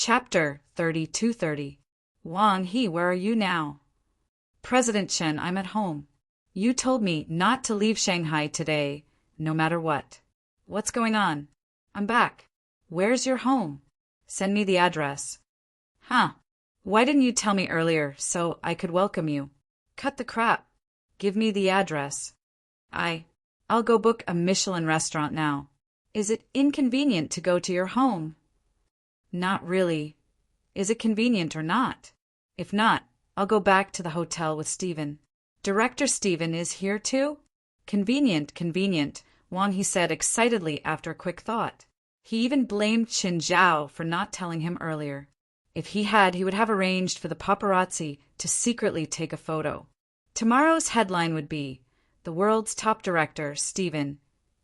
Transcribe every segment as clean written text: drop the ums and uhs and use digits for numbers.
Chapter 3230. Wang He, where are you now? President Chen, I'm at home. You told me not to leave Shanghai today, no matter what. What's going on? I'm back. Where's your home? Send me the address. Huh. Why didn't you tell me earlier so I could welcome you? Cut the crap. Give me the address. I'll go book a Michelin restaurant now. Is it inconvenient to go to your home? Not really. Is it convenient or not? If not, I'll go back to the hotel with Stephen. Director Stephen is here too? Convenient, convenient, Wang He said excitedly after a quick thought. He even blamed Qin Zhao for not telling him earlier. If he had, he would have arranged for the paparazzi to secretly take a photo. Tomorrow's headline would be, "The world's top director, Stephen,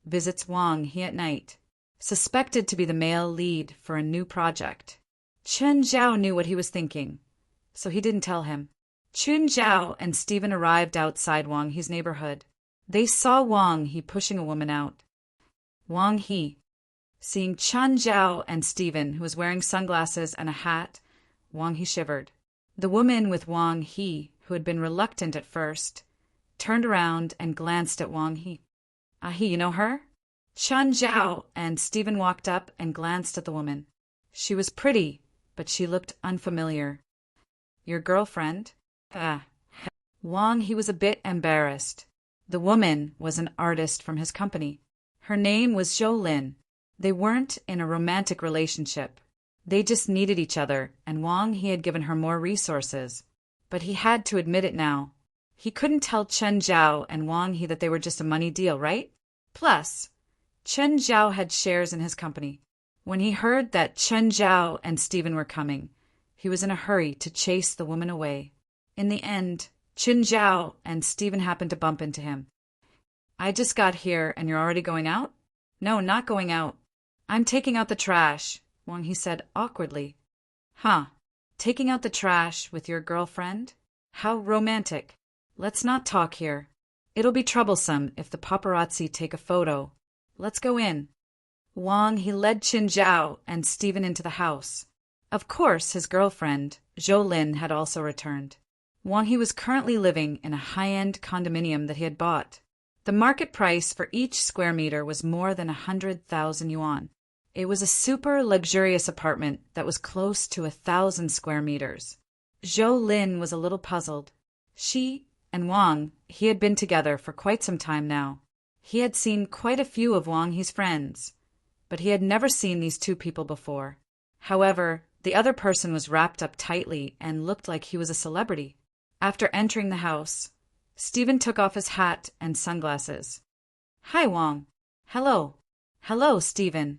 visits Wang He at night. Suspected to be the male lead for a new project." Qin Zhao knew what he was thinking, so he didn't tell him. Qin Zhao and Stephen arrived outside Wang He's neighborhood. They saw Wang He pushing a woman out. Wang He, seeing Qin Zhao and Stephen, who was wearing sunglasses and a hat, Wang He shivered. The woman with Wang He, who had been reluctant at first, turned around and glanced at Wang He. He, you know her? Qin Zhao and Stephen walked up and glanced at the woman. She was pretty, but she looked unfamiliar. Your girlfriend? Wang He was a bit embarrassed. The woman was an artist from his company. Her name was Zhou Lin. They weren't in a romantic relationship. They just needed each other, and Wang He had given her more resources. But he had to admit it now. He couldn't tell Qin Zhao and Wang He that they were just a money deal, right? Plus, Qin Zhao had shares in his company. When he heard that Qin Zhao and Stephen were coming, he was in a hurry to chase the woman away. In the end, Qin Zhao and Stephen happened to bump into him. I just got here and you're already going out? No, not going out. I'm taking out the trash, Wang He said awkwardly. Huh, taking out the trash with your girlfriend? How romantic. Let's not talk here. It'll be troublesome if the paparazzi take a photo. Let's go in. Wang He led Qin Zhao and Stephen into the house. Of course, his girlfriend, Zhou Lin, had also returned. Wang He was currently living in a high-end condominium that he had bought. The market price for each square meter was more than 100,000 yuan. It was a super luxurious apartment that was close to 1,000 square meters. Zhou Lin was a little puzzled. She and Wang He had been together for quite some time now. He had seen quite a few of Wang He's friends, but he had never seen these two people before. However, the other person was wrapped up tightly and looked like he was a celebrity. After entering the house, Stephen took off his hat and sunglasses. Hi, Wang. Hello. Hello, Stephen.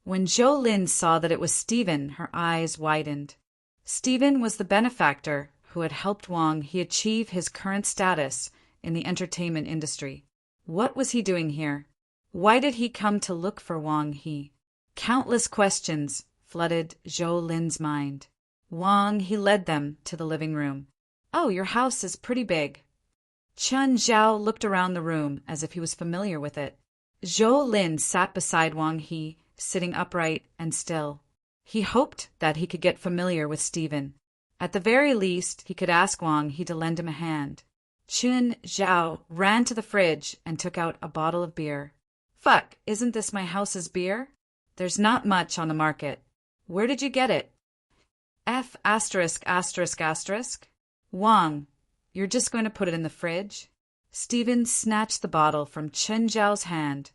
When Zhou Lin saw that it was Stephen, her eyes widened. Stephen was the benefactor who had helped Wang He achieve his current status in the entertainment industry. What was he doing here? Why did he come to look for Wang He? Countless questions flooded Zhou Lin's mind. Wang He led them to the living room. Oh, your house is pretty big. Qin Zhao looked around the room as if he was familiar with it. Zhou Lin sat beside Wang He, sitting upright and still. He hoped that he could get familiar with Stephen. At the very least, he could ask Wang He to lend him a hand. Qin Zhao ran to the fridge and took out a bottle of beer. Fuck, isn't this my house's beer? There's not much on the market. Where did you get it? F*******. Wang, you're just going to put it in the fridge? Stephen snatched the bottle from Qin Zhao's hand.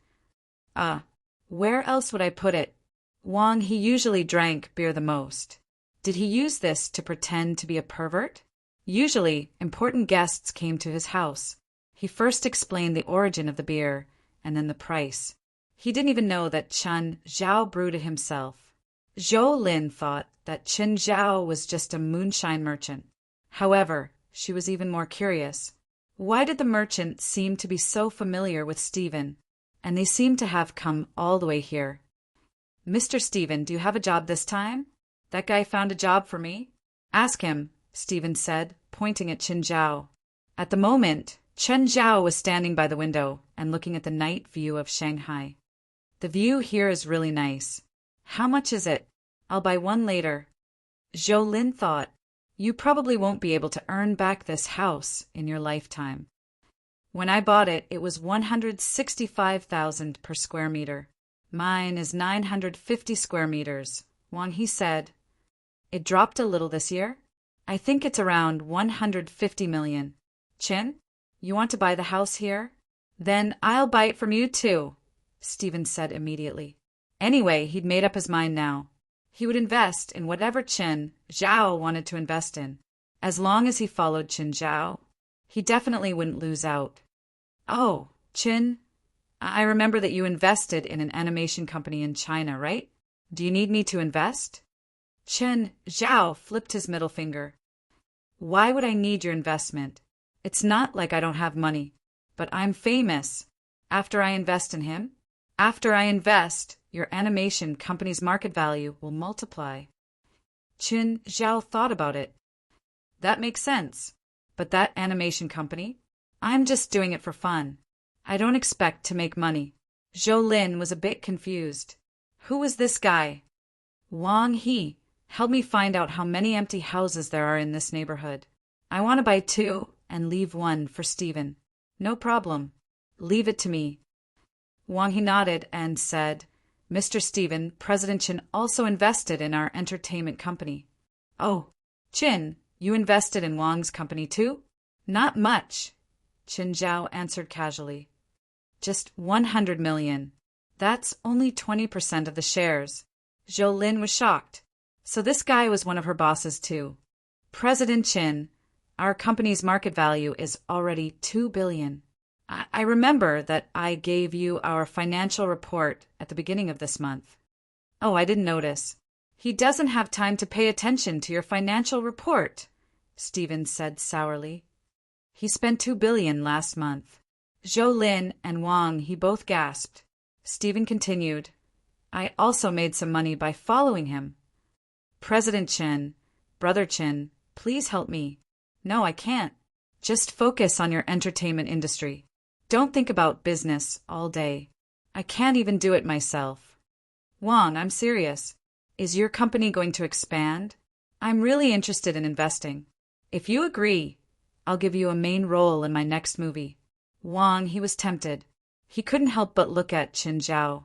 Where else would I put it? Wang He usually drank beer the most. Did he use this to pretend to be a pervert? Usually, important guests came to his house. He first explained the origin of the beer, and then the price. He didn't even know that Qin Zhao brewed it himself. Zhou Lin thought that Qin Zhao was just a moonshine merchant. However, she was even more curious. Why did the merchant seem to be so familiar with Stephen? And they seemed to have come all the way here. Mr. Stephen, do you have a job this time? That guy found a job for me? Ask him, Stephen said, pointing at Qin Zhao. At the moment, Qin Zhao was standing by the window and looking at the night view of Shanghai. The view here is really nice. How much is it? I'll buy one later. Zhou Lin thought, you probably won't be able to earn back this house in your lifetime. When I bought it, it was 165,000 per square meter. Mine is 950 square meters, Wang He said. It dropped a little this year? I think it's around 150 million. Chin, you want to buy the house here? Then I'll buy it from you too, Stephen said immediately. Anyway, he'd made up his mind now. He would invest in whatever Qin Zhao wanted to invest in. As long as he followed Qin Zhao, he definitely wouldn't lose out. Oh, Qin, I remember that you invested in an animation company in China, right? Do you need me to invest? Qin Zhao flipped his middle finger. Why would I need your investment? It's not like I don't have money, but I'm famous. After I invest in him? After I invest, your animation company's market value will multiply. Qin Zhao thought about it. That makes sense. But that animation company? I'm just doing it for fun. I don't expect to make money. Zhou Lin was a bit confused. Who was this guy? Wang He. Help me find out how many empty houses there are in this neighborhood. I want to buy 2 and leave 1 for Stephen. No problem. Leave it to me. Wang He nodded and said, Mr. Stephen, President Qin also invested in our entertainment company. Oh, Qin, you invested in Wang's company too? Not much, Qin Zhao answered casually. Just 100 million. That's only 20% of the shares. Zhou Lin was shocked. So this guy was one of her bosses too. President Qin, our company's market value is already 2 billion. I remember that I gave you our financial report at the beginning of this month. Oh, I didn't notice. He doesn't have time to pay attention to your financial report, Stephen said sourly. He spent 2 billion last month. Zhou Lin and Wang He both gasped. Stephen continued, I also made some money by following him. President Qin, Brother Qin, please help me. No, I can't. Just focus on your entertainment industry. Don't think about business all day. I can't even do it myself. Wang, I'm serious. Is your company going to expand? I'm really interested in investing. If you agree, I'll give you a main role in my next movie. Wang, he was tempted. He couldn't help but look at Qin Zhao.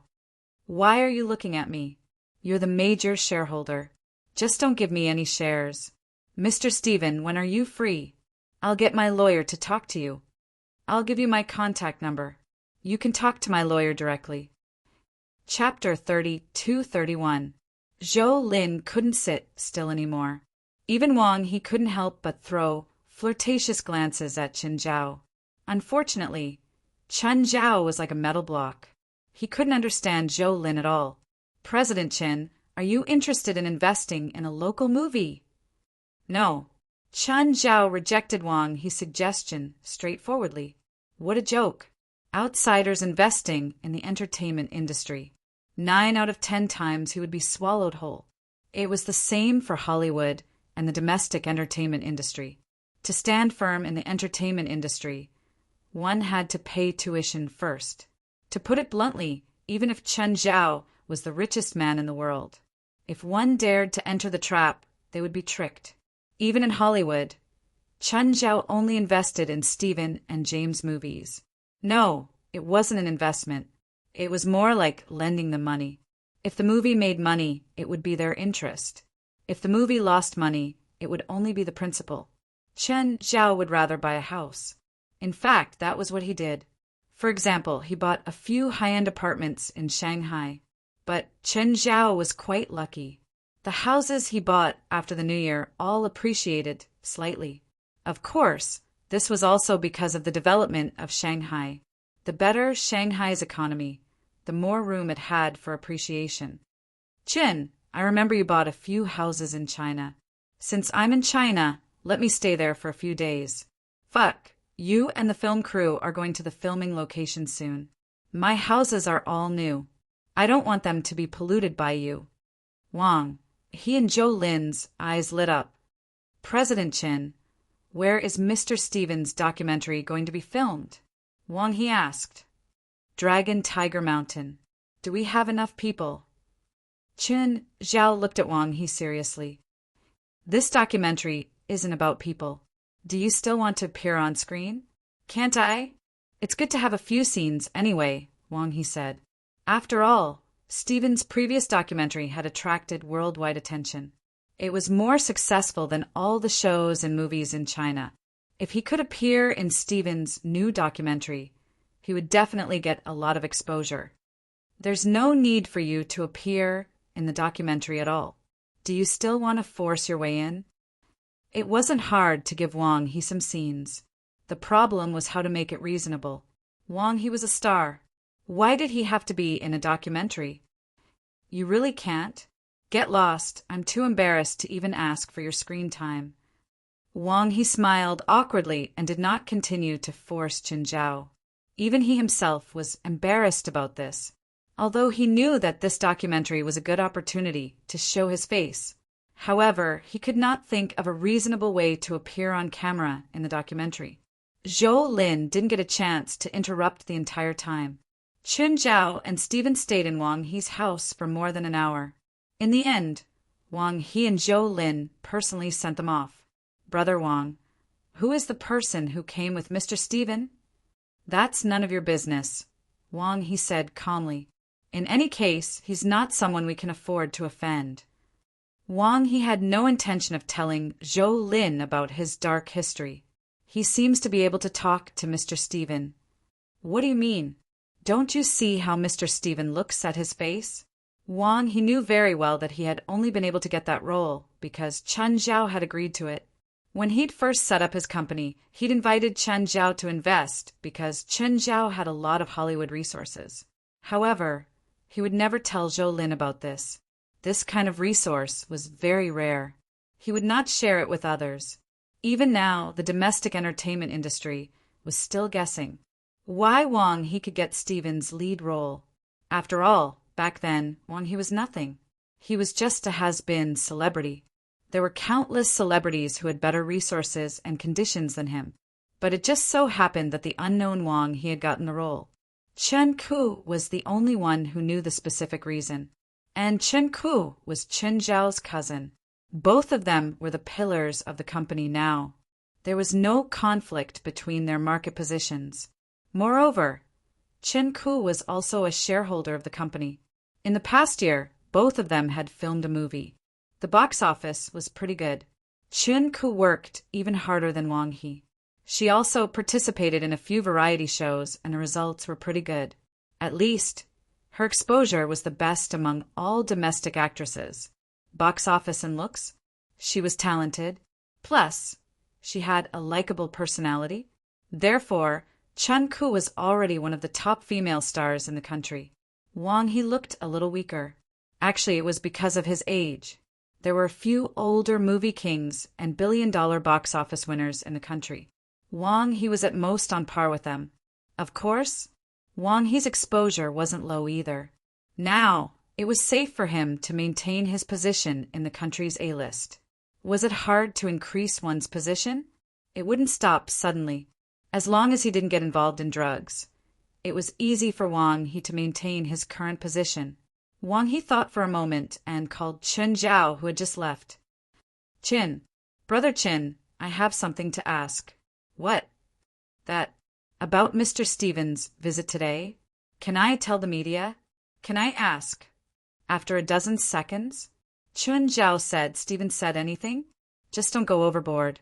Why are you looking at me? You're the major shareholder. Just don't give me any shares. Mr. Stephen, when are you free? I'll get my lawyer to talk to you. I'll give you my contact number. You can talk to my lawyer directly. Chapter 32-31. Zhou Lin couldn't sit still anymore. Even Wang, he couldn't help but throw flirtatious glances at Qin Zhao. Unfortunately, Qin Zhao was like a metal block. He couldn't understand Zhou Lin at all. President Qin, are you interested in investing in a local movie? No. Qin Zhao rejected Wang He's suggestion straightforwardly. What a joke. Outsiders investing in the entertainment industry. 9 out of 10 times he would be swallowed whole. It was the same for Hollywood and the domestic entertainment industry. To stand firm in the entertainment industry, one had to pay tuition first. To put it bluntly, even if Qin Zhao was the richest man in the world, if one dared to enter the trap, they would be tricked. Even in Hollywood, Qin Zhao only invested in Stephen and James movies. No, it wasn't an investment. It was more like lending them money. If the movie made money, it would be their interest. If the movie lost money, it would only be the principal. Qin Zhao would rather buy a house. In fact, that was what he did. For example, he bought a few high-end apartments in Shanghai. But Qin Zhao was quite lucky. The houses he bought after the New Year all appreciated slightly. Of course, this was also because of the development of Shanghai. The better Shanghai's economy, the more room it had for appreciation. Qin, I remember you bought a few houses in China. Since I'm in China, let me stay there for a few days. Fuck, you and the film crew are going to the filming location soon. My houses are all new. I don't want them to be polluted by you. Wang, he and Zhou Lin's eyes lit up. President Qin, where is Mr. Stephen's documentary going to be filmed? Wang, he asked. Dragon Tiger Mountain. Do we have enough people? Chen Zhao looked at Wang He seriously. This documentary isn't about people. Do you still want to appear on screen? Can't I? It's good to have a few scenes anyway, Wang He said. After all, Steven's previous documentary had attracted worldwide attention. It was more successful than all the shows and movies in China. If he could appear in Steven's new documentary, he would definitely get a lot of exposure. There's no need for you to appear in the documentary at all. Do you still want to force your way in? It wasn't hard to give Wang He some scenes. The problem was how to make it reasonable. Wang He was a star. Why did he have to be in a documentary? You really can't? Get lost. I'm too embarrassed to even ask for your screen time. Wang He smiled awkwardly and did not continue to force Chen Zhao. Even he himself was embarrassed about this, although he knew that this documentary was a good opportunity to show his face. However, he could not think of a reasonable way to appear on camera in the documentary. Zhou Lin didn't get a chance to interrupt the entire time. Chen Zhao and Steven stayed in Wang He's house for more than an hour. In the end, Wang He and Zhou Lin personally sent them off. Brother Wang, who is the person who came with Mr. Steven? That's none of your business, Wang He said calmly. In any case, he's not someone we can afford to offend. Wang He had no intention of telling Zhou Lin about his dark history. He seems to be able to talk to Mr. Steven. What do you mean? Don't you see how Mr. Steven looks at his face? Wang He knew very well that he had only been able to get that role because Chen Zhao had agreed to it. When he'd first set up his company, he'd invited Chen Zhao to invest because Chen Zhao had a lot of Hollywood resources. However, he would never tell Zhou Lin about this. This kind of resource was very rare. He would not share it with others. Even now, the domestic entertainment industry was still guessing why Wang He could get Steven's lead role. After all, back then, Wang He was nothing. He was just a has-been celebrity. There were countless celebrities who had better resources and conditions than him, but it just so happened that the unknown Wang He had gotten the role. Chen Ku was the only one who knew the specific reason, and Chen Ku was Chen Zhao's cousin. Both of them were the pillars of the company now. There was no conflict between their market positions. Moreover, Chen Ku was also a shareholder of the company. In the past year, both of them had filmed a movie. The box office was pretty good. Chen Ku worked even harder than Wang He. She also participated in a few variety shows, and the results were pretty good. At least, her exposure was the best among all domestic actresses. Box office and looks, she was talented. Plus, she had a likable personality. Therefore, Chen Ku was already one of the top female stars in the country. Wang He looked a little weaker. Actually, it was because of his age. There were a few older movie kings and billion-dollar box office winners in the country. Wang He was at most on par with them. Of course, Wang He's exposure wasn't low either. Now, it was safe for him to maintain his position in the country's A-list. Was it hard to increase one's position? It wouldn't stop suddenly. As long as he didn't get involved in drugs, it was easy for Wang He to maintain his current position. Wang He thought for a moment and called Chen Zhao, who had just left. Chin, Brother Chin, I have something to ask. What? That, about Mr. Steven's visit today? Can I tell the media? Can I ask? After a dozen seconds, Chen Zhao said, Steven said anything? Just don't go overboard.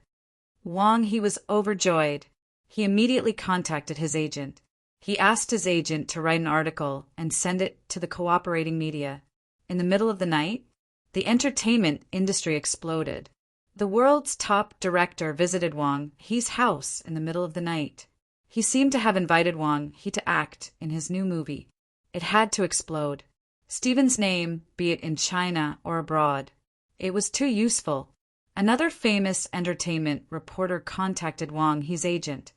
Wang He was overjoyed. He immediately contacted his agent. He asked his agent to write an article and send it to the cooperating media. In the middle of the night, the entertainment industry exploded. The world's top director visited Wang He's house in the middle of the night. He seemed to have invited Wang He to act in his new movie. It had to explode. Steven's name, be it in China or abroad, it was too useful. Another famous entertainment reporter contacted Wang He's agent.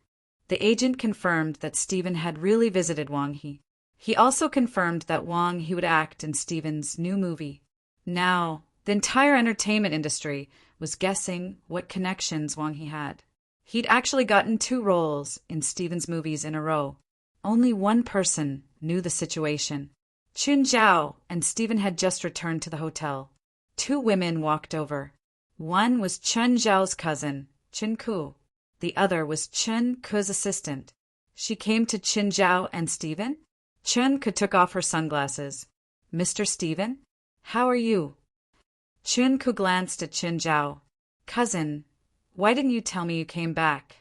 The agent confirmed that Steven had really visited Wang He. He also confirmed that Wang He would act in Steven's new movie. Now, the entire entertainment industry was guessing what connections Wang He had. He'd actually gotten 2 roles in Steven's movies in a row. Only one person knew the situation. Chun Zhao and Stephen had just returned to the hotel. Two women walked over. One was Chun Zhao's cousin, Chun Ku. The other was Chun Ku's assistant. She came to Chun Zhao and Stephen. Chun Ku took off her sunglasses. Mr. Stephen? How are you? Chun Ku glanced at Chun Zhao. Cousin, why didn't you tell me you came back?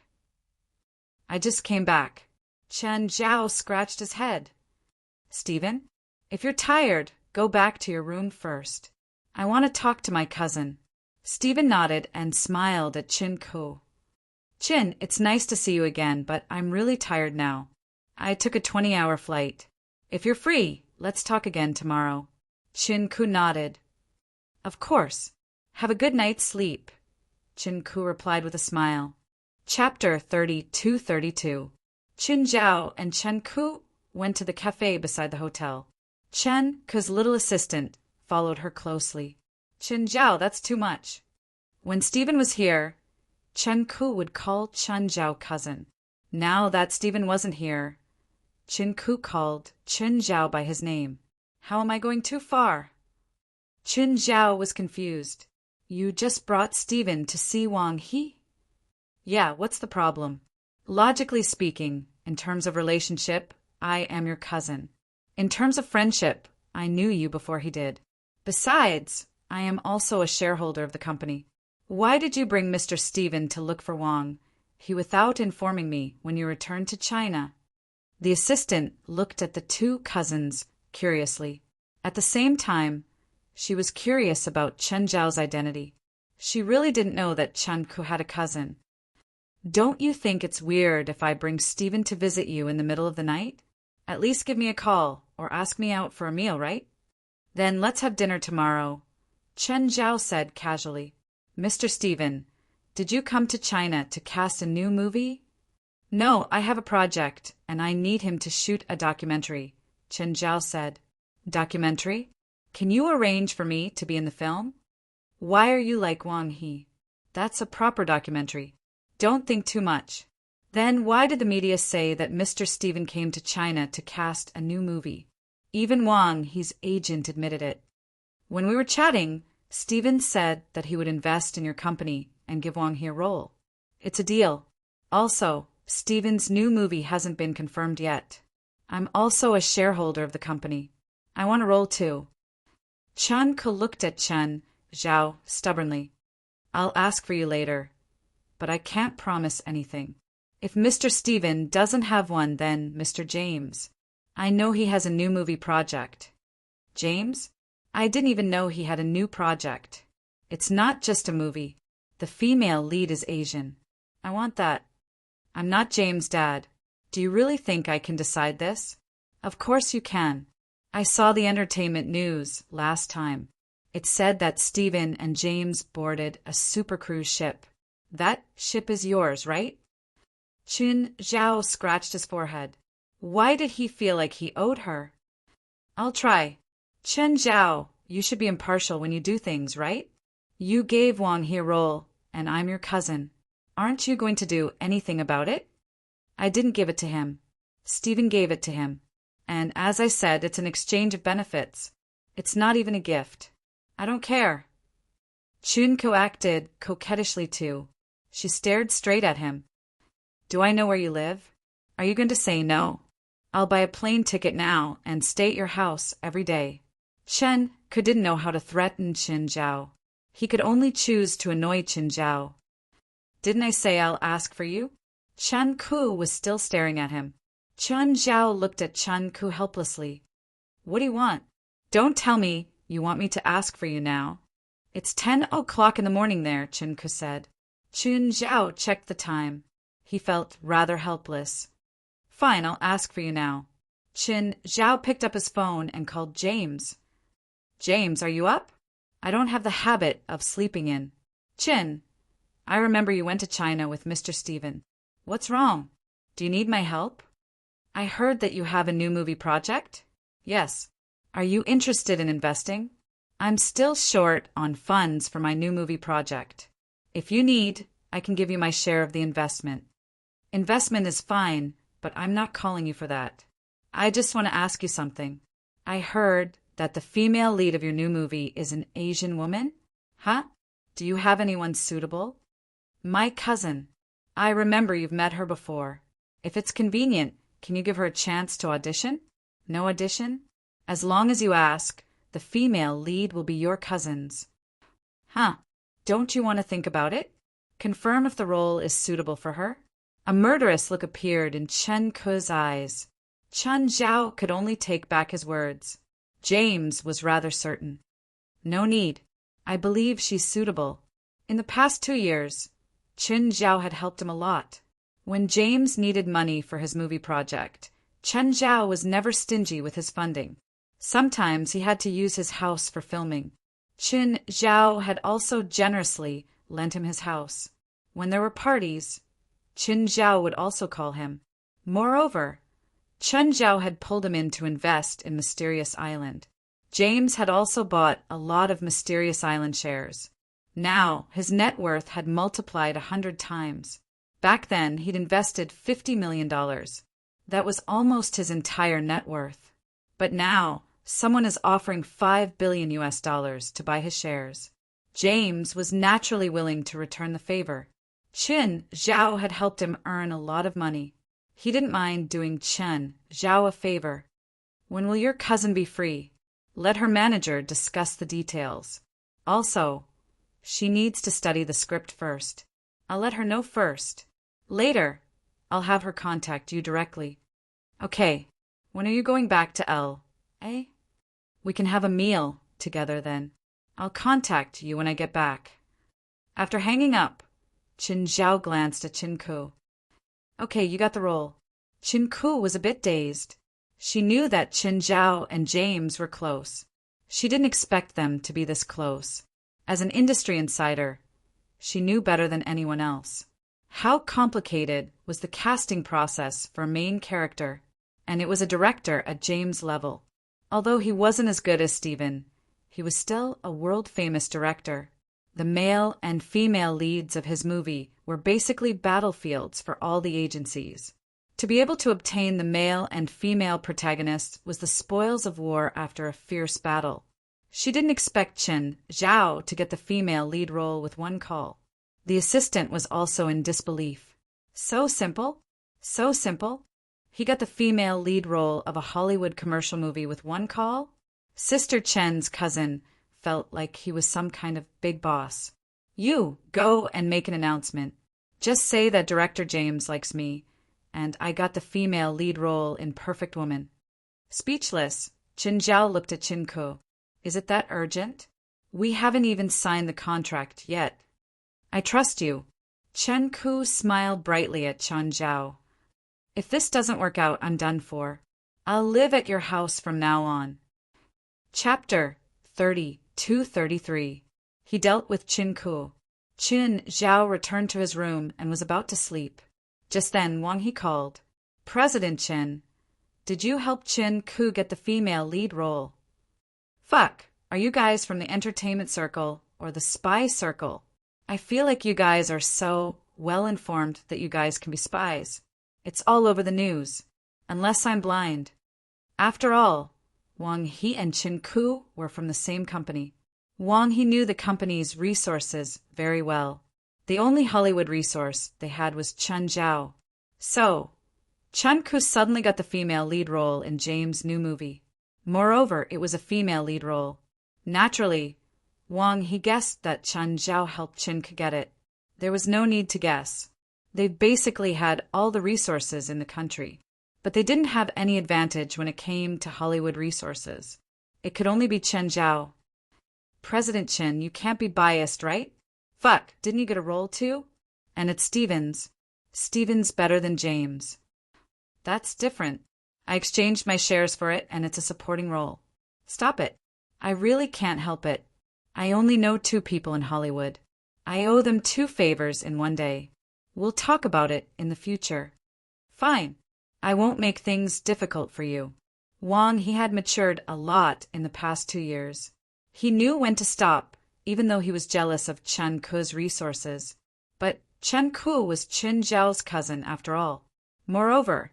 I just came back. Chun Zhao scratched his head. Stephen, if you're tired, go back to your room first. I want to talk to my cousin. Stephen nodded and smiled at Chun Ku. Chin, it's nice to see you again, but I'm really tired now. I took a 20-hour flight. If you're free, let's talk again tomorrow. Chun Ku nodded. Of course. Have a good night's sleep. Chun Ku replied with a smile. Chapter 32. Chun Zhao and Chun Ku went to the cafe beside the hotel. Chun Ku's little assistant followed her closely. Chun Zhao, that's too much. When Stephen was here, Chun Ku would call Chun Zhao cousin. Now that Stephen wasn't here, Chun Ku called Chun Zhao by his name. How am I going too far? Chun Zhao was confused. You just brought Stephen to see Wang He? Yeah, what's the problem? Logically speaking, in terms of relationship, I am your cousin. In terms of friendship, I knew you before he did. Besides, I am also a shareholder of the company. Why did you bring Mr. Stephen to look for Wang He without informing me when you returned to China? The assistant looked at the two cousins curiously. At the same time, she was curious about Chun Zhao's identity. She really didn't know that Chun Ku had a cousin. Don't you think it's weird if I bring Stephen to visit you in the middle of the night? At least give me a call or ask me out for a meal, right? Then let's have dinner tomorrow. Chun Zhao said casually. Mr. Stephen, did you come to China to cast a new movie? No, I have a project, and I need him to shoot a documentary, Chun Zhao said. Documentary? Can you arrange for me to be in the film? Why are you like Wang He? That's a proper documentary. Don't think too much. Then why did the media say that Mr. Stephen came to China to cast a new movie? Even Wang He's agent admitted it. When we were chatting, Stephen said that he would invest in your company and give Wang He a role. It's a deal. Also, Stephen's new movie hasn't been confirmed yet. I'm also a shareholder of the company. I want a role too. Chun Ku looked at Chun Zhao stubbornly. I'll ask for you later, but I can't promise anything. If Mr. Stephen doesn't have one, then Mr. James. I know he has a new movie project. James? I didn't even know he had a new project. It's not just a movie. The female lead is Asian. I want that. I'm not James' dad. Do you really think I can decide this? Of course you can. I saw the entertainment news last time. It said that Stephen and James boarded a super cruise ship. That ship is yours, right? Chun Zhao scratched his forehead. Why did he feel like he owed her? I'll try. Chun Zhao, you should be impartial when you do things, right? You gave Wang He a role, and I'm your cousin. Aren't you going to do anything about it? I didn't give it to him. Stephen gave it to him. And as I said, it's an exchange of benefits. It's not even a gift. I don't care. Chun Ku acted coquettishly too. She stared straight at him. Do I know where you live? Are you going to say no? I'll buy a plane ticket now and stay at your house every day. Chun Ku didn't know how to threaten Chun Zhao. He could only choose to annoy Chun Zhao. Didn't I say I'll ask for you? Chun Ku was still staring at him. Chun Zhao looked at Chun Ku helplessly. What do you want? Don't tell me you want me to ask for you now. It's 10 o'clock in the morning there, Chun Ku said. Chun Zhao checked the time. He felt rather helpless. Fine, I'll ask for you now. Chun Zhao picked up his phone and called James. James, are you up? I don't have the habit of sleeping in. Chin, I remember you went to China with Mr. Stephen. What's wrong? Do you need my help? I heard that you have a new movie project? Yes. Are you interested in investing? I'm still short on funds for my new movie project. If you need, I can give you my share of the investment. Investment is fine, but I'm not calling you for that. I just want to ask you something. I heard that the female lead of your new movie is an Asian woman? Huh? Do you have anyone suitable? My cousin. I remember you've met her before. If it's convenient, can you give her a chance to audition? No audition? As long as you ask, the female lead will be your cousin's. Huh. Don't you want to think about it? Confirm if the role is suitable for her? A murderous look appeared in Chen Ku's eyes. Chen Zhao could only take back his words. James was rather certain. No need. I believe she's suitable. In the past 2 years, Chen Zhao had helped him a lot. When James needed money for his movie project, Chen Zhao was never stingy with his funding. Sometimes he had to use his house for filming. Chen Zhao had also generously lent him his house. When there were parties, Chen Zhao would also call him. Moreover, Chen Zhao had pulled him in to invest in Mysterious Island. James had also bought a lot of Mysterious Island shares. Now, his net worth had multiplied 100 times. Back then, he'd invested $50 million. That was almost his entire net worth. But now, someone is offering $5 billion to buy his shares. James was naturally willing to return the favor. Chen Zhao had helped him earn a lot of money. He didn't mind doing Chen Zhao a favor. When will your cousin be free? Let her manager discuss the details. Also, she needs to study the script first. I'll let her know first. Later, I'll have her contact you directly. Okay, when are you going back to L? Eh? We can have a meal together then. I'll contact you when I get back. After hanging up, Qin Zhao glanced at Qin Ku. Okay, you got the role. Qin Ku was a bit dazed. She knew that Qin Zhao and James were close. She didn't expect them to be this close. As an industry insider, she knew better than anyone else. How complicated was the casting process for a main character, and it was a director at James' level. Although he wasn't as good as Steven, he was still a world-famous director. The male and female leads of his movie were basically battlefields for all the agencies. To be able to obtain the male and female protagonists was the spoils of war after a fierce battle. She didn't expect Chen Zhao to get the female lead role with one call. The assistant was also in disbelief. So simple? So simple? He got the female lead role of a Hollywood commercial movie with one call? Sister Chen's cousin felt like he was some kind of big boss. You go and make an announcement. Just say that Director James likes me, and I got the female lead role in Perfect Woman. Speechless, Qin Zhao looked at Qin Ku. Is it that urgent? We haven't even signed the contract yet. I trust you. Chen Ku smiled brightly at Chen Zhao. If this doesn't work out, I'm done for. I'll live at your house from now on. Chapter 32-33. He dealt with Qin Ku. Qin Zhao returned to his room and was about to sleep. Just then Wang He called. President Chen, did you help Qin Ku get the female lead role? Fuck, are you guys from the entertainment circle or the spy circle? I feel like you guys are so well-informed that you guys can be spies. It's all over the news. Unless I'm blind. After all, Wang He and Qin Ku were from the same company. Wang He knew the company's resources very well. The only Hollywood resource they had was Chen Zhao. So, Chen Ku suddenly got the female lead role in James' new movie. Moreover, it was a female lead role. Naturally, Wang He guessed that Chen Zhao helped Qin Ku get it. There was no need to guess. They basically had all the resources in the country. But they didn't have any advantage when it came to Hollywood resources. It could only be Chen Zhao. President Chen, you can't be biased, right? Fuck, didn't you get a role too? And it's Stevens. Stevens better than James. That's different. I exchanged my shares for it and it's a supporting role. Stop it. I really can't help it. I only know 2 people in Hollywood. I owe them 2 favors in one day. We'll talk about it in the future. Fine. I won't make things difficult for you. Wang He had matured a lot in the past 2 years. He knew when to stop, even though he was jealous of Chen Ku's resources. But Chen Ku was Qin Zhao's cousin after all. Moreover,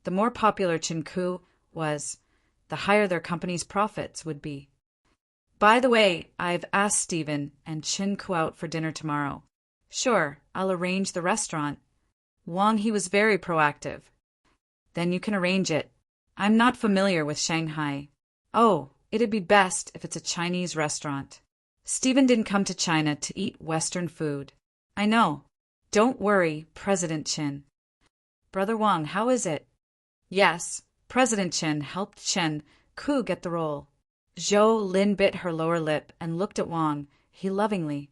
the more popular Qin Ku was, the higher their company's profits would be. By the way, I've asked Stephen and Chin Ku out for dinner tomorrow. Sure, I'll arrange the restaurant. Wang He was very proactive. Then you can arrange it. I'm not familiar with Shanghai. Oh, it'd be best if it's a Chinese restaurant. Stephen didn't come to China to eat Western food. I know. Don't worry, President Chin. Brother Wang, how is it? Yes, President Chin helped Chen Ku get the role. Zhou Lin bit her lower lip and looked at Wang He lovingly.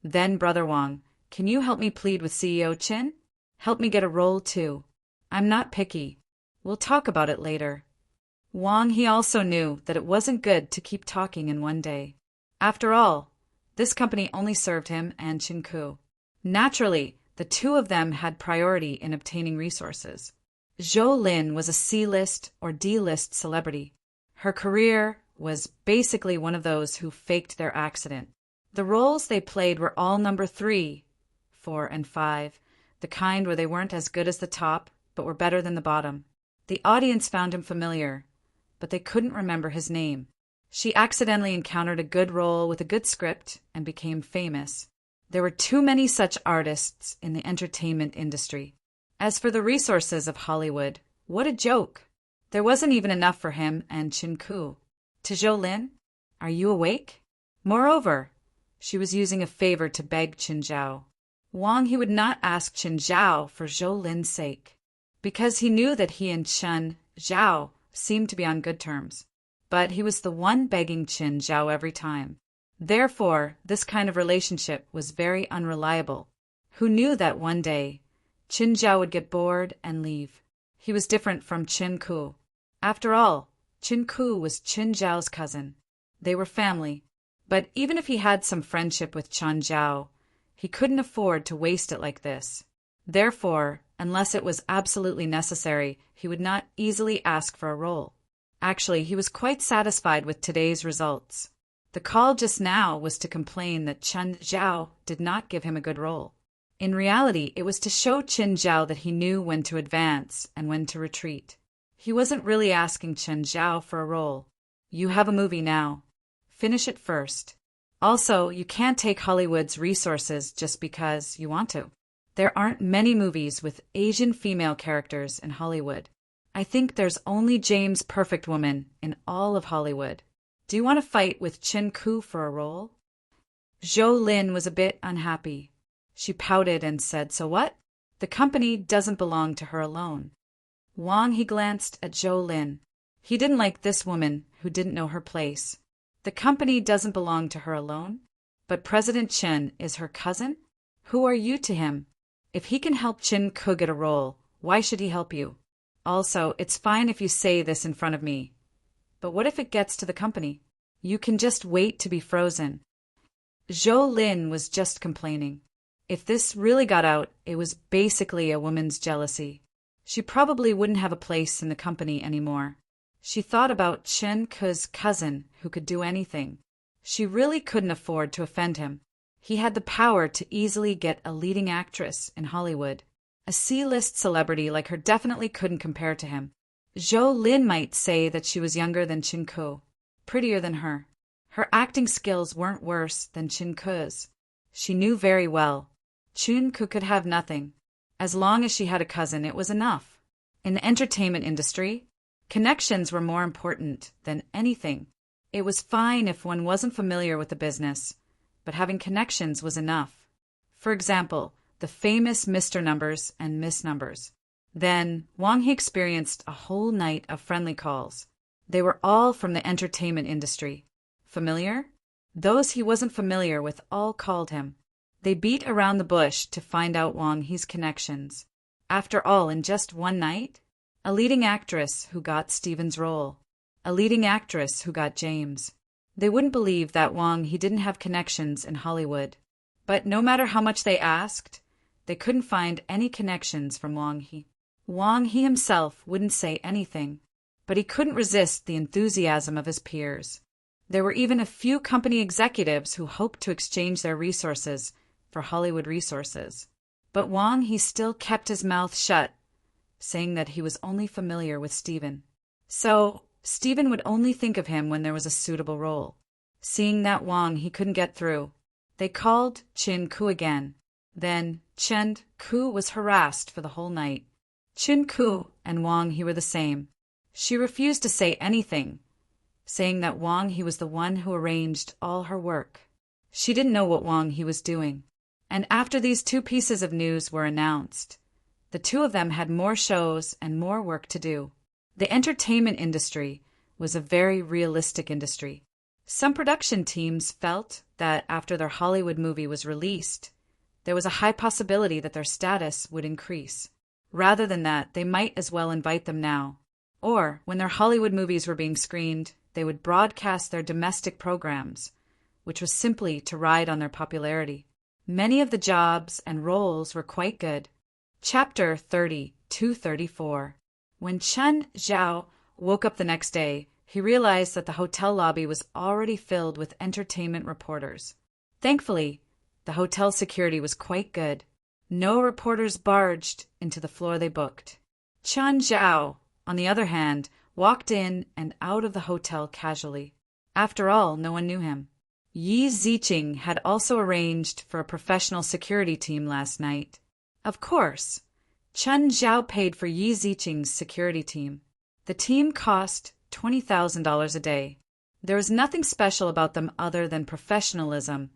Then, Brother Wang, can you help me plead with CEO Chin? Help me get a role too. I'm not picky. We'll talk about it later. Wang He also knew that it wasn't good to keep talking in one day. After all, this company only served him and Chin Ku. Naturally, the two of them had priority in obtaining resources. Zhou Lin was a C-list or D-list celebrity. Her career was basically one of those who faked their accident. The roles they played were all number 3, 4, and 5, the kind where they weren't as good as the top, but were better than the bottom. The audience found him familiar, but they couldn't remember his name. She accidentally encountered a good role with a good script and became famous. There were too many such artists in the entertainment industry. As for the resources of Hollywood, what a joke! There wasn't even enough for him and Chin Ku. To Zhou Lin, are you awake? Moreover, she was using a favor to beg Qin Zhao. Wang He would not ask Qin Zhao for Zhou Lin's sake, because he knew that he and Qin Zhao seemed to be on good terms. But he was the one begging Qin Zhao every time. Therefore, this kind of relationship was very unreliable. Who knew that one day, Qin Zhao would get bored and leave? He was different from Chin Ku. After all, Chin Ku was Qin Zhao's cousin. They were family. But even if he had some friendship with Qin Zhao, he couldn't afford to waste it like this. Therefore, unless it was absolutely necessary, he would not easily ask for a role. Actually, he was quite satisfied with today's results. The call just now was to complain that Qin Zhao did not give him a good role. In reality, it was to show Qin Zhao that he knew when to advance and when to retreat. He wasn't really asking Qin Zhao for a role. You have a movie now. Finish it first. Also, you can't take Hollywood's resources just because you want to. There aren't many movies with Asian female characters in Hollywood. I think there's only James Perfect Woman in all of Hollywood. Do you want to fight with Chin Ku for a role? Zhou Lin was a bit unhappy. She pouted and said, so what? The company doesn't belong to her alone. Wang He glanced at Zhou Lin. He didn't like this woman who didn't know her place. The company doesn't belong to her alone? But President Chen is her cousin? Who are you to him? If he can help Chin Ku get a role, why should he help you? Also, it's fine if you say this in front of me. But what if it gets to the company? You can just wait to be frozen. Zhou Lin was just complaining. If this really got out, it was basically a woman's jealousy. She probably wouldn't have a place in the company anymore. She thought about Chen Ku's cousin who could do anything. She really couldn't afford to offend him. He had the power to easily get a leading actress in Hollywood. A C-list celebrity like her definitely couldn't compare to him. Zhou Lin might say that she was younger than Chin Ku, prettier than her. Her acting skills weren't worse than Chin Ku's. She knew very well. Chin Ku could have nothing. As long as she had a cousin, it was enough. In the entertainment industry, connections were more important than anything. It was fine if one wasn't familiar with the business, but having connections was enough. For example, the famous Mr. Numbers and Miss Numbers. Then, Wang He experienced a whole night of friendly calls. They were all from the entertainment industry. Familiar? Those he wasn't familiar with all called him. They beat around the bush to find out Wang He's connections. After all, in just one night? A leading actress who got Stephen's role. A leading actress who got James. They wouldn't believe that Wang He didn't have connections in Hollywood. But no matter how much they asked, they couldn't find any connections from Wang He. Wang He himself wouldn't say anything, but he couldn't resist the enthusiasm of his peers. There were even a few company executives who hoped to exchange their resources for Hollywood resources. But Wang He still kept his mouth shut, saying that he was only familiar with Stephen. So, Stephen would only think of him when there was a suitable role. Seeing that Wang he couldn't get through, they called Chin Ku again. Then Chen Ku was harassed for the whole night. Chin Ku and Wang he were the same. She refused to say anything, saying that Wang he was the one who arranged all her work. She didn't know what Wang he was doing. And after these two pieces of news were announced, the two of them had more shows and more work to do. The entertainment industry was a very realistic industry. Some production teams felt that after their Hollywood movie was released, there was a high possibility that their status would increase. Rather than that, they might as well invite them now. Or, when their Hollywood movies were being screened, they would broadcast their domestic programs, which was simply to ride on their popularity. Many of the jobs and roles were quite good. Chapter 30-34. When Chen Zhao woke up the next day, he realized that the hotel lobby was already filled with entertainment reporters. Thankfully, the hotel security was quite good. No reporters barged into the floor they booked. Chen Zhao, on the other hand, walked in and out of the hotel casually. After all, no one knew him. Yi Ziqing had also arranged for a professional security team last night. Of course, Chen Zhao paid for Yi Ziqing's security team. The team cost $20,000 a day. There was nothing special about them other than professionalism,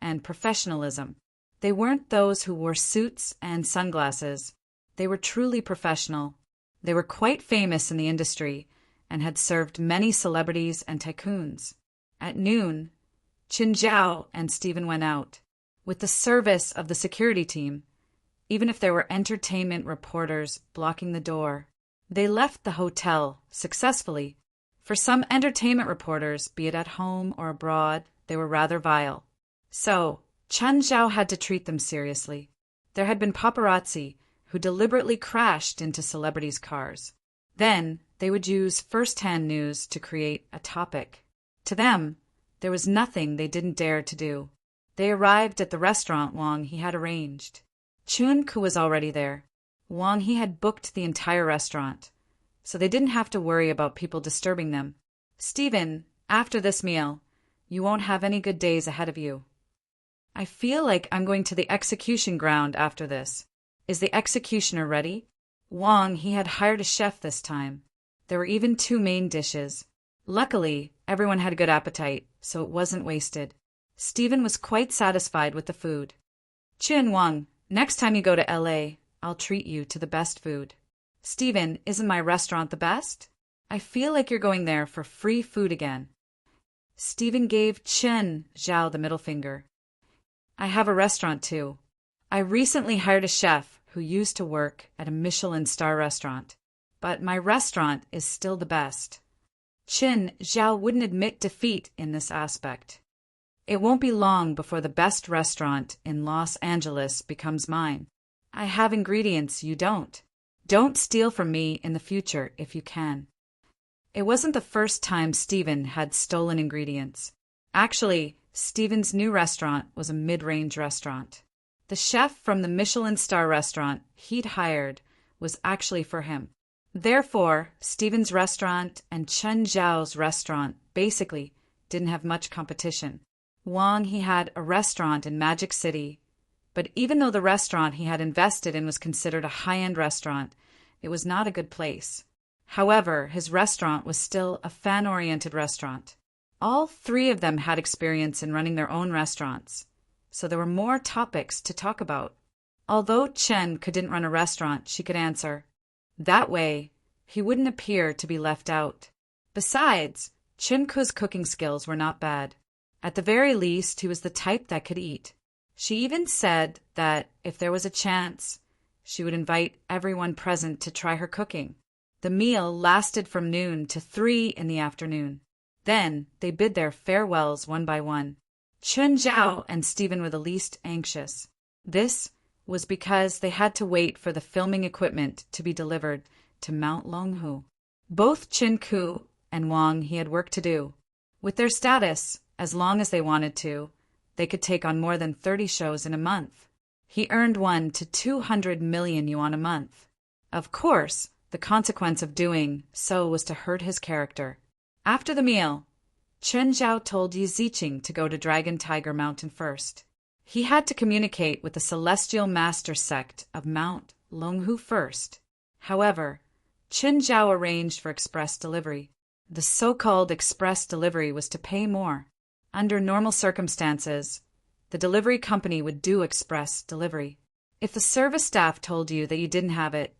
and professionalism. They weren't those who wore suits and sunglasses. They were truly professional. They were quite famous in the industry and had served many celebrities and tycoons. At noon, Qin Zhao and Stephen went out. With the service of the security team, even if there were entertainment reporters blocking the door, they left the hotel successfully. For some entertainment reporters, be it at home or abroad, they were rather vile. So, Chen Zhao had to treat them seriously. There had been paparazzi who deliberately crashed into celebrities' cars. Then, they would use first-hand news to create a topic. To them, there was nothing they didn't dare to do. They arrived at the restaurant Wang he had arranged. Chun Ku was already there. Wang he had booked the entire restaurant, so they didn't have to worry about people disturbing them. Stephen, after this meal, you won't have any good days ahead of you. I feel like I'm going to the execution ground after this. Is the executioner ready? Wang he had hired a chef this time. There were even 2 main dishes. Luckily, everyone had a good appetite, so it wasn't wasted. Stephen was quite satisfied with the food. Chin Wang, next time you go to LA, I'll treat you to the best food. Stephen, isn't my restaurant the best? I feel like you're going there for free food again. Stephen gave Chen Zhao the middle finger. I have a restaurant too. I recently hired a chef who used to work at a Michelin star restaurant, but my restaurant is still the best. Chen Zhao wouldn't admit defeat in this aspect. It won't be long before the best restaurant in Los Angeles becomes mine. I have ingredients you don't. Don't steal from me in the future if you can. It wasn't the first time Stephen had stolen ingredients. Actually, Stephen's new restaurant was a mid-range restaurant. The chef from the Michelin star restaurant he'd hired was actually for him. Therefore, Stephen's restaurant and Chen Zhao's restaurant basically didn't have much competition. Wang he had a restaurant in Magic City, but even though the restaurant he had invested in was considered a high-end restaurant, it was not a good place. However, his restaurant was still a fan-oriented restaurant. All 3 of them had experience in running their own restaurants, so there were more topics to talk about. Although Chen couldn't run a restaurant, she could answer. That way, he wouldn't appear to be left out. Besides, Chen Ku's cooking skills were not bad. At the very least, he was the type that could eat. She even said that if there was a chance, she would invite everyone present to try her cooking. The meal lasted from noon to 3 in the afternoon. Then they bid their farewells one by one. Chen Zhao and Stephen were the least anxious. This was because they had to wait for the filming equipment to be delivered to Mount Longhu. Both Chin Ku and Wang he had work to do. With their status, as long as they wanted to, they could take on more than 30 shows in a month. He earned 1 to 200 million yuan a month. Of course, The consequence of doing so was to hurt his character. After the meal, Chen Zhao told Yi Ziqing to go to Dragon Tiger Mountain first. He had to communicate with the Celestial Master sect of Mount Longhu first. However, Chen Zhao arranged for express delivery. The so-called express delivery was to pay more. Under normal circumstances, the delivery company would do express delivery. If the service staff told you that you didn't have it,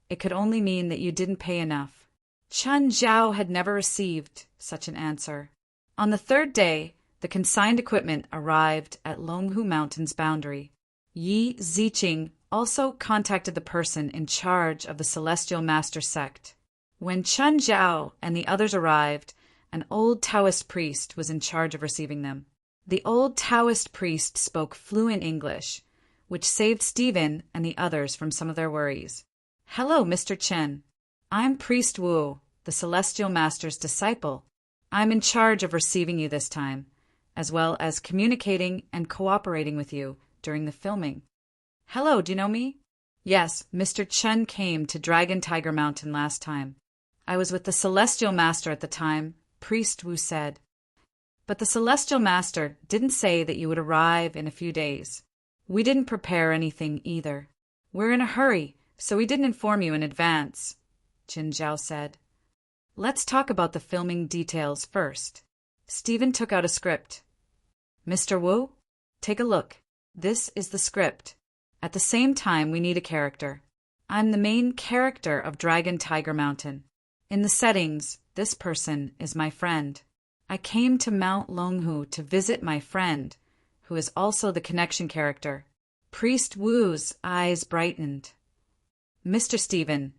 it could only mean that you didn't pay enough. Chen Zhao had never received such an answer. On the third day, the consigned equipment arrived at Longhu Mountain's boundary. Yi Ziqing also contacted the person in charge of the Celestial Master sect. When Chen Zhao and the others arrived, an old Taoist priest was in charge of receiving them. The old Taoist priest spoke fluent English, which saved Stephen and the others from some of their worries. "Hello, Mr. Chen. I'm Priest Wu, the Celestial Master's disciple. I'm in charge of receiving you this time, as well as communicating and cooperating with you during the filming." "Hello, do you know me?" "Yes, Mr. Chen came to Dragon Tiger Mountain last time. I was with the Celestial Master at the time," Priest Wu said. "But the Celestial Master didn't say that you would arrive in a few days. We didn't prepare anything either. We're in a hurry, so we didn't inform you in advance," Chen Zhao said. "Let's talk about the filming details first." Stephen took out a script. "Mr. Wu, take a look. This is the script. At the same time, we need a character. I'm the main character of Dragon Tiger Mountain. In the settings, this person is my friend. I came to Mount Longhu to visit my friend, who is also the connection character." Priest Wu's eyes brightened. "Mr. Stephen,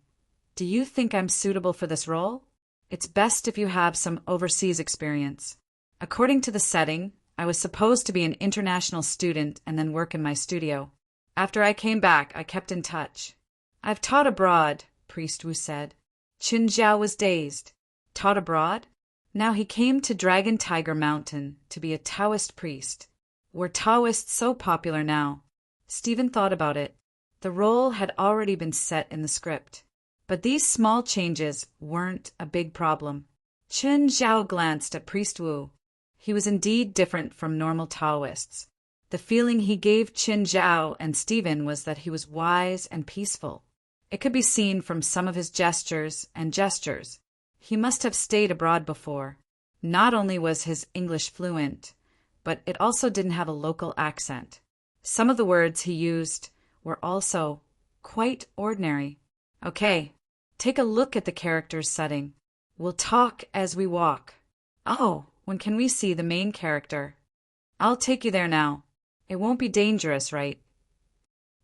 do you think I'm suitable for this role? It's best if you have some overseas experience. According to the setting, I was supposed to be an international student and then work in my studio. After I came back, I kept in touch." "I've taught abroad," Priest Wu said. Chen Zhao was dazed. Taught abroad? Now he came to Dragon Tiger Mountain to be a Taoist priest. Were Taoists so popular now? Stephen thought about it. The role had already been set in the script. But these small changes weren't a big problem. Chen Zhao glanced at Priest Wu. He was indeed different from normal Taoists. The feeling he gave Chen Zhao and Stephen was that he was wise and peaceful. It could be seen from some of his gestures and gestures. He must have stayed abroad before. Not only was his English fluent, but it also didn't have a local accent. Some of the words he used were also quite ordinary. "Okay, take a look at the character's setting. We'll talk as we walk." "Oh, when can we see the main character?" "I'll take you there now. It won't be dangerous, right?"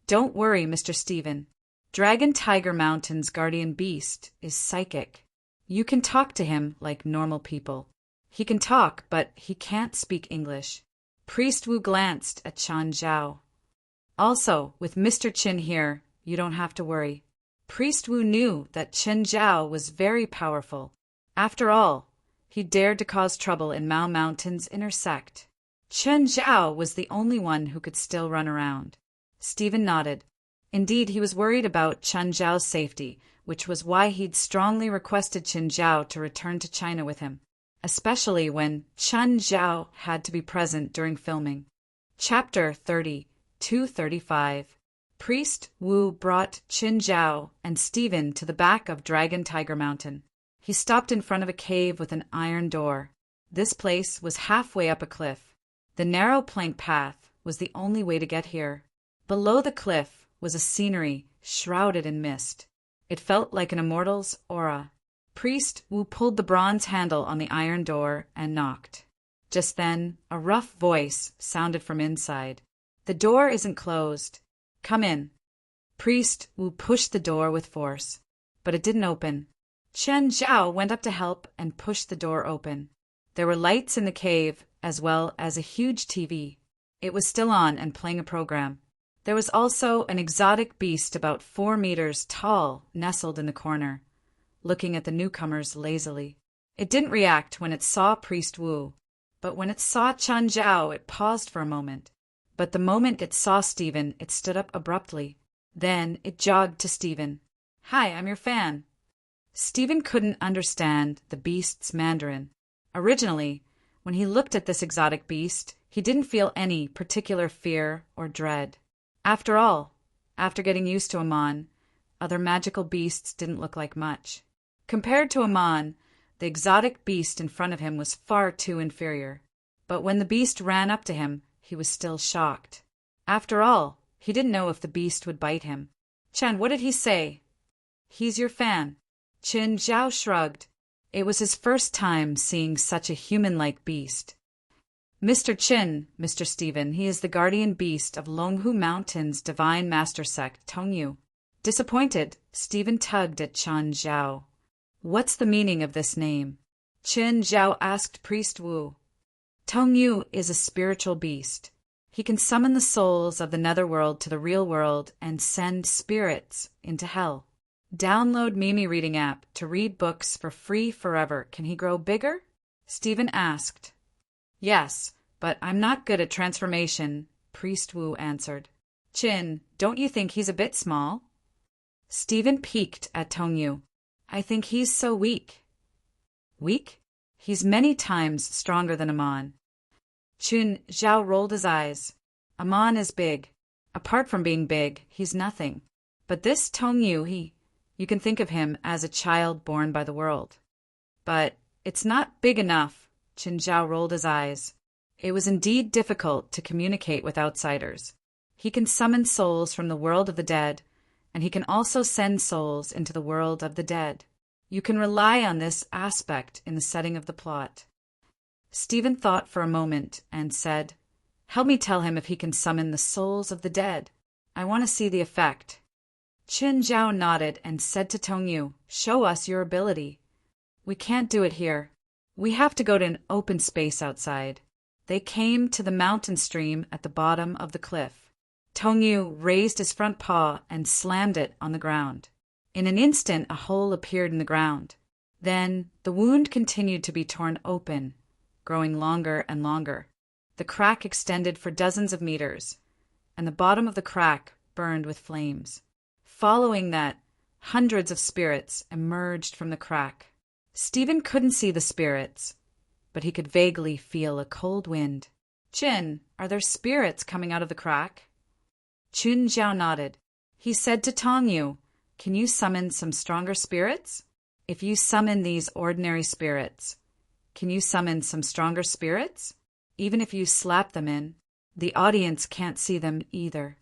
"Don't worry, Mr. Stephen. Dragon Tiger Mountain's guardian beast is psychic. You can talk to him like normal people. He can talk, but he can't speak English." Priest Wu glanced at Chen Zhao. "Also, with Mr. Chen here, you don't have to worry." Priest Wu knew that Chen Zhao was very powerful. After all, he dared to cause trouble in Mao Mountain's inner sect. Chen Zhao was the only one who could still run around. Stephen nodded. Indeed, he was worried about Chen Zhao's safety, which was why he'd strongly requested Chen Zhao to return to China with him, especially when Chen Zhao had to be present during filming. Chapter 30-235. Priest Wu brought Chen Zhao and Stephen to the back of Dragon Tiger Mountain. He stopped in front of a cave with an iron door. This place was halfway up a cliff. The narrow plank path was the only way to get here. Below the cliff was a scenery shrouded in mist. It felt like an immortal's aura. Priest Wu pulled the bronze handle on the iron door and knocked. Just then, a rough voice sounded from inside. "The door isn't closed. Come in." Priest Wu pushed the door with force, but it didn't open. Chen Zhao went up to help and pushed the door open. There were lights in the cave as well as a huge TV. It was still on and playing a program. There was also an exotic beast about 4 meters tall nestled in the corner, looking at the newcomers lazily. It didn't react when it saw Priest Wu, but when it saw Chen Zhao, it paused for a moment. But the moment it saw Stephen, it stood up abruptly. Then it jogged to Stephen. "Hi, I'm your fan. Stephen couldn't understand the beast's Mandarin. Originally, when he looked at this exotic beast, he didn't feel any particular fear or dread. After all, after getting used to Amon, other magical beasts didn't look like much. Compared to Amon, the exotic beast in front of him was far too inferior. But when the beast ran up to him, he was still shocked. After all, he didn't know if the beast would bite him. "Chen, what did he say?" "He's your fan." Qin Zhao shrugged. It was his first time seeing such a human-like beast. "Mr. Qin, Mr. Stephen, he is the guardian beast of Longhu Mountain's divine master sect, Tongyu." Disappointed, Stephen tugged at Qin Zhao. "What's the meaning of this name?" Qin Zhao asked Priest Wu. "Tongyu is a spiritual beast. He can summon the souls of the netherworld to the real world and send spirits into hell. Download Mimi Reading app to read books for free forever. Can he grow bigger?" Stephen asked. "Yes, but I'm not good at transformation," Priest Wu answered. "Qin, don't you think he's a bit small?" Stephen peeked at Tongyu. "I think he's so weak." "Weak? He's many times stronger than Amon." Qin Zhao rolled his eyes. "Amon is big. Apart from being big, he's nothing. But this Tongyu, you can think of him as a child born by the world." "But it's not big enough." Qin Zhao rolled his eyes. "It was indeed difficult to communicate with outsiders. He can summon souls from the world of the dead, and he can also send souls into the world of the dead. You can rely on this aspect in the setting of the plot." Stephen thought for a moment and said, "Help me tell him if he can summon the souls of the dead. I want to see the effect." Qin Zhao nodded and said to Tongyu, "Show us your ability." "We can't do it here. We have to go to an open space outside." They came to the mountain stream at the bottom of the cliff. Tongyu raised his front paw and slammed it on the ground. In an instant, a hole appeared in the ground. Then the wound continued to be torn open, growing longer and longer. The crack extended for dozens of meters, and the bottom of the crack burned with flames. Following that, hundreds of spirits emerged from the crack. Stephen couldn't see the spirits, but he could vaguely feel a cold wind. "Qin, are there spirits coming out of the crack?" Qin Zhao nodded. He said to Tongyu, "Can you summon some stronger spirits? If you summon these ordinary spirits, can you summon some stronger spirits? Even if you slap them in, the audience can't see them either."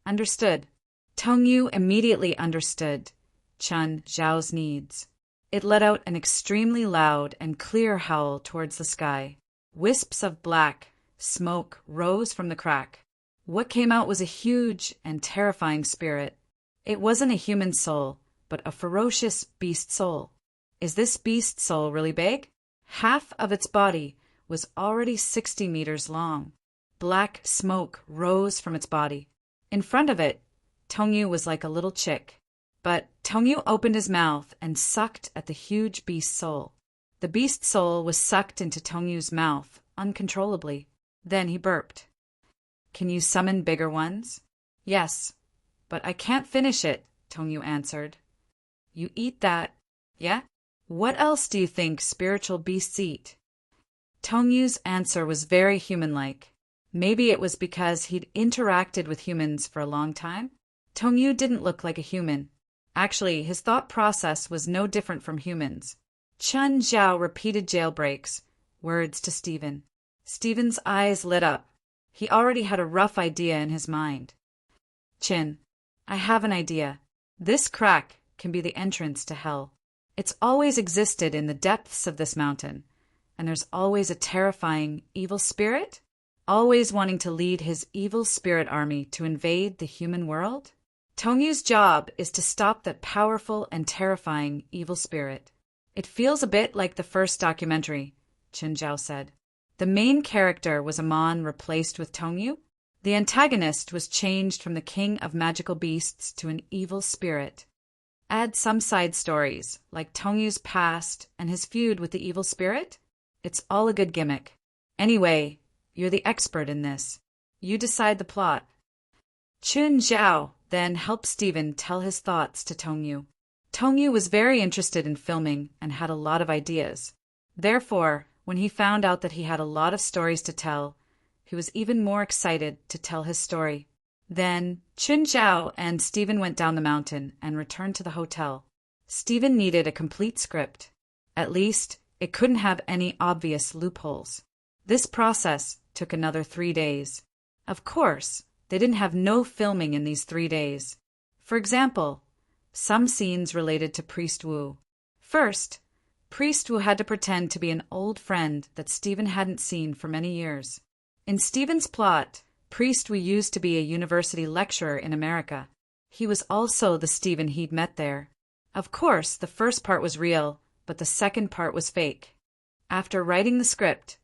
"Understood." Tongyu immediately understood Qin Zhao's needs. It let out an extremely loud and clear howl towards the sky. Wisps of black smoke rose from the crack. What came out was a huge and terrifying spirit. It wasn't a human soul, but a ferocious beast soul. Is this beast soul really big? Half of its body was already 60 meters long. Black smoke rose from its body. In front of it, Tongyu was like a little chick. But Tongyu opened his mouth and sucked at the huge beast soul. The beast soul was sucked into Tongyu's mouth uncontrollably. Then he burped. "Can you summon bigger ones?" "Yes, but I can't finish it," Tongyu answered. "You eat that, yeah? What else do you think spiritual beasts eat?" Tongyu's answer was very human-like. Maybe it was because he'd interacted with humans for a long time. Tongyu didn't look like a human. Actually, his thought process was no different from humans. Qin Zhao repeated jailbreaks, words to Stephen. Stephen's eyes lit up. He already had a rough idea in his mind. "Qin, I have an idea. This crack can be the entrance to hell. It's always existed in the depths of this mountain, and there's always a terrifying evil spirit, always wanting to lead his evil spirit army to invade the human world. Tongyu's job is to stop that powerful and terrifying evil spirit." "It feels a bit like the first documentary," Qin Zhao said. The main character was Amon replaced with Tongyu. The antagonist was changed from the king of magical beasts to an evil spirit. Add some side stories, like Tongyu's past and his feud with the evil spirit. It's all a good gimmick. Anyway, you're the expert in this. You decide the plot. Qin Zhao then helped Stephen tell his thoughts to Tongyu. Tongyu was very interested in filming and had a lot of ideas. Therefore, when he found out that he had a lot of stories to tell, he was even more excited to tell his story. Then, Qin Zhao and Stephen went down the mountain and returned to the hotel. Stephen needed a complete script. At least, it couldn't have any obvious loopholes. This process took another 3 days. Of course, they didn't have no filming in these 3 days. For example, some scenes related to Priest Wu. First, Priest Wu had to pretend to be an old friend that Stephen hadn't seen for many years. In Stephen's plot, Priest Wu used to be a university lecturer in America. He was also the Stephen he'd met there. Of course, the first part was real, but the second part was fake. After writing the script,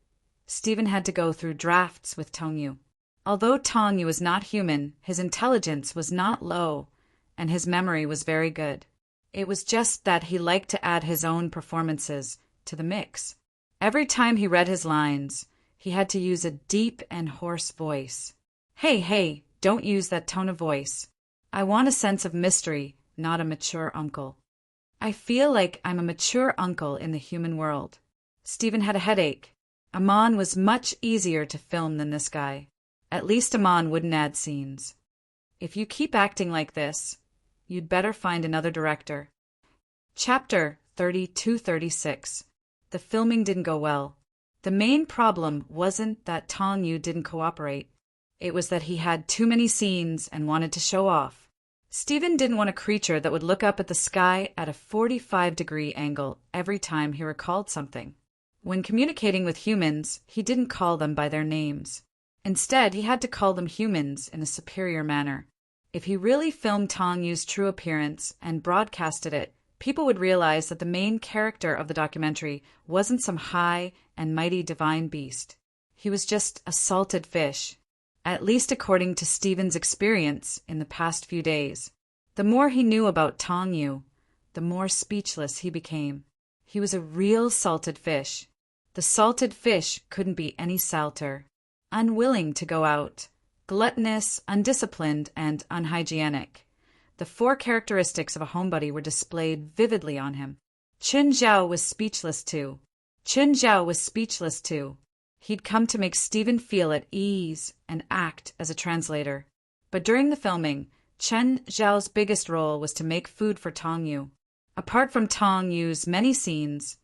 Stephen had to go through drafts with Tongyu. Although Tongyu was not human, his intelligence was not low, and his memory was very good. It was just that he liked to add his own performances to the mix. Every time he read his lines, he had to use a deep and hoarse voice. Hey, don't use that tone of voice. I want a sense of mystery, not a mature uncle. I feel like I'm a mature uncle in the human world. Stephen had a headache. Amon was much easier to film than this guy. At least Amon wouldn't add scenes. If you keep acting like this, you'd better find another director. Chapter 32-36. The filming didn't go well. The main problem wasn't that Tongyu didn't cooperate. It was that he had too many scenes and wanted to show off. Stephen didn't want a creature that would look up at the sky at a 45-degree angle every time he recalled something. When communicating with humans, he didn't call them by their names. Instead, he had to call them humans in a superior manner. If he really filmed Tongyu's true appearance and broadcasted it, people would realize that the main character of the documentary wasn't some high and mighty divine beast. He was just a salted fish, at least according to Stephen's experience in the past few days. The more he knew about Tongyu, the more speechless he became. He was a real salted fish. The salted fish couldn't be any salter. Unwilling to go out, gluttonous, undisciplined, and unhygienic. The 4 characteristics of a homebody were displayed vividly on him. Qin Zhao was speechless too. He'd come to make Stephen feel at ease and act as a translator. But during the filming, Qin Zhao's biggest role was to make food for Tongyu. Apart from Tongyu's many scenes,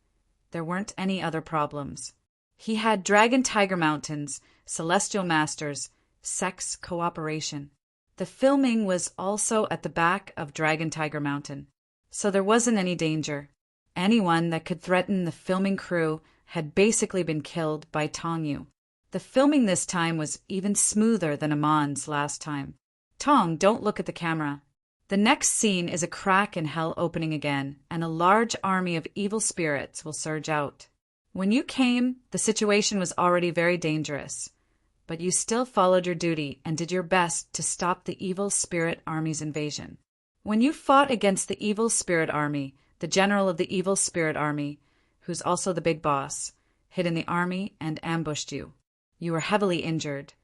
there weren't any other problems. He had Dragon Tiger Mountains, Celestial Masters, sex cooperation. The filming was also at the back of Dragon Tiger Mountain, so there wasn't any danger. Anyone that could threaten the filming crew had basically been killed by Tongyu. The filming this time was even smoother than Amon's last time. Tong, don't look at the camera. The next scene is a crack in hell opening again, and a large army of evil spirits will surge out. When you came, the situation was already very dangerous, but you still followed your duty and did your best to stop the evil spirit army's invasion. When you fought against the evil spirit army, the general of the evil spirit army, who's also the big boss, hid in the army and ambushed you. You were heavily injured,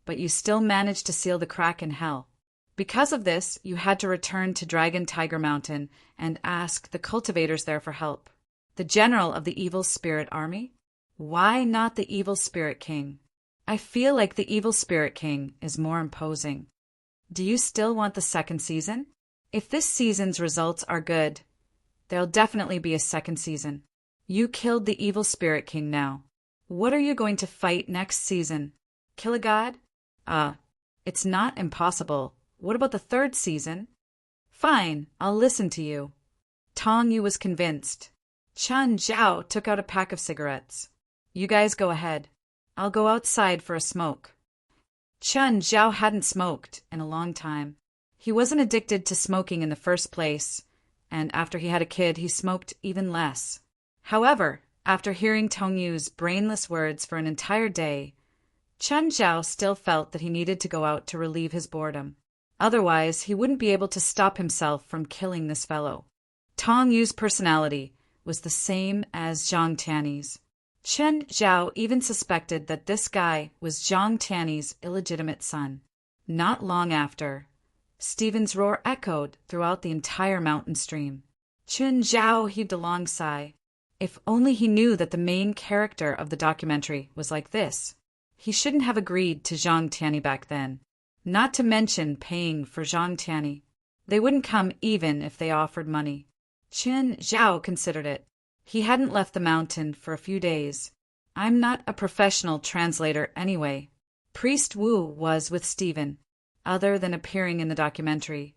but you still managed to seal the crack in hell. Because of this, you had to return to Dragon Tiger Mountain and ask the cultivators there for help. The general of the evil spirit army? Why not the evil spirit king? I feel like the evil spirit king is more imposing. Do you still want the second season? If this season's results are good, there'll definitely be a second season. You killed the evil spirit king now. What are you going to fight next season? Kill a god? It's not impossible. What about the third season? Fine, I'll listen to you. Tongyu was convinced. Qin Zhao took out a pack of cigarettes. You guys go ahead. I'll go outside for a smoke. Qin Zhao hadn't smoked in a long time. He wasn't addicted to smoking in the first place, and after he had a kid, he smoked even less. However, after hearing Tongyu's brainless words for an entire day, Qin Zhao still felt that he needed to go out to relieve his boredom. Otherwise, he wouldn't be able to stop himself from killing this fellow. Tongyu's personality was the same as Zhang Tiany's. Qin Zhao even suspected that this guy was Zhang Tiany's illegitimate son. Not long after, Stephen's roar echoed throughout the entire mountain stream. Chun Zhao heaved a long sigh. If only he knew that the main character of the documentary was like this. He shouldn't have agreed to Zhang Tianyi back then. Not to mention paying for Zhang Tianyi. They wouldn't come even if they offered money. Chun Zhao considered it. He hadn't left the mountain for a few days. I'm not a professional translator anyway. Priest Wu was with Stephen, other than appearing in the documentary.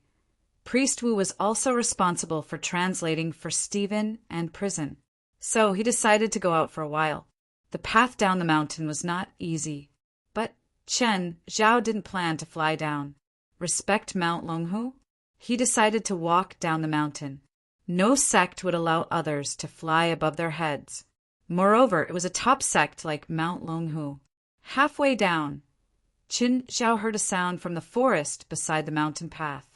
Priest Wu was also responsible for translating for Stephen and prison. So he decided to go out for a while. The path down the mountain was not easy. But Chen Zhao didn't plan to fly down. Respect Mount Longhu? He decided to walk down the mountain. No sect would allow others to fly above their heads. Moreover, it was a top sect like Mount Longhu. Halfway down, Chun Zhao heard a sound from the forest beside the mountain path.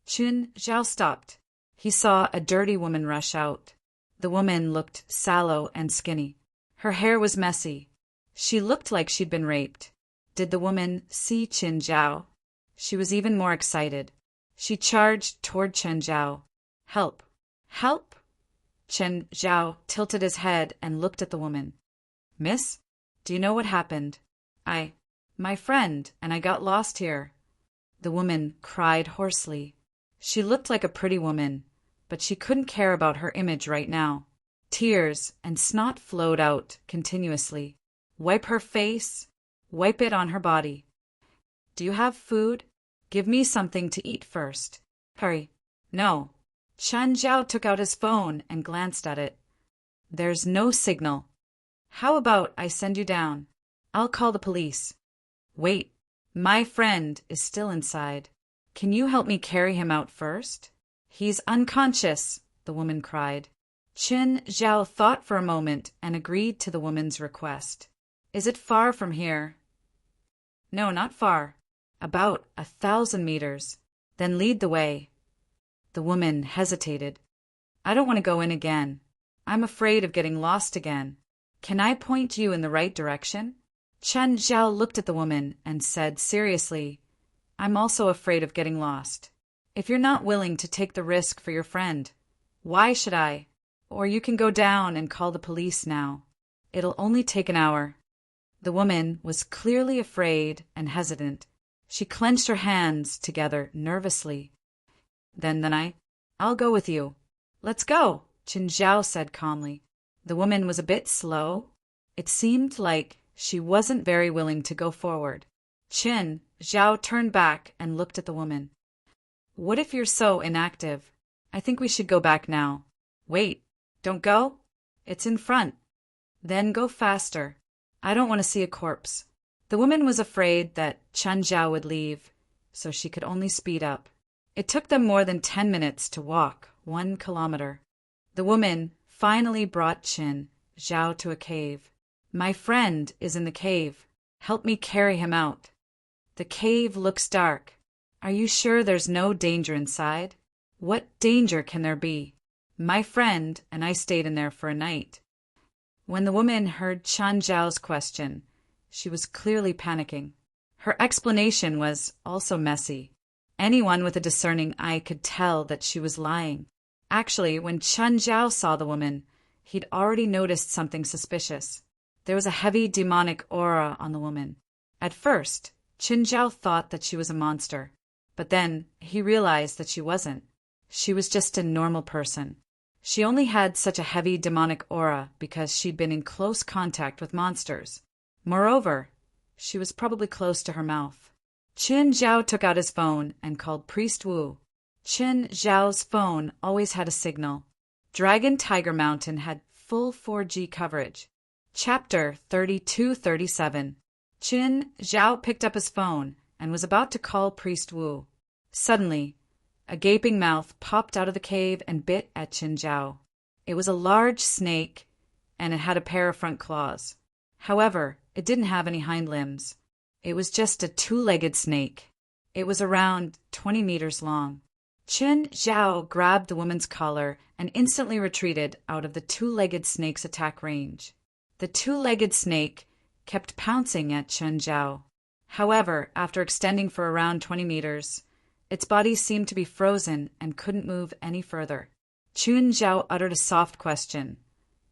Chun Zhao stopped. He saw a dirty woman rush out. The woman looked sallow and skinny. Her hair was messy. She looked like she'd been raped. Did the woman see Chun Zhao? She was even more excited. She charged toward Chun Zhao. Help! Help! Chun Zhao tilted his head and looked at the woman. Miss, do you know what happened? My friend, and I got lost here. The woman cried hoarsely. She looked like a pretty woman, but she couldn't care about her image right now. Tears and snot flowed out continuously. Wipe her face. Wipe it on her body. Do you have food? Give me something to eat first. Hurry. No. Chun Zhao took out his phone and glanced at it. There's no signal. How about I send you down? I'll call the police. Wait. My friend is still inside. Can you help me carry him out first? He's unconscious, the woman cried. Chun Zhao thought for a moment and agreed to the woman's request. Is it far from here? No, not far. About 1,000 meters. Then lead the way. The woman hesitated. I don't want to go in again. I'm afraid of getting lost again. Can I point you in the right direction? Chun Zhao looked at the woman and said seriously, I'm also afraid of getting lost. If you're not willing to take the risk for your friend, why should I? Or you can go down and call the police now. It'll only take an hour. The woman was clearly afraid and hesitant. She clenched her hands together nervously. Then I'll go with you. Let's go, Chun Zhao said calmly. The woman was a bit slow. It seemed like she wasn't very willing to go forward. Chun Zhao turned back and looked at the woman. What if you're so inactive? I think we should go back now. Wait, don't go? It's in front. Then go faster. I don't want to see a corpse. The woman was afraid that Chun Zhao would leave, so she could only speed up. It took them more than 10 minutes to walk 1 kilometer. The woman finally brought Chun Zhao to a cave. My friend is in the cave. Help me carry him out. The cave looks dark. Are you sure there's no danger inside? What danger can there be? My friend and I stayed in there for a night. When the woman heard Chun Zhao's question, she was clearly panicking. Her explanation was also messy. Anyone with a discerning eye could tell that she was lying. Actually, when Chun Zhao saw the woman, he'd already noticed something suspicious. There was a heavy demonic aura on the woman. At first, Chun Zhao thought that she was a monster, but then he realized that she wasn't. She was just a normal person. She only had such a heavy demonic aura because she'd been in close contact with monsters. Moreover, she was probably close to her mouth. Chun Zhao took out his phone and called Priest Wu. Chun Zhao's phone always had a signal. Dragon Tiger Mountain had full 4G coverage. Chapter 32-37. Chun Zhao picked up his phone and was about to call Priest Wu. Suddenly, a gaping mouth popped out of the cave and bit at Chun Zhao. It was a large snake, and it had a pair of front claws. However, it didn't have any hind limbs. It was just a two-legged snake. It was around 20 meters long. Chun Zhao grabbed the woman's collar and instantly retreated out of the two-legged snake's attack range. The two-legged snake kept pouncing at Chun Zhao. However, after extending for around 20 meters, its body seemed to be frozen and couldn't move any further. Chun Zhao uttered a soft question,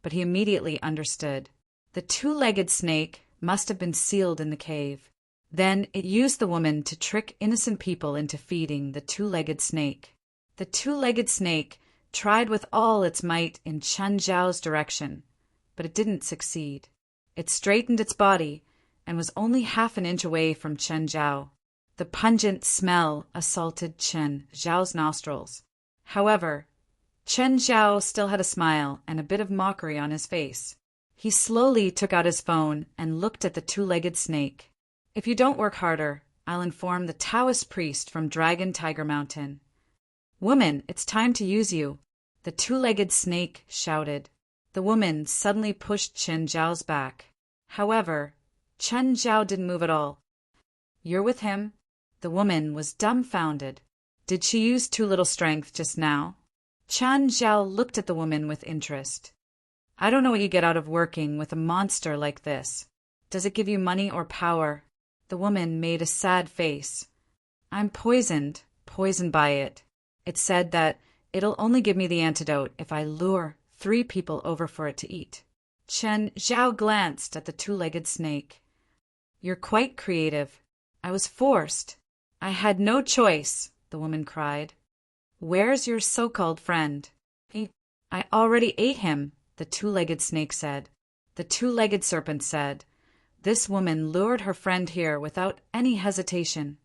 but he immediately understood. The two-legged snake must have been sealed in the cave. Then it used the woman to trick innocent people into feeding the two-legged snake. The two-legged snake tried with all its might in Chun Zhao's direction, but it didn't succeed. It straightened its body and was only half an inch away from Chun Zhao. The pungent smell assaulted Chun Zhao's nostrils. However, Chun Zhao still had a smile and a bit of mockery on his face. He slowly took out his phone and looked at the two-legged snake. If you don't work harder, I'll inform the Taoist priest from Dragon Tiger Mountain. Woman, it's time to use you, the two-legged snake shouted. The woman suddenly pushed Chun Zhao's back. However, Chun Zhao didn't move at all. You're with him? The woman was dumbfounded. Did she use too little strength just now? Chun Zhao looked at the woman with interest. I don't know what you get out of working with a monster like this. Does it give you money or power? The woman made a sad face. I'm poisoned by it. It said that it'll only give me the antidote if I lure 3 people over for it to eat. Chun Zhao glanced at the two-legged snake. You're quite creative. I was forced. I had no choice, the woman cried. Where's your so-called friend? I already ate him, the two-legged snake said. The two-legged serpent said. This woman lured her friend here without any hesitation.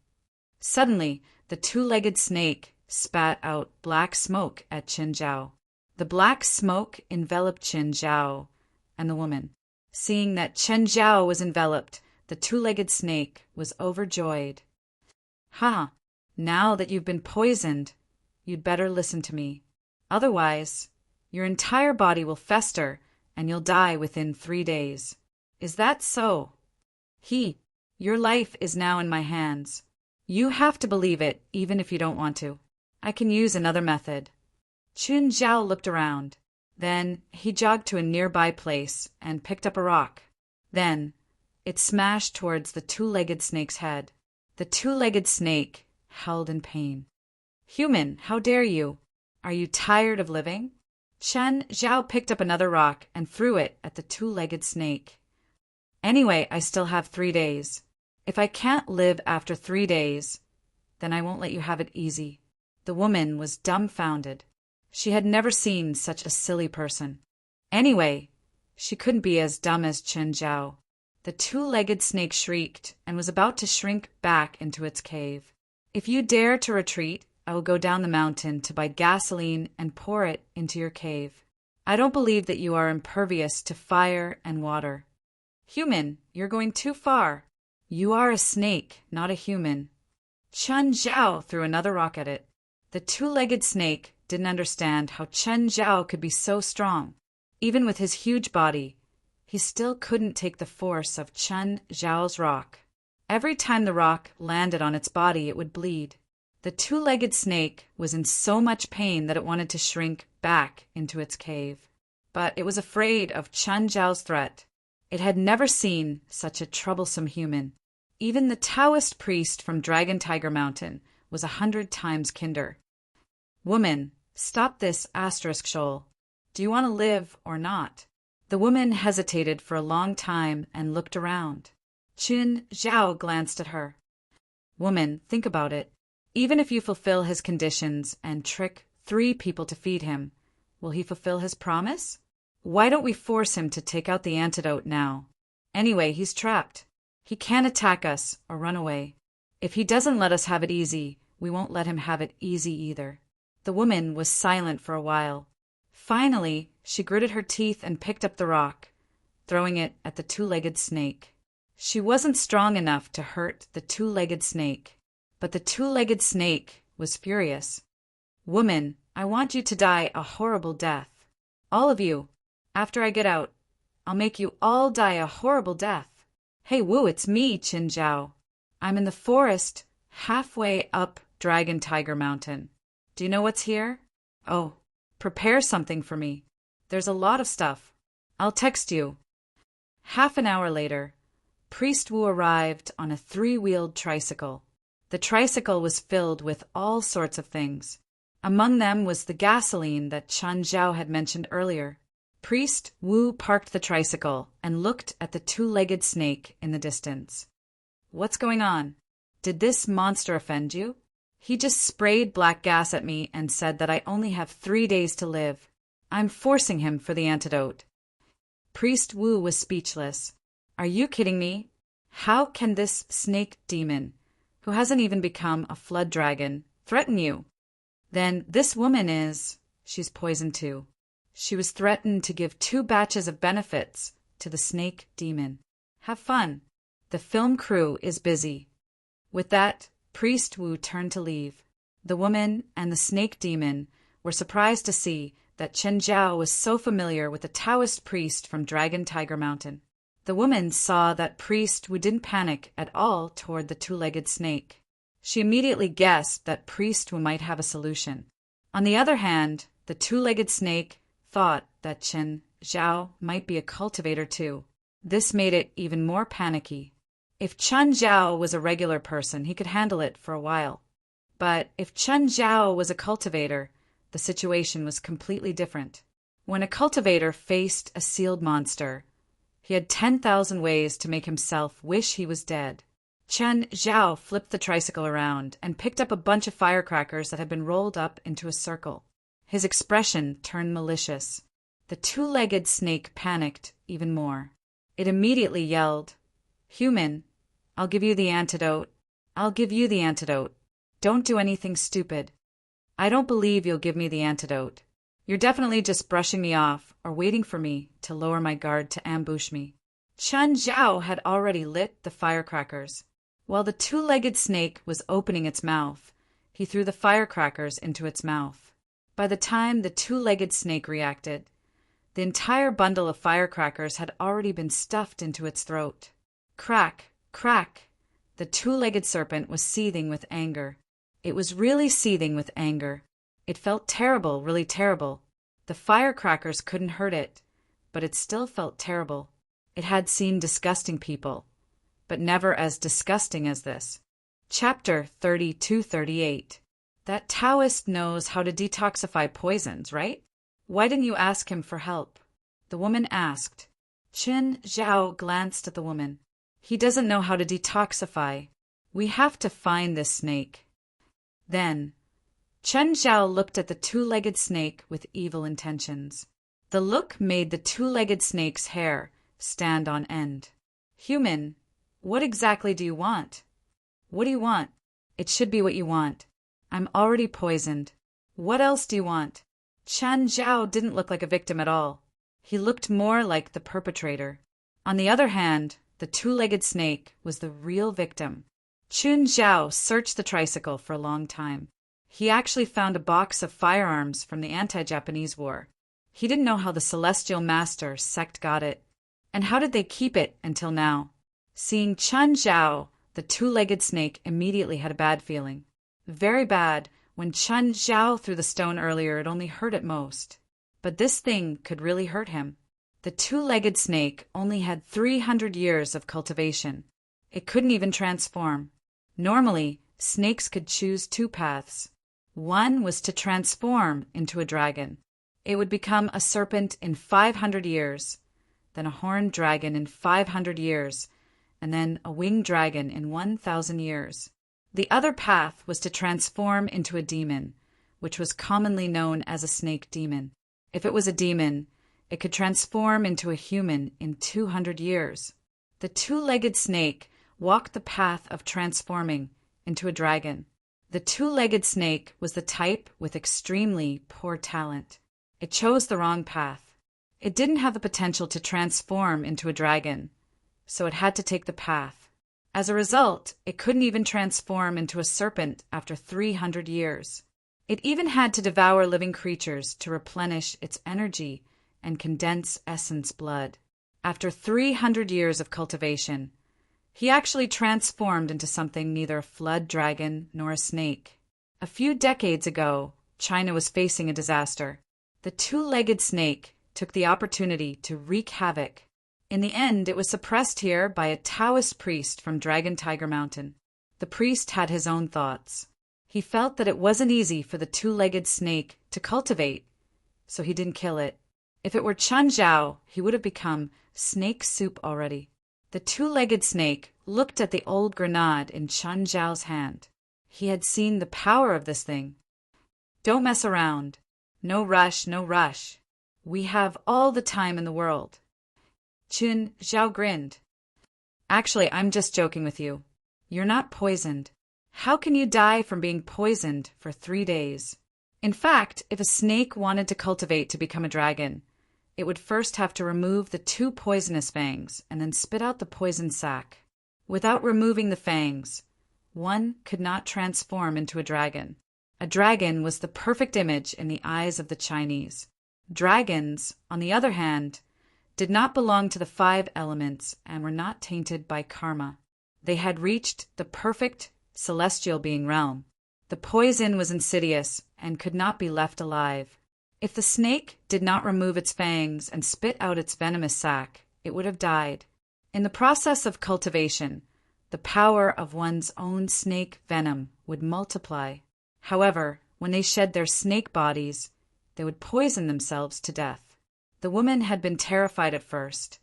Suddenly, the two-legged snake spat out black smoke at Chun Zhao. The black smoke enveloped Chun Zhao and the woman. Seeing that Chun Zhao was enveloped, the two-legged snake was overjoyed. Ha! Now that you've been poisoned, you'd better listen to me. Otherwise, your entire body will fester and you'll die within 3 days. Is that so? Your life is now in my hands. You have to believe it, even if you don't want to. I can use another method. Chun Zhao looked around. Then he jogged to a nearby place and picked up a rock. Then it smashed towards the two-legged snake's head. The two-legged snake howled in pain. Human, how dare you? Are you tired of living? Chun Zhao picked up another rock and threw it at the two-legged snake. Anyway, I still have 3 days. If I can't live after 3 days, then I won't let you have it easy. The woman was dumbfounded. She had never seen such a silly person. Anyway, she couldn't be as dumb as Chun Zhao. The two-legged snake shrieked and was about to shrink back into its cave. If you dare to retreat, I will go down the mountain to buy gasoline and pour it into your cave. I don't believe that you are impervious to fire and water. Human, you're going too far. You are a snake, not a human. Chun Zhao threw another rock at it. The two-legged snake didn't understand how Chun Zhao could be so strong. Even with his huge body, he still couldn't take the force of Chun Zhao's rock. Every time the rock landed on its body, it would bleed. The two-legged snake was in so much pain that it wanted to shrink back into its cave. But it was afraid of Chun Zhao's threat. It had never seen such a troublesome human. Even the Taoist priest from Dragon Tiger Mountain was 100 times kinder. Woman, stop this shoal. Do you want to live or not? The woman hesitated for a long time and looked around. Chun Zhao glanced at her. Woman, think about it. Even if you fulfill his conditions and trick 3 people to feed him, will he fulfill his promise? Why don't we force him to take out the antidote now? Anyway, he's trapped. He can't attack us or run away. If he doesn't let us have it easy, we won't let him have it easy either. The woman was silent for a while. Finally, she gritted her teeth and picked up the rock, throwing it at the two-legged snake. She wasn't strong enough to hurt the two-legged snake, but the two-legged snake was furious. Woman, I want you to die a horrible death. All of you. After I get out, I'll make you all die a horrible death. Hey, woo, it's me, Chun Zhao. I'm in the forest, halfway up Dragon Tiger Mountain. Do you know what's here? Oh, prepare something for me. There's a lot of stuff. I'll text you. Half an hour later, Priest Wu arrived on a 3-wheeled tricycle. The tricycle was filled with all sorts of things. Among them was the gasoline that Chen Zhao had mentioned earlier. Priest Wu parked the tricycle and looked at the two-legged snake in the distance. What's going on? Did this monster offend you? He just sprayed black gas at me and said that I only have 3 days to live. I'm forcing him for the antidote. Priest Wu was speechless. Are you kidding me? How can this snake demon, who hasn't even become a flood dragon, threaten you? Then this woman she's poisoned too. She was threatened to give 2 batches of benefits to the snake demon. Have fun. The film crew is busy. With that, Priest Wu turned to leave. The woman and the snake demon were surprised to see that Chen Zhao was so familiar with the Taoist priest from Dragon Tiger Mountain. The woman saw that Priest Wu didn't panic at all toward the two-legged snake. She immediately guessed that Priest Wu might have a solution. On the other hand, the two-legged snake thought that Chen Zhao might be a cultivator too. This made it even more panicky. If Chen Zhao was a regular person, he could handle it for a while. But if Chen Zhao was a cultivator, the situation was completely different. When a cultivator faced a sealed monster, he had 10,000 ways to make himself wish he was dead. Chen Zhao flipped the tricycle around and picked up a bunch of firecrackers that had been rolled up into a circle. His expression turned malicious. The two-legged snake panicked even more. It immediately yelled, "Human, I'll give you the antidote. I'll give you the antidote. Don't do anything stupid. I don't believe you'll give me the antidote. You're definitely just brushing me off or waiting for me to lower my guard to ambush me." Chen Zhao had already lit the firecrackers. While the two-legged snake was opening its mouth, he threw the firecrackers into its mouth. By the time the two-legged snake reacted, the entire bundle of firecrackers had already been stuffed into its throat. Crack, crack! The two-legged serpent was seething with anger. It was really seething with anger. It felt terrible, really terrible. The firecrackers couldn't hurt it, but it still felt terrible. It had seen disgusting people, but never as disgusting as this. Chapter 32-38. That Taoist knows how to detoxify poisons, right? Why didn't you ask him for help? The woman asked. Chen Zhao glanced at the woman. He doesn't know how to detoxify. We have to find this snake. Then, Chen Zhao looked at the two-legged snake with evil intentions. The look made the two-legged snake's hair stand on end. Human, what exactly do you want? What do you want? It should be what you want. I'm already poisoned. What else do you want? Chen Zhao didn't look like a victim at all. He looked more like the perpetrator. On the other hand, the two-legged snake was the real victim. Chen Zhao searched the tricycle for a long time. He actually found a box of firearms from the anti-Japanese war. He didn't know how the Celestial Master sect got it. And how did they keep it until now? Seeing Chen Zhao, the two-legged snake immediately had a bad feeling. Very bad. When Chen Zhao threw the stone earlier, it only hurt at most. But this thing could really hurt him. The two-legged snake only had 300 years of cultivation. It couldn't even transform. Normally, snakes could choose 2 paths. One was to transform into a dragon. It would become a serpent in 500 years, then a horned dragon in 500 years, and then a winged dragon in 1,000 years. The other path was to transform into a demon, which was commonly known as a snake demon. If it was a demon, it could transform into a human in 200 years. The two-legged snake walked the path of transforming into a dragon. The two-legged snake was the type with extremely poor talent. It chose the wrong path. It didn't have the potential to transform into a dragon, so it had to take the path. As a result, it couldn't even transform into a serpent after 300 years. It even had to devour living creatures to replenish its energy and condense essence blood. After 300 years of cultivation, he actually transformed into something neither a flood dragon nor a snake. A few decades ago, China was facing a disaster. The two-legged snake took the opportunity to wreak havoc. In the end, it was suppressed here by a Taoist priest from Dragon Tiger Mountain. The priest had his own thoughts. He felt that it wasn't easy for the two-legged snake to cultivate, so he didn't kill it. If it were Chen Zhao, he would have become snake soup already. The two-legged snake looked at the old grenade in Chen Zhao's hand. He had seen the power of this thing. Don't mess around. No rush, no rush. We have all the time in the world. Chen Zhao grinned. Actually, I'm just joking with you. You're not poisoned. How can you die from being poisoned for 3 days? In fact, if a snake wanted to cultivate to become a dragon, it would first have to remove the 2 poisonous fangs and then spit out the poison sac. Without removing the fangs, one could not transform into a dragon. A dragon was the perfect image in the eyes of the Chinese. Dragons, on the other hand, did not belong to the 5 elements and were not tainted by karma. They had reached the perfect celestial being realm. The poison was insidious and could not be left alive. If the snake did not remove its fangs and spit out its venomous sac, it would have died. In the process of cultivation, the power of one's own snake venom would multiply. However, when they shed their snake bodies, they would poison themselves to death. The woman had been terrified at first,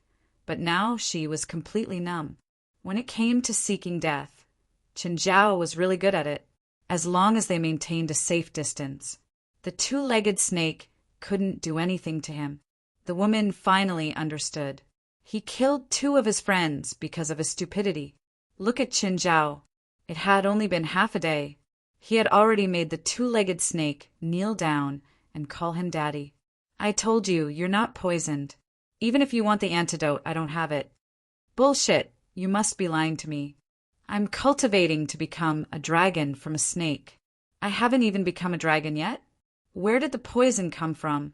but now she was completely numb. When it came to seeking death, Chen Zhao was really good at it, as long as they maintained a safe distance. The two-legged snake couldn't do anything to him. The woman finally understood. He killed 2 of his friends because of his stupidity. Look at Chen Zhao. It had only been half a day. He had already made the two-legged snake kneel down and call him daddy. I told you, you're not poisoned. Even if you want the antidote, I don't have it. Bullshit, you must be lying to me. I'm cultivating to become a dragon from a snake. I haven't even become a dragon yet. Where did the poison come from?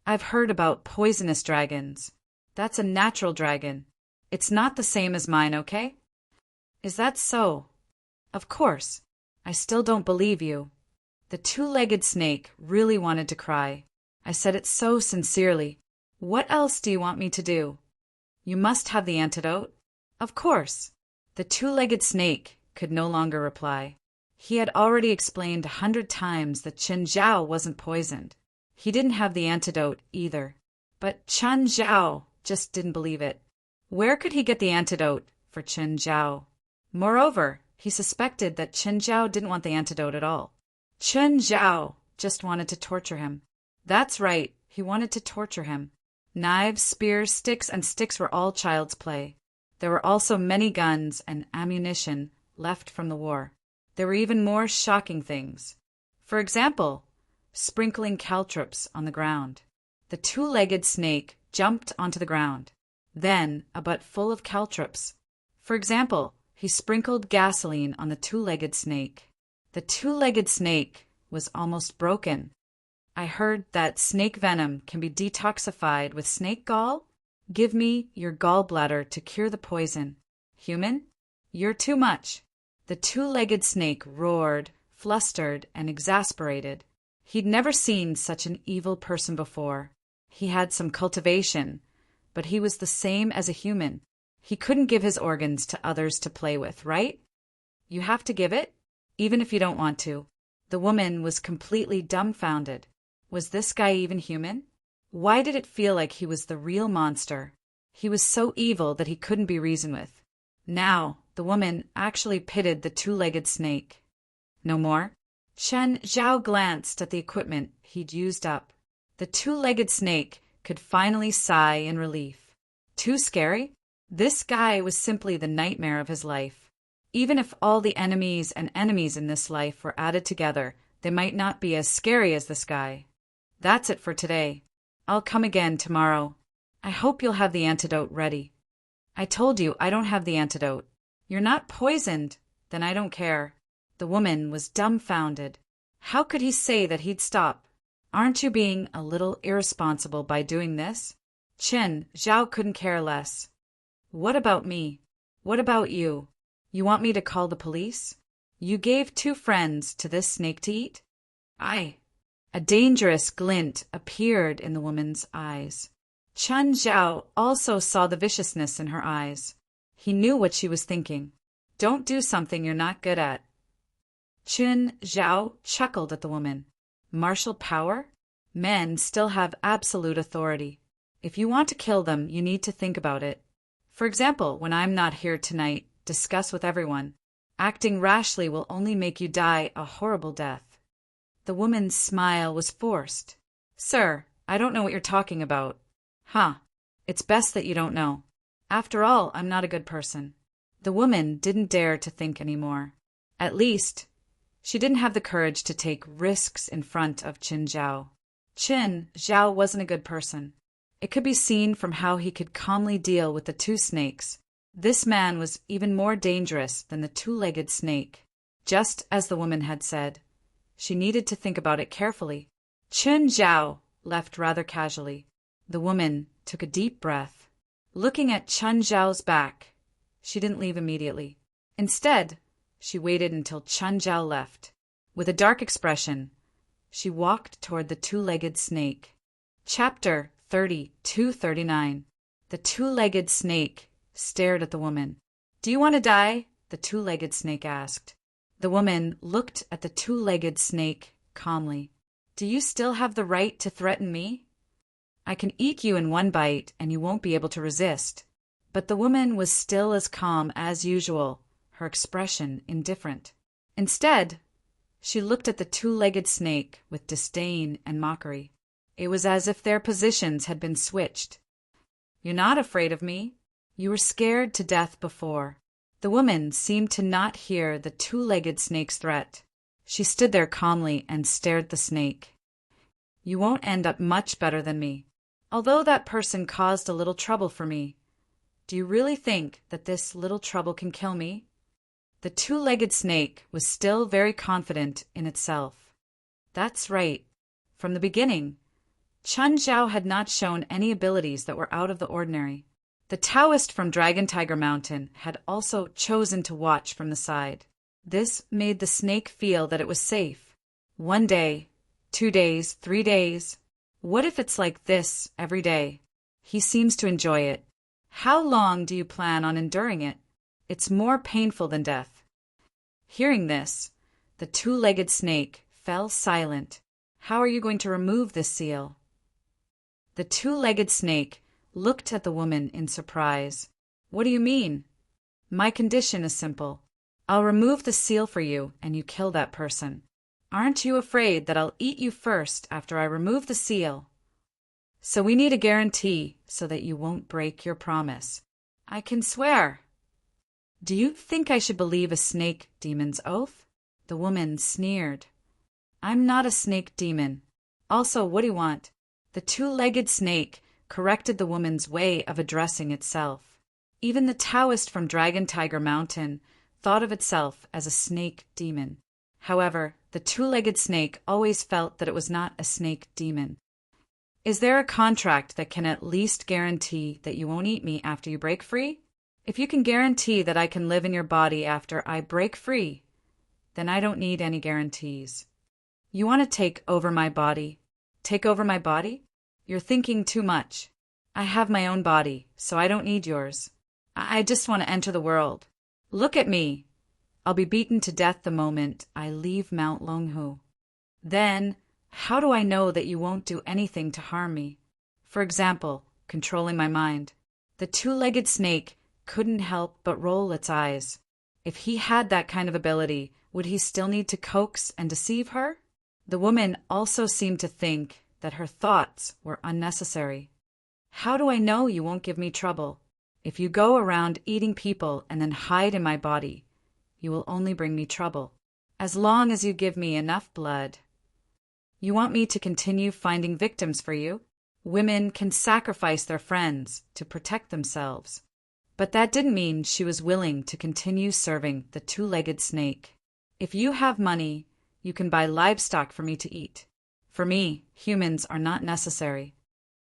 I've heard about poisonous dragons. That's a natural dragon. It's not the same as mine, okay? Is that so? Of course. I still don't believe you. The two-legged snake really wanted to cry. I said it so sincerely. What else do you want me to do? You must have the antidote. Of course. The two-legged snake could no longer reply. He had already explained 100 times that Chen Zhao wasn't poisoned. He didn't have the antidote either. But Chen Zhao just didn't believe it. Where could he get the antidote for Chen Zhao? Moreover, he suspected that Chen Zhao didn't want the antidote at all. Chen Zhao just wanted to torture him. That's right, he wanted to torture him. Knives, spears, sticks, and sticks were all child's play. There were also many guns and ammunition left from the war. There were even more shocking things. For example, sprinkling caltrops on the ground. The two-legged snake jumped onto the ground. Then a butt full of caltrops. For example, he sprinkled gasoline on the two-legged snake. The two-legged snake was almost broken. I heard that snake venom can be detoxified with snake gall. Give me your gallbladder to cure the poison. Human, you're too much. The two-legged snake roared, flustered, and exasperated. He'd never seen such an evil person before. He had some cultivation, but he was the same as a human. He couldn't give his organs to others to play with, right? You have to give it, even if you don't want to. The woman was completely dumbfounded. Was this guy even human? Why did it feel like he was the real monster? He was so evil that he couldn't be reasoned with. Now, the woman actually pitied the two-legged snake. No more? Chen Zhao glanced at the equipment he'd used up. The two-legged snake could finally sigh in relief. Too scary? This guy was simply the nightmare of his life. Even if all the enemies and enemies in this life were added together, they might not be as scary as this guy. That's it for today. I'll come again tomorrow. I hope you'll have the antidote ready. I told you I don't have the antidote. You're not poisoned. Then I don't care. The woman was dumbfounded. How could he say that he'd stop? Aren't you being a little irresponsible by doing this? Chen Zhao couldn't care less. What about me? What about you? You want me to call the police? You gave 2 friends to this snake to eat? A dangerous glint appeared in the woman's eyes. Chen Zhao also saw the viciousness in her eyes. He knew what she was thinking. Don't do something you're not good at. Chun Zhao chuckled at the woman. Martial power? Men still have absolute authority. If you want to kill them, you need to think about it. For example, when I'm not here tonight, discuss with everyone. Acting rashly will only make you die a horrible death. The woman's smile was forced. Sir, I don't know what you're talking about. Huh. It's best that you don't know. After all, I'm not a good person. The woman didn't dare to think anymore. At least, she didn't have the courage to take risks in front of Qin Zhao. Qin Zhao wasn't a good person. It could be seen from how he could calmly deal with the two snakes. This man was even more dangerous than the two-legged snake. Just as the woman had said, she needed to think about it carefully. Qin Zhao left rather casually. The woman took a deep breath. Looking at Qin Zhao's back, she didn't leave immediately. Instead, she waited until Qin Zhao left. With a dark expression, she walked toward the two-legged snake. Chapter 32-39. The two-legged snake stared at the woman. Do you want to die? The two-legged snake asked. The woman looked at the two-legged snake calmly. Do you still have the right to threaten me? I can eat you in one bite and you won't be able to resist. But the woman was still as calm as usual, her expression indifferent. Instead, she looked at the two-legged snake with disdain and mockery. It was as if their positions had been switched. You're not afraid of me? You were scared to death before. The woman seemed to not hear the two-legged snake's threat. She stood there calmly and stared at the snake. You won't end up much better than me. Although that person caused a little trouble for me, do you really think that this little trouble can kill me? The two-legged snake was still very confident in itself. That's right. From the beginning, Qin Zhao had not shown any abilities that were out of the ordinary. The Taoist from Dragon Tiger Mountain had also chosen to watch from the side. This made the snake feel that it was safe. 1 day, 2 days, 3 days. What if it's like this every day? He seems to enjoy it. How long do you plan on enduring it? It's more painful than death. Hearing this, the two-legged snake fell silent. How are you going to remove this seal? The two-legged snake looked at the woman in surprise. What do you mean? My condition is simple. I'll remove the seal for you and you kill that person. Aren't you afraid that I'll eat you first after I remove the seal? So we need a guarantee so that you won't break your promise. I can swear. Do you think I should believe a snake demon's oath? The woman sneered. I'm not a snake demon. Also, what do you want? The two-legged snake corrected the woman's way of addressing itself. Even the Taoist from Dragon Tiger Mountain thought of itself as a snake demon. However, the two-legged snake always felt that it was not a snake demon. Is there a contract that can at least guarantee that you won't eat me after you break free? If you can guarantee that I can live in your body after I break free, then I don't need any guarantees. You want to take over my body? Take over my body? You're thinking too much. I have my own body, so I don't need yours. I just want to enter the world. Look at me. I'll be beaten to death the moment I leave Mount Longhu. Then, how do I know that you won't do anything to harm me? For example, controlling my mind. The two-legged snake couldn't help but roll its eyes. If he had that kind of ability, would he still need to coax and deceive her? The woman also seemed to think that her thoughts were unnecessary. How do I know you won't give me trouble? If you go around eating people and then hide in my body, you will only bring me trouble. As long as you give me enough blood. You want me to continue finding victims for you? Women can sacrifice their friends to protect themselves. But that didn't mean she was willing to continue serving the two-legged snake. If you have money, you can buy livestock for me to eat. For me, humans are not necessary.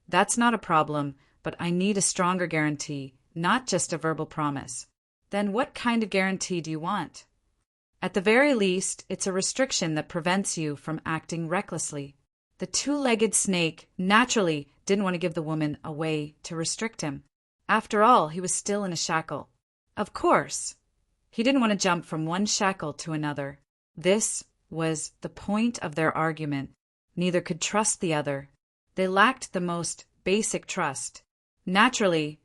That's not a problem, but I need a stronger guarantee, not just a verbal promise. Then what kind of guarantee do you want? At the very least, it's a restriction that prevents you from acting recklessly. The two-legged snake naturally didn't want to give the woman a way to restrict him. After all, he was still in a shackle. Of course, he didn't want to jump from one shackle to another. This was the point of their argument. Neither could trust the other. They lacked the most basic trust. Naturally,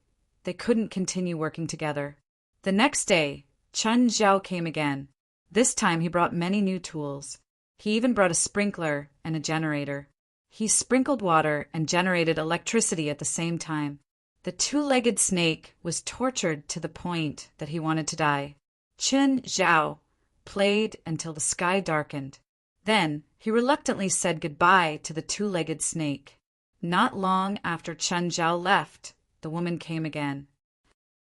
they couldn't continue working together. The next day, Chun Zhao came again. This time he brought many new tools. He even brought a sprinkler and a generator. He sprinkled water and generated electricity at the same time. The two-legged snake was tortured to the point that he wanted to die. Chun Zhao played until the sky darkened. Then he reluctantly said goodbye to the two-legged snake. Not long after Chun Zhao left, the woman came again.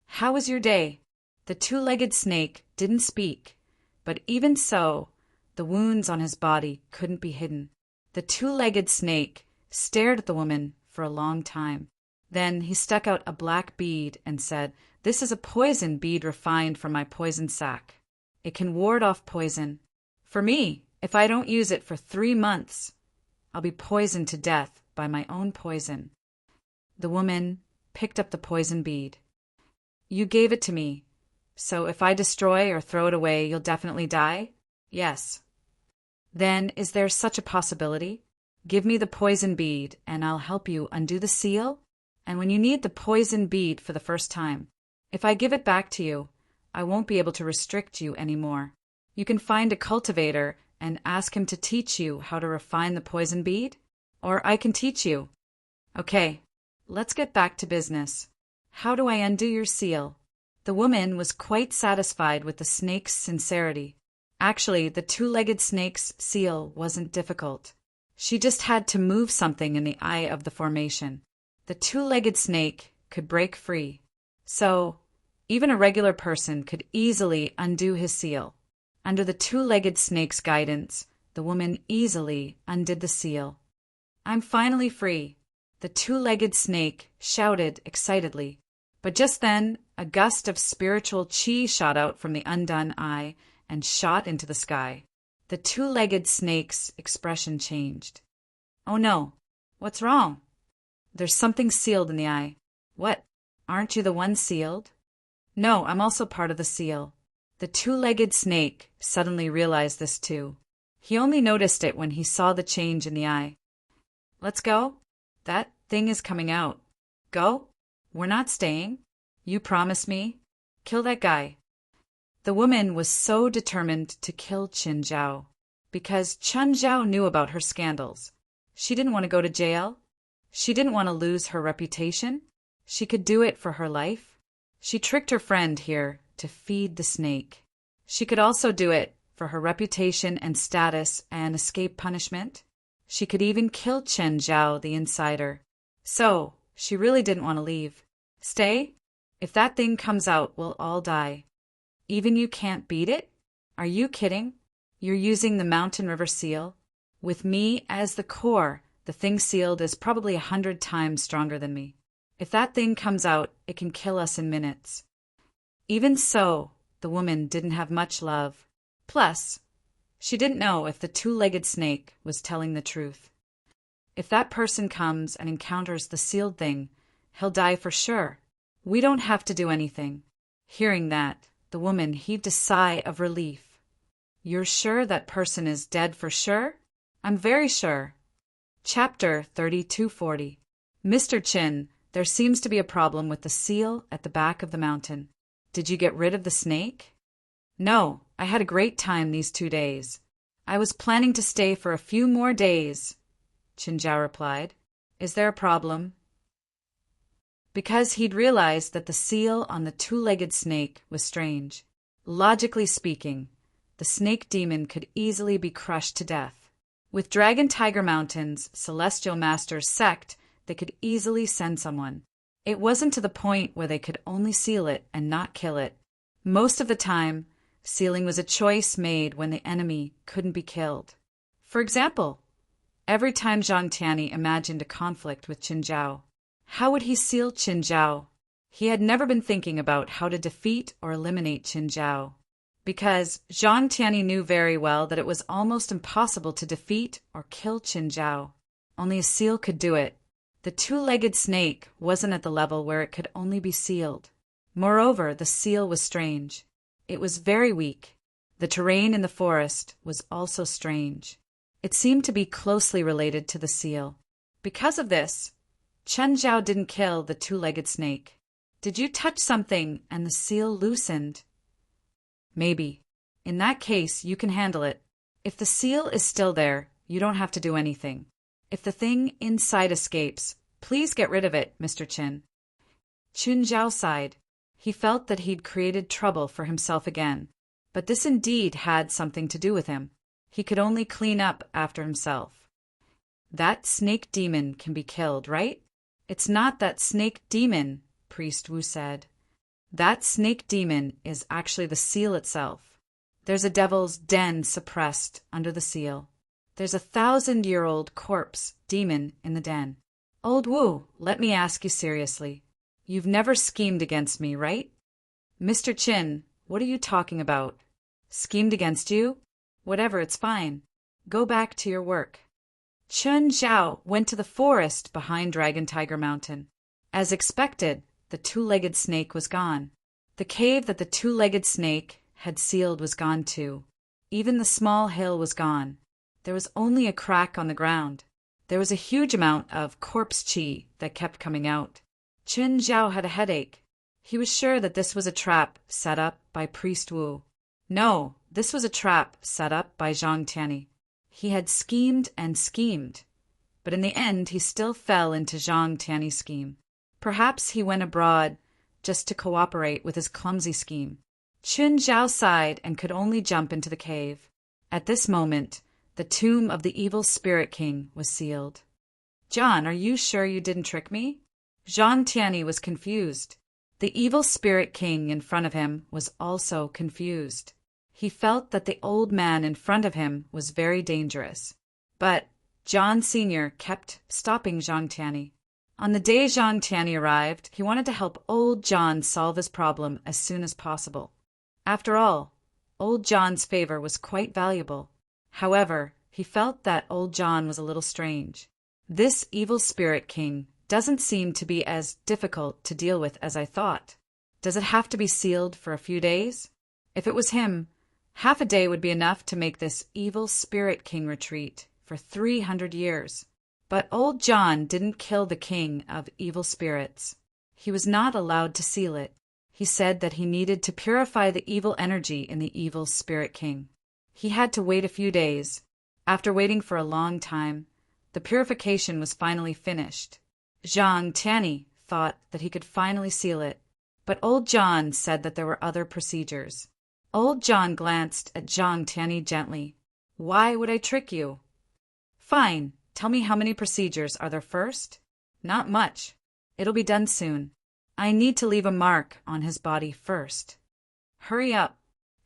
"How was your day?" The two-legged snake didn't speak, but even so, the wounds on his body couldn't be hidden. The two-legged snake stared at the woman for a long time. Then he stuck out a black bead and said, "This is a poison bead refined from my poison sac. It can ward off poison. For me, if I don't use it for 3 months, I'll be poisoned to death by my own poison." The woman picked up the poison bead. "You gave it to me, so if I destroy or throw it away, you'll definitely die?" "Yes." "Then is there such a possibility? Give me the poison bead, and I'll help you undo the seal. And when you need the poison bead for the first time, if I give it back to you, I won't be able to restrict you anymore. You can find a cultivator and ask him to teach you how to refine the poison bead, or I can teach you." "Okay, let's get back to business. How do I undo your seal?" The woman was quite satisfied with the snake's sincerity. Actually, the two-legged snake's seal wasn't difficult. She just had to move something in the eye of the formation. The two-legged snake could break free. So, even a regular person could easily undo his seal. Under the two-legged snake's guidance, the woman easily undid the seal. "I'm finally free," the two-legged snake shouted excitedly. But just then, a gust of spiritual chi shot out from the undone eye and shot into the sky. The two-legged snake's expression changed. "Oh no, what's wrong?" "There's something sealed in the eye." "What? Aren't you the one sealed?" "No, I'm also part of the seal." The two-legged snake suddenly realized this too. He only noticed it when he saw the change in the eye. "Let's go? That thing is coming out." "Go? We're not staying. You promised me. Kill that guy." The woman was so determined to kill Chun Zhao because Chun Zhao knew about her scandals. She didn't want to go to jail. She didn't want to lose her reputation. She could do it for her life. She tricked her friend here to feed the snake. She could also do it for her reputation and status and escape punishment. She could even kill Chun Zhao, the insider. So, she really didn't want to leave. "Stay? If that thing comes out, we'll all die." "Even you can't beat it? Are you kidding? You're using the mountain river seal? With me as the core, the thing sealed is probably 100 times stronger than me. If that thing comes out, it can kill us in minutes." Even so, the woman didn't have much love. Plus, she didn't know if the two-legged snake was telling the truth. "If that person comes and encounters the sealed thing, he'll die for sure. We don't have to do anything." Hearing that, the woman heaved a sigh of relief. "You're sure that person is dead for sure?" "I'm very sure." Chapter 3240. "Mr. Chin, there seems to be a problem with the seal at the back of the mountain. Did you get rid of the snake?" "No, I had a great time these 2 days. I was planning to stay for a few more days," Chun Zhao replied. "Is there a problem?" Because he'd realized that the seal on the two-legged snake was strange. Logically speaking, the snake demon could easily be crushed to death. With Dragon Tiger Mountain's Celestial Master's sect, they could easily send someone. It wasn't to the point where they could only seal it and not kill it. Most of the time, sealing was a choice made when the enemy couldn't be killed. For example, every time Zhang Tianyi imagined a conflict with Chun Zhao, how would he seal Chun Zhao? He had never been thinking about how to defeat or eliminate Chun Zhao, because Zhang Tianyi knew very well that it was almost impossible to defeat or kill Chun Zhao. Only a seal could do it. The two-legged snake wasn't at the level where it could only be sealed. Moreover, the seal was strange. It was very weak. The terrain in the forest was also strange. It seemed to be closely related to the seal. Because of this, Chen Zhao didn't kill the two-legged snake. Did you touch something and the seal loosened? Maybe. In that case, you can handle it. If the seal is still there, you don't have to do anything. If the thing inside escapes, please get rid of it, Mr. Qin. Qin Zhao sighed. He felt that he'd created trouble for himself again. But this indeed had something to do with him. He could only clean up after himself. That snake demon can be killed, right? It's not that snake demon, Priest Wu said. That snake demon is actually the seal itself. There's a devil's den suppressed under the seal. There's a 1,000-year-old corpse demon in the den. Old Wu, let me ask you seriously. You've never schemed against me, right? Mr. Qin, what are you talking about? Schemed against you? Whatever, it's fine. Go back to your work. Chen Zhao went to the forest behind Dragon Tiger Mountain. As expected, the two-legged snake was gone. The cave that the two-legged snake had sealed was gone too. Even the small hill was gone. There was only a crack on the ground. There was a huge amount of corpse qi that kept coming out. Chen Zhao had a headache. He was sure that this was a trap set up by Priest Wu. No, this was a trap set up by Zhang Tianyi. He had schemed and schemed, but in the end he still fell into Zhang Tianyi's scheme. Perhaps he went abroad just to cooperate with his clumsy scheme. Chen Zhao sighed and could only jump into the cave. At this moment, the tomb of the evil spirit king was sealed. John, are you sure you didn't trick me? Zhang Tianyi was confused. The evil spirit king in front of him was also confused. He felt that the old man in front of him was very dangerous. But John Sr. kept stopping Zhang Tianyi. On the day Zhang Tianyi arrived, he wanted to help old John solve his problem as soon as possible. After all, old John's favor was quite valuable. However, he felt that old John was a little strange. This evil spirit king doesn't seem to be as difficult to deal with as I thought. Does it have to be sealed for a few days? If it was him, half a day would be enough to make this evil spirit king retreat for 300 years. But old John didn't kill the king of evil spirits. He was not allowed to seal it. He said that he needed to purify the evil energy in the evil spirit king. He had to wait a few days. After waiting for a long time, the purification was finally finished. Zhang Tianyi thought that he could finally seal it, but old John said that there were other procedures. Old John glanced at Zhang Tianyi gently. Why would I trick you? Fine, tell me how many procedures are there first? Not much. It'll be done soon. I need to leave a mark on his body first. Hurry up.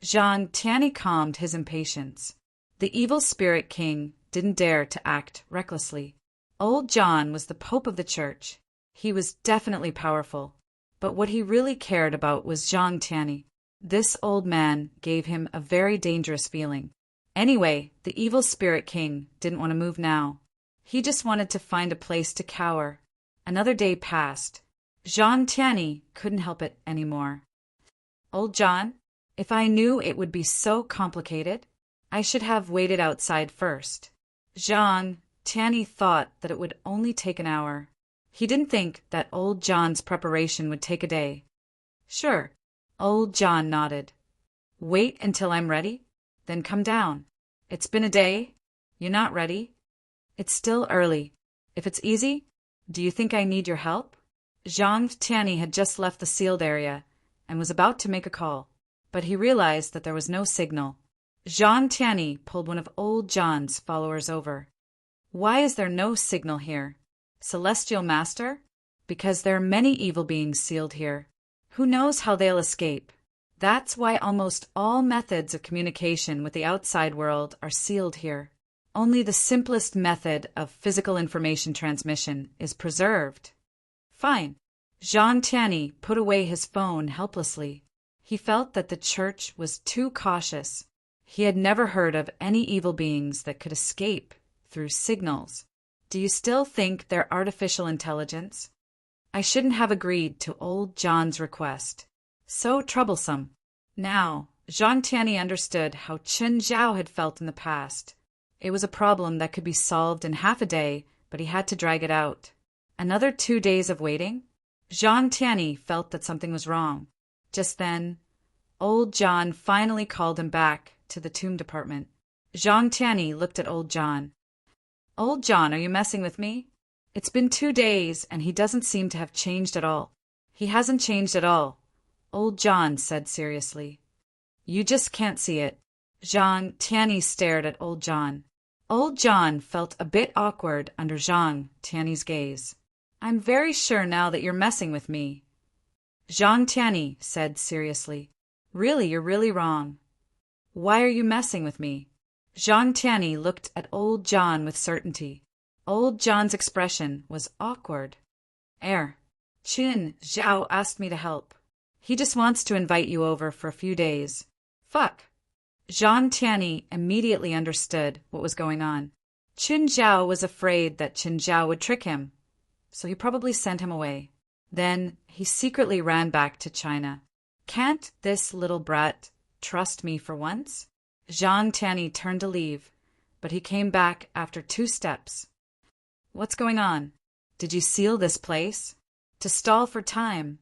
Zhang Tianyi calmed his impatience. The evil spirit king didn't dare to act recklessly. Old John was the Pope of the Church. He was definitely powerful, but what he really cared about was Zhang Tianyi. This old man gave him a very dangerous feeling. Anyway, the evil spirit king didn't want to move now. He just wanted to find a place to cower. Another day passed. Zhang Tianyi couldn't help it anymore. Old John, if I knew it would be so complicated, I should have waited outside first. Zhang Tianyi thought that it would only take an hour. He didn't think that old John's preparation would take a day. Sure, old John nodded. Wait until I'm ready, then come down. It's been a day. You're not ready. It's still early. If it's easy, do you think I need your help? Zhang Tianyi had just left the sealed area and was about to make a call, but he realized that there was no signal. Zhang Tianyi pulled one of old John's followers over. Why is there no signal here? Celestial Master? Because there are many evil beings sealed here. Who knows how they'll escape? That's why almost all methods of communication with the outside world are sealed here. Only the simplest method of physical information transmission is preserved. Fine. Zhang Tianyi put away his phone helplessly. He felt that the church was too cautious. He had never heard of any evil beings that could escape through signals. Do you still think they're artificial intelligence? I shouldn't have agreed to old John's request. So troublesome. Now, Zhang Tianyi understood how Chen Zhao had felt in the past. It was a problem that could be solved in half a day, but he had to drag it out. Another 2 days of waiting? Zhang Tianyi felt that something was wrong. Just then, old John finally called him back to the tomb department. Zhang Tianyi looked at old John. Old John, are you messing with me? It's been 2 days, and he doesn't seem to have changed at all. He hasn't changed at all, old John said seriously. You just can't see it. Zhang Tianyi stared at old John. Old John felt a bit awkward under Zhang Tianyi's gaze. I'm very sure now that you're messing with me, Zhang Tianyi said seriously. Really, you're really wrong. Why are you messing with me? Zhang Tianyi looked at old John with certainty. Old John's expression was awkward. Chen Zhao asked me to help. He just wants to invite you over for a few days. Fuck. Zhang Tianyi immediately understood what was going on. Chen Zhao was afraid that Chen Zhao would trick him, so he probably sent him away. Then he secretly ran back to China. Can't this little brat trust me for once? Zhang Tianyi turned to leave, but he came back after 2 steps. What's going on? Did you seal this place? To stall for time?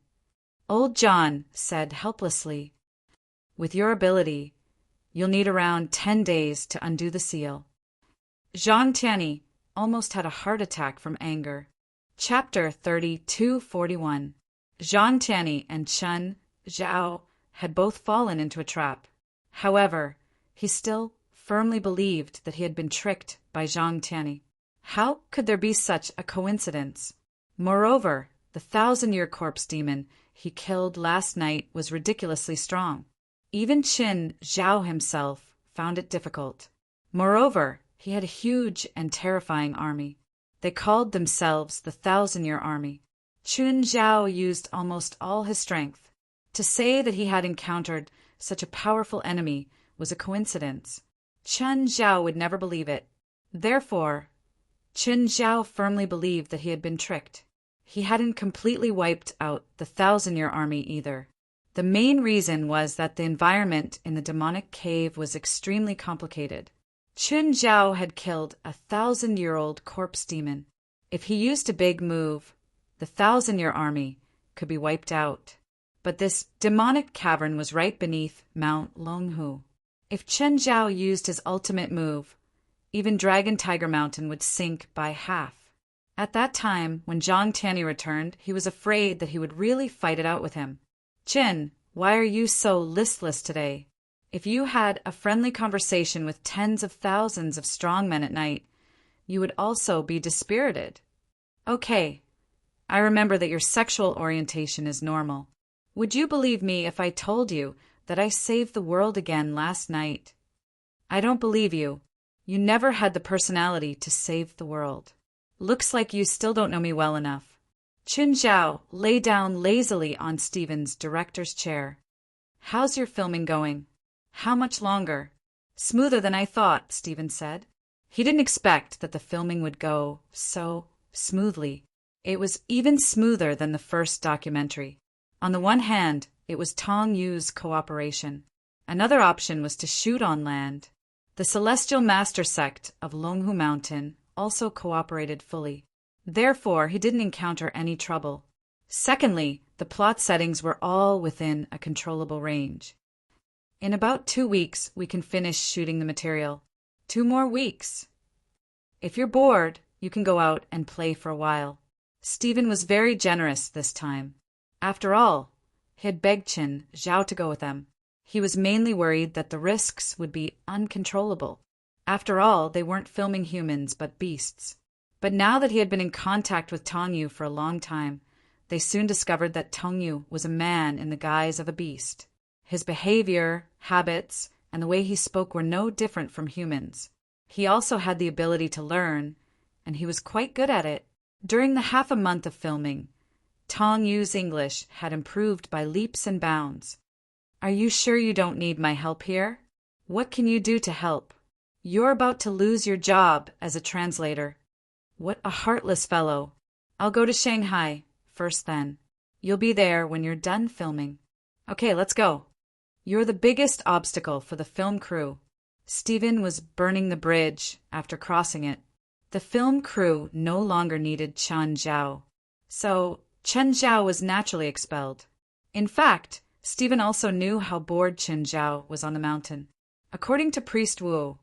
Old John said helplessly. With your ability, you'll need around 10 days to undo the seal. Zhang Tianyi almost had a heart attack from anger. Chapter 32:41. Zhang Tianyi and Chen Zhao had both fallen into a trap. However, he still firmly believed that he had been tricked by Zhang Tianyi. How could there be such a coincidence? Moreover, the 1,000-year corpse demon he killed last night was ridiculously strong. Even Chen Zhao himself found it difficult. Moreover, he had a huge and terrifying army. They called themselves the 1,000-year army. Chen Zhao used almost all his strength. To say that he had encountered such a powerful enemy was a coincidence. Chen Zhao would never believe it. Therefore, Chen Zhao firmly believed that he had been tricked. He hadn't completely wiped out the 1,000-year army either. The main reason was that the environment in the demonic cave was extremely complicated. Chen Zhao had killed a 1,000-year-old corpse demon. If he used a big move, the 1,000-year army could be wiped out. But this demonic cavern was right beneath Mount Longhu. If Chen Zhao used his ultimate move, even Dragon Tiger Mountain would sink by half. At that time, when Zhang Tianyi returned, he was afraid that he would really fight it out with him. Chen, why are you so listless today? If you had a friendly conversation with tens of thousands of strong men at night, you would also be dispirited. Okay, I remember that your sexual orientation is normal. Would you believe me if I told you that I saved the world again last night? I don't believe you. You never had the personality to save the world. Looks like you still don't know me well enough. Chen Zhao lay down lazily on Stephen's director's chair. How's your filming going? How much longer? Smoother than I thought, Stephen said. He didn't expect that the filming would go so smoothly. It was even smoother than the first documentary. On the one hand, it was Tong Yu's cooperation. Another option was to shoot on land. The Celestial Master Sect of Longhu Mountain also cooperated fully. Therefore, he didn't encounter any trouble. Secondly, the plot settings were all within a controllable range. In about 2 weeks, we can finish shooting the material. 2 more weeks. If you're bored, you can go out and play for a while. Stephen was very generous this time. After all, he had begged Chen Zhao to go with them. He was mainly worried that the risks would be uncontrollable. After all, they weren't filming humans but beasts. But now that he had been in contact with Tong Yu for a long time, they soon discovered that Tong Yu was a man in the guise of a beast. His behavior, habits, and the way he spoke were no different from humans. He also had the ability to learn, and he was quite good at it. During the half a month of filming, Tong Yu's English had improved by leaps and bounds. Are you sure you don't need my help here? What can you do to help? You're about to lose your job as a translator. What a heartless fellow. I'll go to Shanghai first then. You'll be there when you're done filming. Okay, let's go. You're the biggest obstacle for the film crew. Steven was burning the bridge after crossing it. The film crew no longer needed Chen Zhao. So, Chen Zhao was naturally expelled. In fact, Steven also knew how bored Chen Zhao was on the mountain. According to Priest Wu,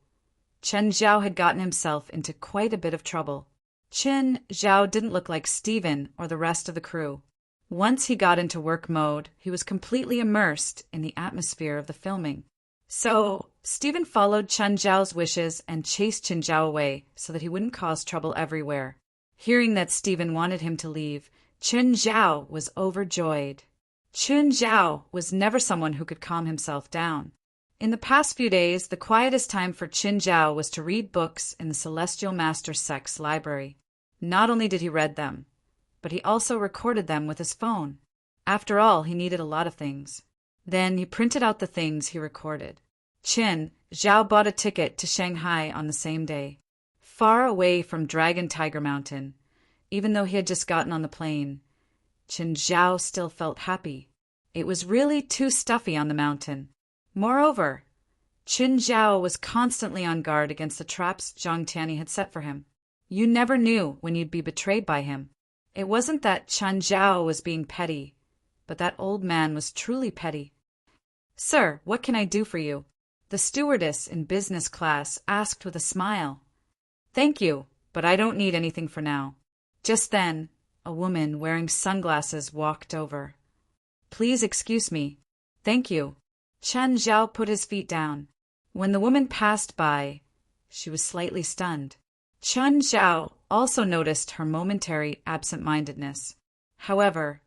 Chen Zhao had gotten himself into quite a bit of trouble. Chen Zhao didn't look like Steven or the rest of the crew. Once he got into work mode, he was completely immersed in the atmosphere of the filming. So, Steven followed Chen Zhao's wishes and chased Chen Zhao away so that he wouldn't cause trouble everywhere. Hearing that Steven wanted him to leave, Chen Zhao was overjoyed. Chen Zhao was never someone who could calm himself down. In the past few days, the quietest time for Chen Zhao was to read books in the Celestial Master Sect's library. Not only did he read them, but he also recorded them with his phone. After all, he needed a lot of things. Then he printed out the things he recorded. Chen Zhao bought a ticket to Shanghai on the same day. Far away from Dragon Tiger Mountain, even though he had just gotten on the plane, Chen Zhao still felt happy. It was really too stuffy on the mountain. Moreover, Chen Zhao was constantly on guard against the traps Zhang Tianyi had set for him. You never knew when you'd be betrayed by him. It wasn't that Chen Zhao was being petty, but that old man was truly petty. "Sir, what can I do for you?" the stewardess in business class asked with a smile. "Thank you, but I don't need anything for now." Just then, a woman wearing sunglasses walked over. "Please excuse me." "Thank you." Chen Zhao put his feet down. When the woman passed by, she was slightly stunned. Chen Zhao also noticed her momentary absent-mindedness. However,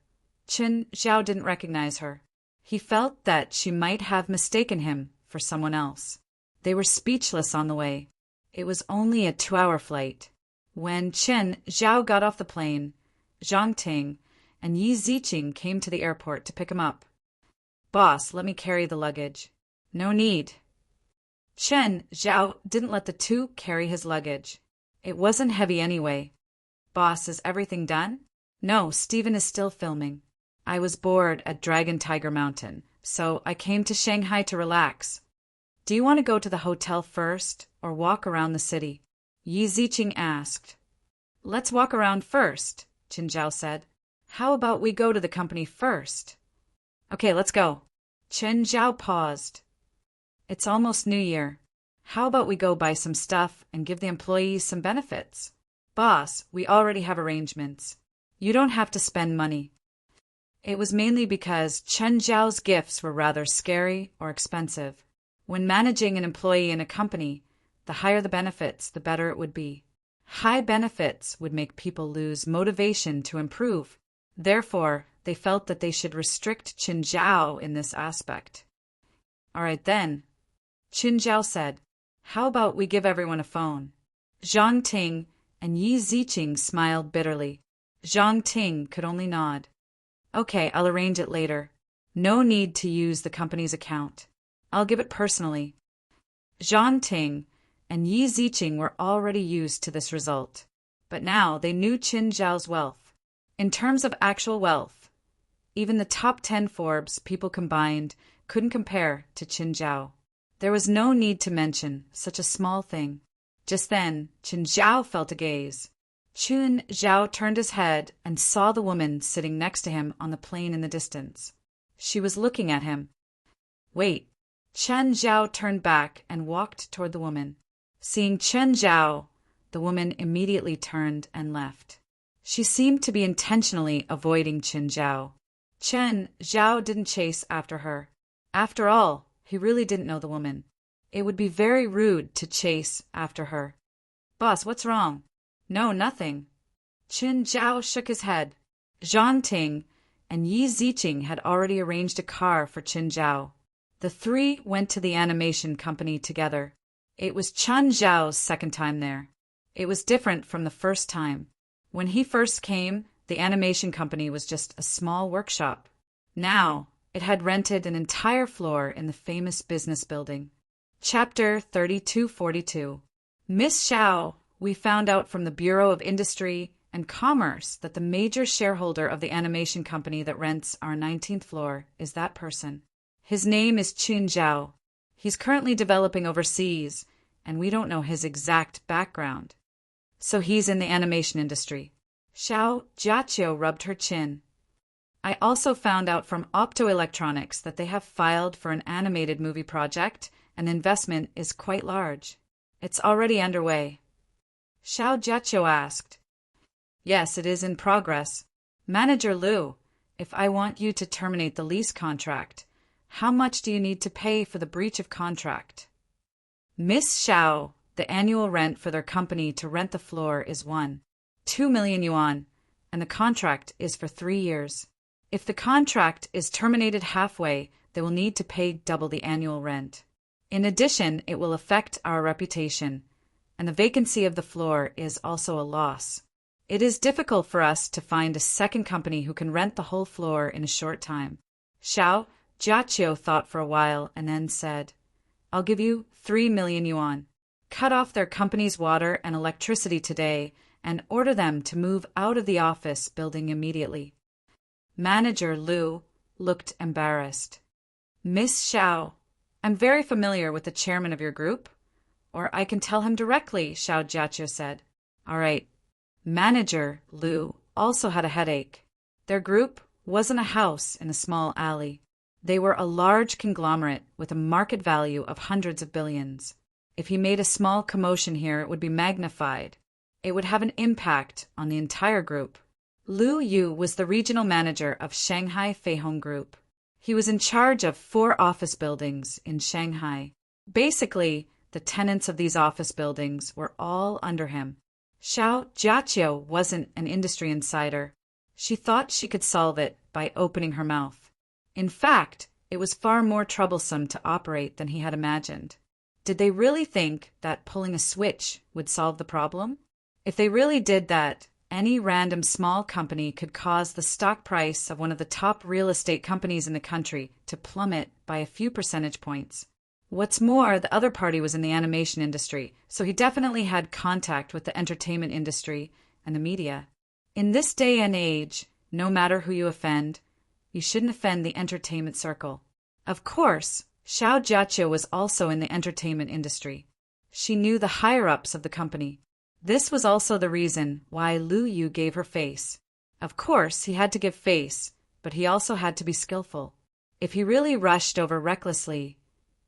Chen Zhao didn't recognize her. He felt that she might have mistaken him for someone else. They were speechless on the way. It was only a 2-hour flight. When Chen Zhao got off the plane, Zhang Ting and Yi Ziqing came to the airport to pick him up. "Boss, let me carry the luggage." "No need." Chen Zhao didn't let the two carry his luggage. It wasn't heavy anyway. "Boss, is everything done?" "No, Steven is still filming. I was bored at Dragon Tiger Mountain, so I came to Shanghai to relax." "Do you want to go to the hotel first or walk around the city?" Yi Ziqing asked. "Let's walk around first," Chen Zhao said. "How about we go to the company first?" "Okay, let's go." Chen Zhao paused. "It's almost New Year. How about we go buy some stuff and give the employees some benefits?" "Boss, we already have arrangements. You don't have to spend money." It was mainly because Chen Zhao's gifts were rather scary or expensive. When managing an employee in a company, the higher the benefits, the better it would be. High benefits would make people lose motivation to improve. Therefore, they felt that they should restrict Chen Zhao in this aspect. "All right then," Chen Zhao said. "How about we give everyone a phone?" Zhang Ting and Yi Ziqing smiled bitterly. Zhang Ting could only nod. "Okay, I'll arrange it later. No need to use the company's account. I'll give it personally." Zhang Ting and Yi Ziqing were already used to this result, but now they knew Chen Zhao's wealth. In terms of actual wealth, even the top 10 Forbes people combined couldn't compare to Chen Zhao. There was no need to mention such a small thing. Just then, Chen Zhao felt a gaze. Chen Zhao turned his head and saw the woman sitting next to him on the plane in the distance. She was looking at him. "Wait." Chen Zhao turned back and walked toward the woman. Seeing Chen Zhao, the woman immediately turned and left. She seemed to be intentionally avoiding Chen Zhao. Chen Zhao didn't chase after her. After all, he really didn't know the woman. It would be very rude to chase after her. "Boss, what's wrong?" "No, nothing." Chen Zhao shook his head. Zhang Ting and Yi Ziqing had already arranged a car for Chen Zhao. The three went to the animation company together. It was Chen Zhao's second time there. It was different from the first time. When he first came, the animation company was just a small workshop. Now, it had rented an entire floor in the famous business building. Chapter 3242. "Miss Xiao, we found out from the Bureau of Industry and Commerce that the major shareholder of the animation company that rents our 19th floor is that person. His name is Qin Zhao. He's currently developing overseas, and we don't know his exact background. So he's in the animation industry. Xiao Jiaqio rubbed her chin. I also found out from Optoelectronics that they have filed for an animated movie project, and the investment is quite large. It's already underway. Xiao Jiaqio asked. Yes, it is in progress. Manager Liu, if I want you to terminate the lease contract, how much do you need to pay for the breach of contract? Miss Xiao, the annual rent for their company to rent the floor is 2 million yuan, and the contract is for 3 years. If the contract is terminated halfway, they will need to pay double the annual rent. In addition, it will affect our reputation, and the vacancy of the floor is also a loss. It is difficult for us to find a second company who can rent the whole floor in a short time. Xiao Jiaqio thought for a while and then said, I'll give you 3 million yuan. Cut off their company's water and electricity today and order them to move out of the office building immediately. Manager Liu looked embarrassed. Miss Xiao, I'm very familiar with the chairman of your group, or I can tell him directly, Xiao Jiaqio said. All right. Manager Liu also had a headache. Their group wasn't a house in a small alley. They were a large conglomerate with a market value of hundreds of billions. If he made a small commotion here, it would be magnified. It would have an impact on the entire group. Liu Yu was the regional manager of Shanghai Feihong Group. He was in charge of 4 office buildings in Shanghai. Basically, the tenants of these office buildings were all under him. Xiao Jiaqio wasn't an industry insider. She thought she could solve it by opening her mouth. In fact, it was far more troublesome to operate than he had imagined. Did they really think that pulling a switch would solve the problem? If they really did that, any random small company could cause the stock price of one of the top real estate companies in the country to plummet by a few percentage points. What's more, the other party was in the animation industry, so he definitely had contact with the entertainment industry and the media. In this day and age, no matter who you offend, you shouldn't offend the entertainment circle. Of course, Xiao Jiaqio was also in the entertainment industry. She knew the higher-ups of the company. This was also the reason why Liu Yu gave her face. Of course, he had to give face, but he also had to be skillful. If he really rushed over recklessly,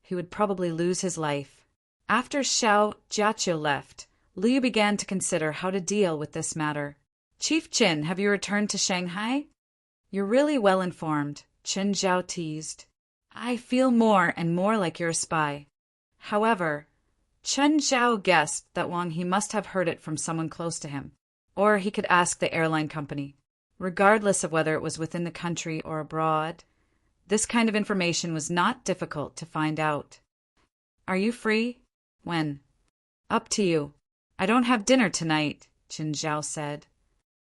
he would probably lose his life. After Xiao Jiaqio left, Liu Yu began to consider how to deal with this matter. Chief Qin, have you returned to Shanghai? You're really well informed, Qin Zhao teased. I feel more and more like you're a spy. However, Chen Zhao guessed that Wang He must have heard it from someone close to him, or he could ask the airline company. Regardless of whether it was within the country or abroad, this kind of information was not difficult to find out. Are you free? When? Up to you. I don't have dinner tonight, Qin Zhao said.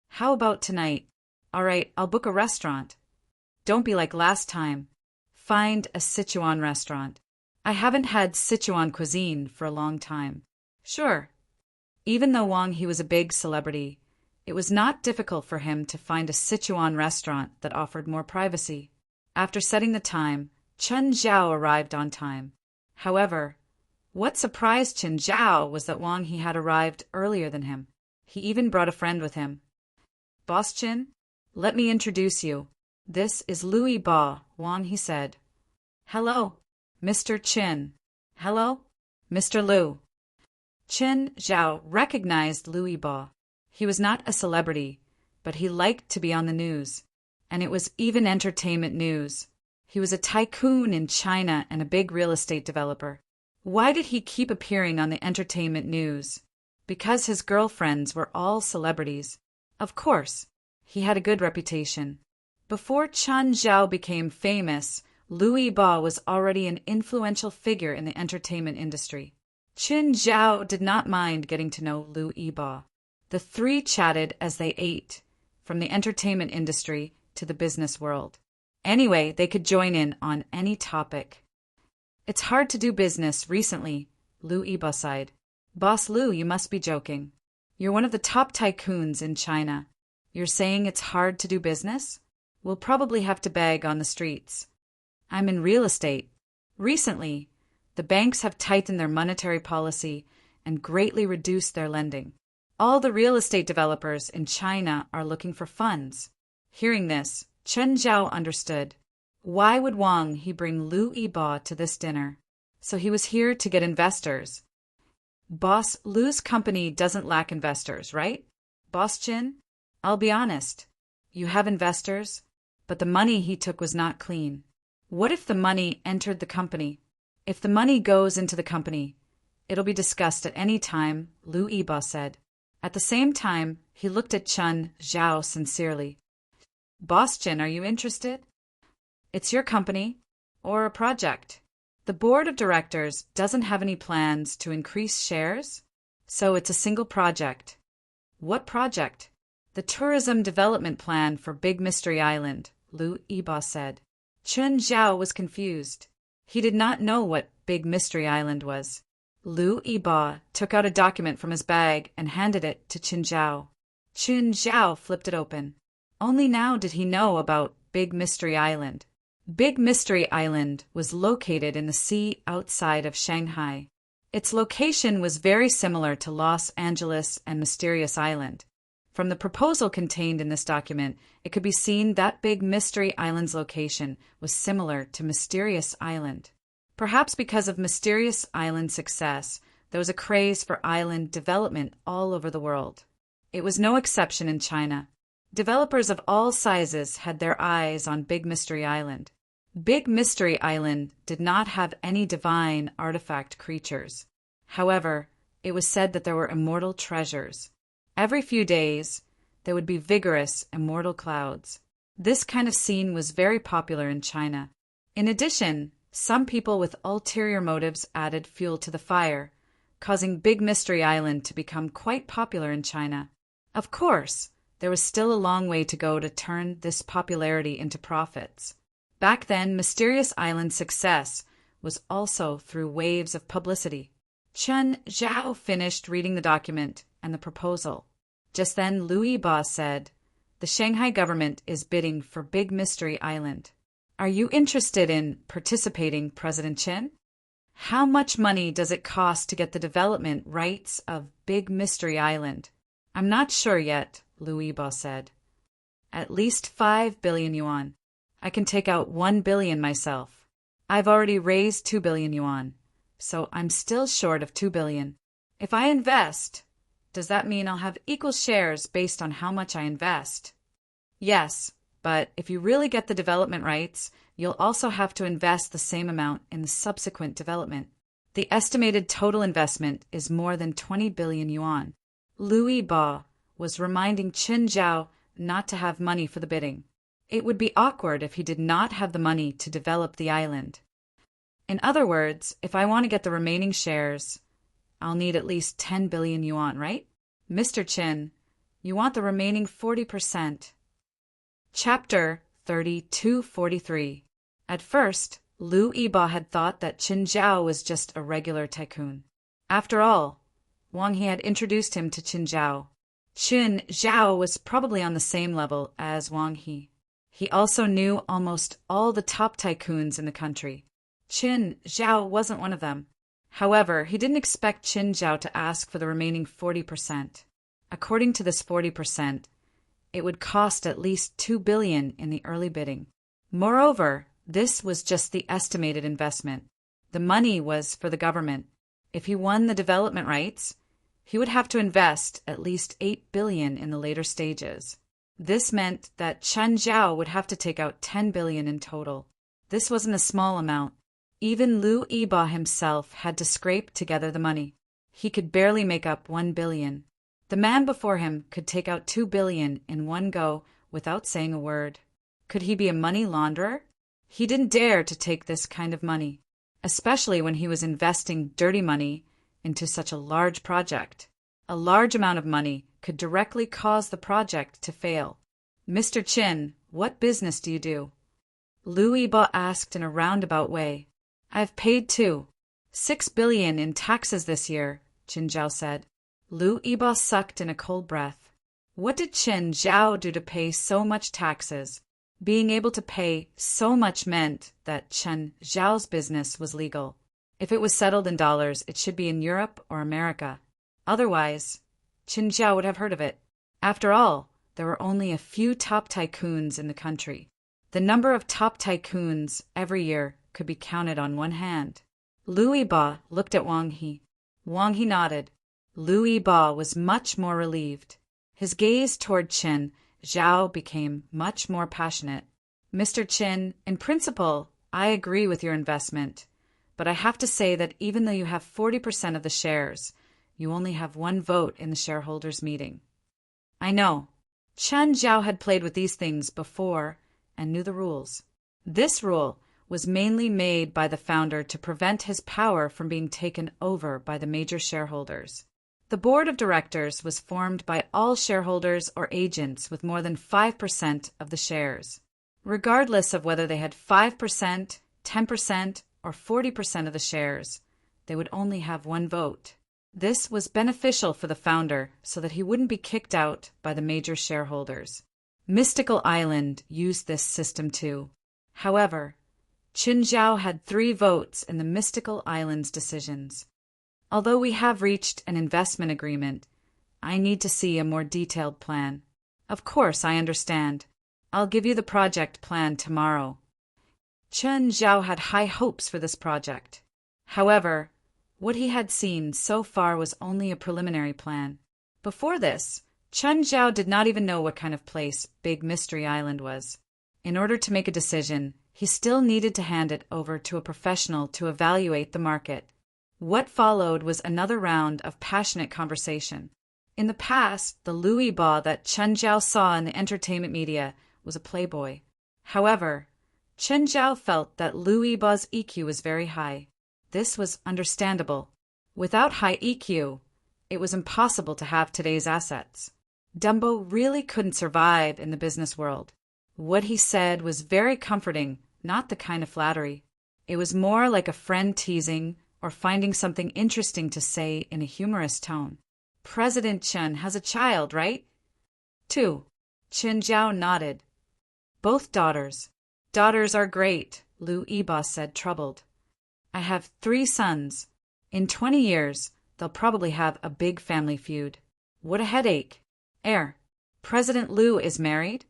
How about tonight? All right, I'll book a restaurant. Don't be like last time. Find a Sichuan restaurant. I haven't had Sichuan cuisine for a long time. Sure. Even though Wang He was a big celebrity, it was not difficult for him to find a Sichuan restaurant that offered more privacy. After setting the time, Chen Zhao arrived on time. However, what surprised Chen Zhao was that Wang He had arrived earlier than him. He even brought a friend with him. Boss Chen, let me introduce you. This is Louis Ba, Wang He said. Hello, Mr. Chen. Hello, Mr. Liu. Chen Zhao recognized Louis Ba. He was not a celebrity, but he liked to be on the news. And it was even entertainment news. He was a tycoon in China and a big real estate developer. Why did he keep appearing on the entertainment news? Because his girlfriends were all celebrities. Of course, he had a good reputation. Before Chen Zhao became famous, Louis Ba was already an influential figure in the entertainment industry. Chen Zhao did not mind getting to know Louis Ba. The three chatted as they ate, from the entertainment industry to the business world. Anyway, they could join in on any topic. It's hard to do business recently, Louis Ba sighed. Boss Liu, you must be joking. You're one of the top tycoons in China. You're saying it's hard to do business? We'll probably have to beg on the streets. I'm in real estate. Recently, the banks have tightened their monetary policy and greatly reduced their lending. All the real estate developers in China are looking for funds. Hearing this, Chen Zhao understood. Why would Wang He bring Lu Yiba to this dinner? So he was here to get investors. Boss, Lu's company doesn't lack investors, right? Boss Chen? I'll be honest. You have investors, but the money he took was not clean. What if the money entered the company? If the money goes into the company, it'll be discussed at any time, Lu Yiba said. At the same time, he looked at Chen Zhao sincerely. Boss Chen, are you interested? It's your company, or a project. The board of directors doesn't have any plans to increase shares, so it's a single project. What project? The tourism development plan for Big Mystery Island, Lu Yiba said. Chen Zhao was confused. He did not know what Big Mystery Island was. Lu Yiba took out a document from his bag and handed it to Chen Zhao. Chen Zhao flipped it open. Only now did he know about Big Mystery Island. Big Mystery Island was located in the sea outside of Shanghai. Its location was very similar to Los Angeles and Mysterious Island. From the proposal contained in this document, it could be seen that Big Mystery Island's location was similar to Mysterious Island. Perhaps because of Mysterious Island's success, there was a craze for island development all over the world. It was no exception in China. Developers of all sizes had their eyes on Big Mystery Island. Big Mystery Island did not have any divine artifact creatures. However, it was said that there were immortal treasures. Every few days, there would be vigorous, immortal clouds. This kind of scene was very popular in China. In addition, some people with ulterior motives added fuel to the fire, causing Big Mystery Island to become quite popular in China. Of course, there was still a long way to go to turn this popularity into profits. Back then, Mysterious Island's success was also through waves of publicity. Chen Zhao finished reading the document and the proposal. Just then, Lu Yiba said, "The Shanghai government is bidding for Big Mystery Island. Are you interested in participating, President Chen? How much money does it cost to get the development rights of Big Mystery Island?" "I'm not sure yet," Lu Yiba said. "At least 5 billion yuan. I can take out 1 billion myself. I've already raised 2 billion yuan, so I'm still short of 2 billion. If I invest, does that mean I'll have equal shares based on how much I invest?" "Yes, but if you really get the development rights, you'll also have to invest the same amount in the subsequent development. The estimated total investment is more than 20 billion yuan. Lu Yiba was reminding Chen Zhao not to have money for the bidding. It would be awkward if he did not have the money to develop the island. In other words, if I want to get the remaining shares, I'll need at least 10 billion yuan, right? Mr. Chen, you want the remaining 40%. Chapter 3243. At first, Lu Yiba had thought that Chen Zhao was just a regular tycoon. After all, Wang He had introduced him to Chen Zhao. Chen Zhao was probably on the same level as Wang He. He also knew almost all the top tycoons in the country. Chen Zhao wasn't one of them. However, he didn't expect Chen Zhao to ask for the remaining 40%. According to this 40%, it would cost at least 2 billion in the early bidding. Moreover, this was just the estimated investment. The money was for the government. If he won the development rights, he would have to invest at least 8 billion in the later stages. This meant that Chen Zhao would have to take out 10 billion in total. This wasn't a small amount. Even Lu Yiba himself had to scrape together the money. He could barely make up 1 billion. The man before him could take out 2 billion in one go without saying a word. Could he be a money launderer? He didn't dare to take this kind of money, especially when he was investing dirty money into such a large project. A large amount of money could directly cause the project to fail. "Mr. Chen, what business do you do?" Lu Yiba asked in a roundabout way. "I've paid 6 billion in taxes this year," Chen Zhao said. Lu Yiba sucked in a cold breath. What did Chen Zhao do to pay so much taxes? Being able to pay so much meant that Chen Zhao's business was legal. If it was settled in dollars, it should be in Europe or America. Otherwise, Chen Zhao would have heard of it. After all, there were only a few top tycoons in the country. The number of top tycoons every year could be counted on one hand. Liu Yiba looked at Wang He. Wang He nodded. Liu Yiba was much more relieved. His gaze toward Chen Zhao became much more passionate. Mr. Chen, in principle, I agree with your investment, but I have to say that even though you have 40% of the shares, you only have one vote in the shareholders' meeting. I know. Chen Zhao had played with these things before and knew the rules. This rule was mainly made by the founder to prevent his power from being taken over by the major shareholders. The board of directors was formed by all shareholders or agents with more than 5% of the shares. Regardless of whether they had 5%, 10%, or 40% of the shares, they would only have one vote. This was beneficial for the founder so that he wouldn't be kicked out by the major shareholders. Mystical Island used this system too. However, Qin Zhao had 3 votes in the Mystical Island's decisions. Although we have reached an investment agreement, I need to see a more detailed plan. Of course, I understand. I'll give you the project plan tomorrow. Chen Zhao had high hopes for this project. However, what he had seen so far was only a preliminary plan. Before this, Chen Zhao did not even know what kind of place Big Mystery Island was. In order to make a decision, he still needed to hand it over to a professional to evaluate the market. What followed was another round of passionate conversation. In the past, the Liu Yiba that Chen Zhao saw in the entertainment media was a playboy. However, Chen Zhao felt that Liu Yiba's EQ was very high. This was understandable. Without high EQ, it was impossible to have today's assets. Dumbo really couldn't survive in the business world. What he said was very comforting, not the kind of flattery. It was more like a friend teasing or finding something interesting to say in a humorous tone. President Chen has a child, right? 2. Chen Zhao nodded. Both daughters. Daughters are great, Liu Yiba said, troubled. I have 3 sons. In 20 years, they'll probably have a big family feud. What a headache. President Liu is married?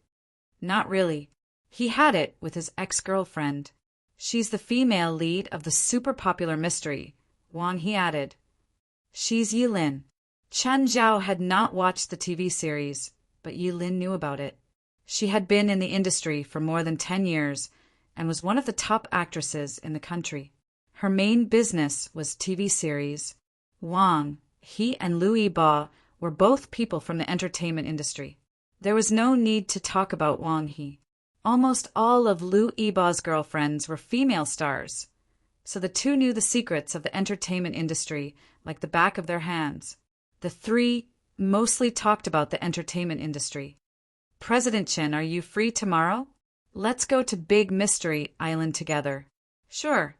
Not really. He had it with his ex-girlfriend. She's the female lead of the super popular mystery, Wang He added. She's Yilin. Chen Zhao had not watched the TV series, but Yilin knew about it. She had been in the industry for more than 10 years and was one of the top actresses in the country. Her main business was TV series. Wang He and Liu Yiba were both people from the entertainment industry. There was no need to talk about Wang He. Almost all of Liu Yiba's girlfriends were female stars, so the two knew the secrets of the entertainment industry like the back of their hands. The 3 mostly talked about the entertainment industry. President Chen, are you free tomorrow? Let's go to Big Mystery Island together. Sure.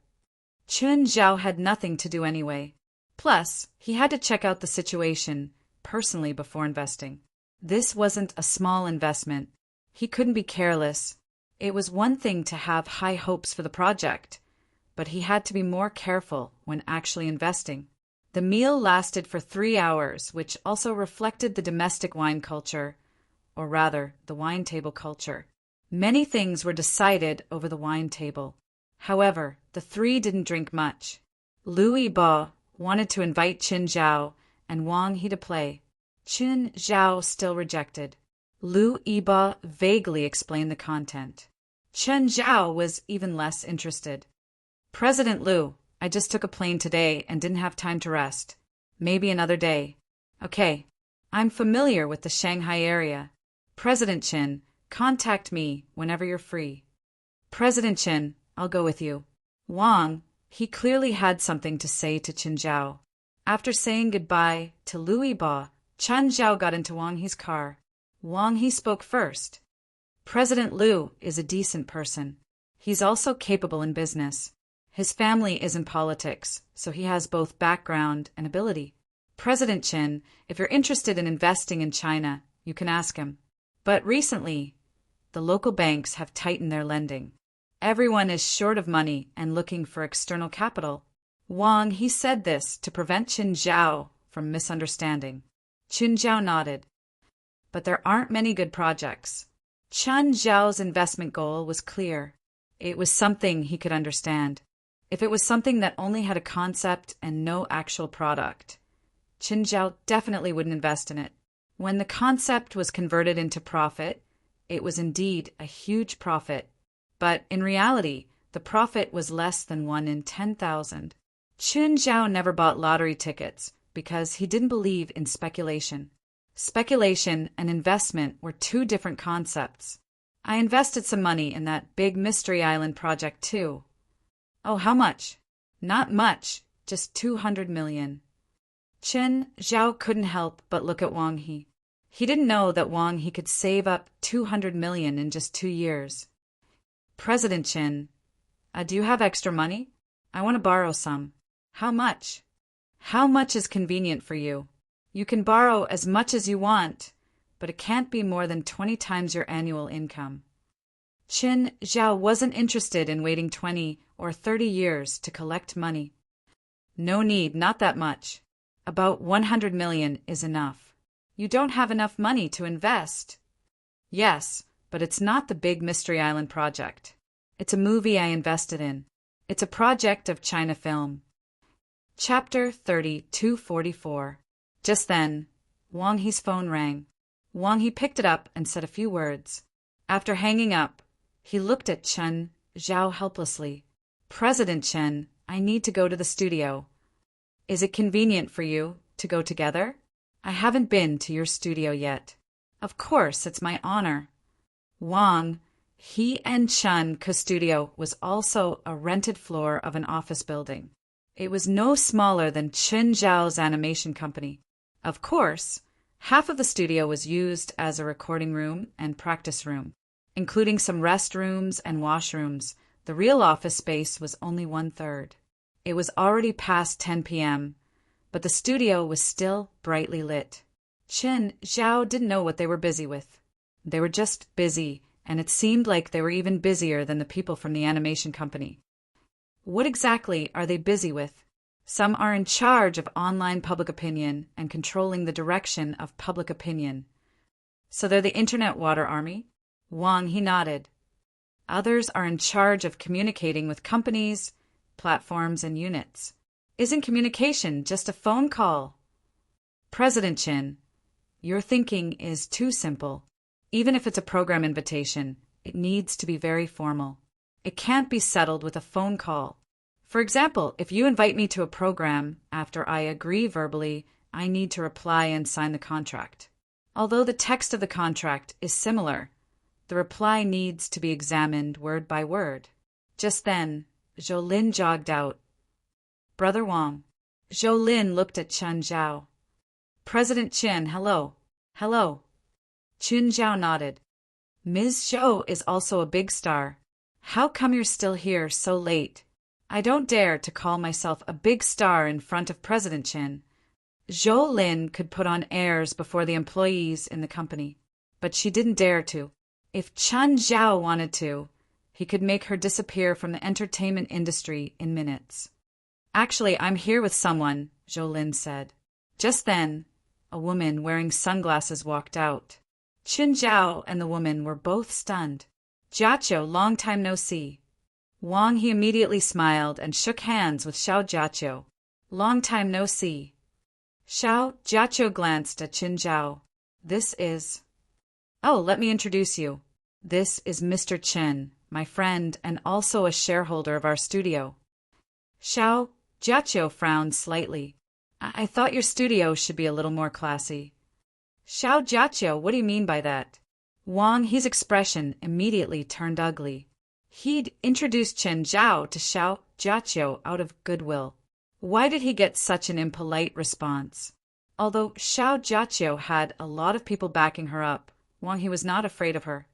Chen Zhao had nothing to do anyway. Plus, he had to check out the situation personally before investing. This wasn't a small investment. He couldn't be careless. It was one thing to have high hopes for the project, but he had to be more careful when actually investing. The meal lasted for 3 hours, which also reflected the domestic wine culture, or rather, the wine table culture. Many things were decided over the wine table. However, the 3 didn't drink much. Liu Yiba wanted to invite Qin Zhao and Wang He to play. Qin Zhao still rejected. Liu Yiba vaguely explained the content. Chen Zhao was even less interested. President Liu, I just took a plane today and didn't have time to rest. Maybe another day. Okay, I'm familiar with the Shanghai area. President Chen, contact me whenever you're free. President Chen, I'll go with you. Wang, he clearly had something to say to Qin Zhao. After saying goodbye to Liu Yiba, Chen Zhao got into Wang He's car. Wang He spoke first. President Liu is a decent person. He's also capable in business. His family is in politics, so he has both background and ability. President Chen, if you're interested in investing in China, you can ask him. But recently, the local banks have tightened their lending. Everyone is short of money and looking for external capital. Wang he said this to prevent Qin Zhao from misunderstanding. Qin Zhao nodded. But there aren't many good projects. Qin Zhao's investment goal was clear. It was something he could understand. If it was something that only had a concept and no actual product, Qin Zhao definitely wouldn't invest in it. When the concept was converted into profit, it was indeed a huge profit. But in reality, the profit was less than 1 in 10,000. Qin Zhao never bought lottery tickets because he didn't believe in speculation. Speculation and investment were two different concepts. I invested some money in that big Mystery Island project too. Oh, how much? Not much, just 200 million. Qin Zhao couldn't help but look at Wang He. He didn't know that Wang He could save up 200 million in just 2 years. President Qin, do you have extra money? I want to borrow some. How much? How much is convenient for you? You can borrow as much as you want, but it can't be more than 20 times your annual income. Qin Zhao wasn't interested in waiting 20 or 30 years to collect money. No need, not that much. About 100 million is enough. You don't have enough money to invest. Yes, but it's not the big Mystery Island project. It's a movie I invested in. It's a project of China Film. Chapter 3244. Just then, Wang He's phone rang. Wang He picked it up and said a few words. After hanging up, he looked at Qin Zhao helplessly. President Qin, I need to go to the studio. Is it convenient for you to go together? I haven't been to your studio yet. Of course, it's my honor. Wang He and Qin's studio was also a rented floor of an office building. It was no smaller than Qin Zhao's animation company. Of course, half of the studio was used as a recording room and practice room, including some restrooms and washrooms. The real office space was only 1/3. It was already past 10 p.m., but the studio was still brightly lit. Qin Zhao didn't know what they were busy with. They were just busy, and it seemed like they were even busier than the people from the animation company. What exactly are they busy with? Some are in charge of online public opinion and controlling the direction of public opinion. So they're the Internet Water Army? Wang He nodded. Others are in charge of communicating with companies, platforms, and units. Isn't communication just a phone call? President Qin, your thinking is too simple. Even if it's a program invitation, it needs to be very formal. It can't be settled with a phone call. For example, if you invite me to a program, after I agree verbally, I need to reply and sign the contract. Although the text of the contract is similar, the reply needs to be examined word by word. Just then, Zhou Lin jogged out. Brother Wang. Zhou Lin looked at Qin Zhao. President Qin, hello. Hello. Qin Zhao nodded. Ms. Zhou is also a big star. How come you're still here so late? I don't dare to call myself a big star in front of President Qin. Zhou Lin could put on airs before the employees in the company, but she didn't dare to. If Qin Zhao wanted to, he could make her disappear from the entertainment industry in minutes. Actually, I'm here with someone, Zhou Lin said. Just then, a woman wearing sunglasses walked out. Qin Zhao and the woman were both stunned. Jiaqiu, long time no see. Wang He immediately smiled and shook hands with Xiao Jiaqiu. Long time no see. Xiao Jiaqiu glanced at Qin Zhao. This is... Oh, let me introduce you. This is Mr. Qin, my friend and also a shareholder of our studio. Xiao Jiaqiu frowned slightly. I thought your studio should be a little more classy. Xiao Jiaqiu, what do you mean by that? Wang He's expression immediately turned ugly. He'd introduced Qin Zhao to Xiao Jiaqiu out of goodwill. Why did he get such an impolite response? Although Xiao Jiaqiu had a lot of people backing her up, Wang He was not afraid of her.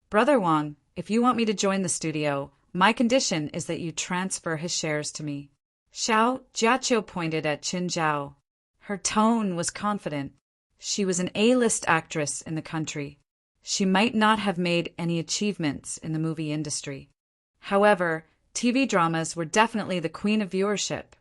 Brother Wang, if you want me to join the studio, my condition is that you transfer his shares to me. Xiao Jiaqiu pointed at Qin Zhao. Her tone was confident. She was an A-list actress in the country. She might not have made any achievements in the movie industry. However, TV dramas were definitely the queen of viewership,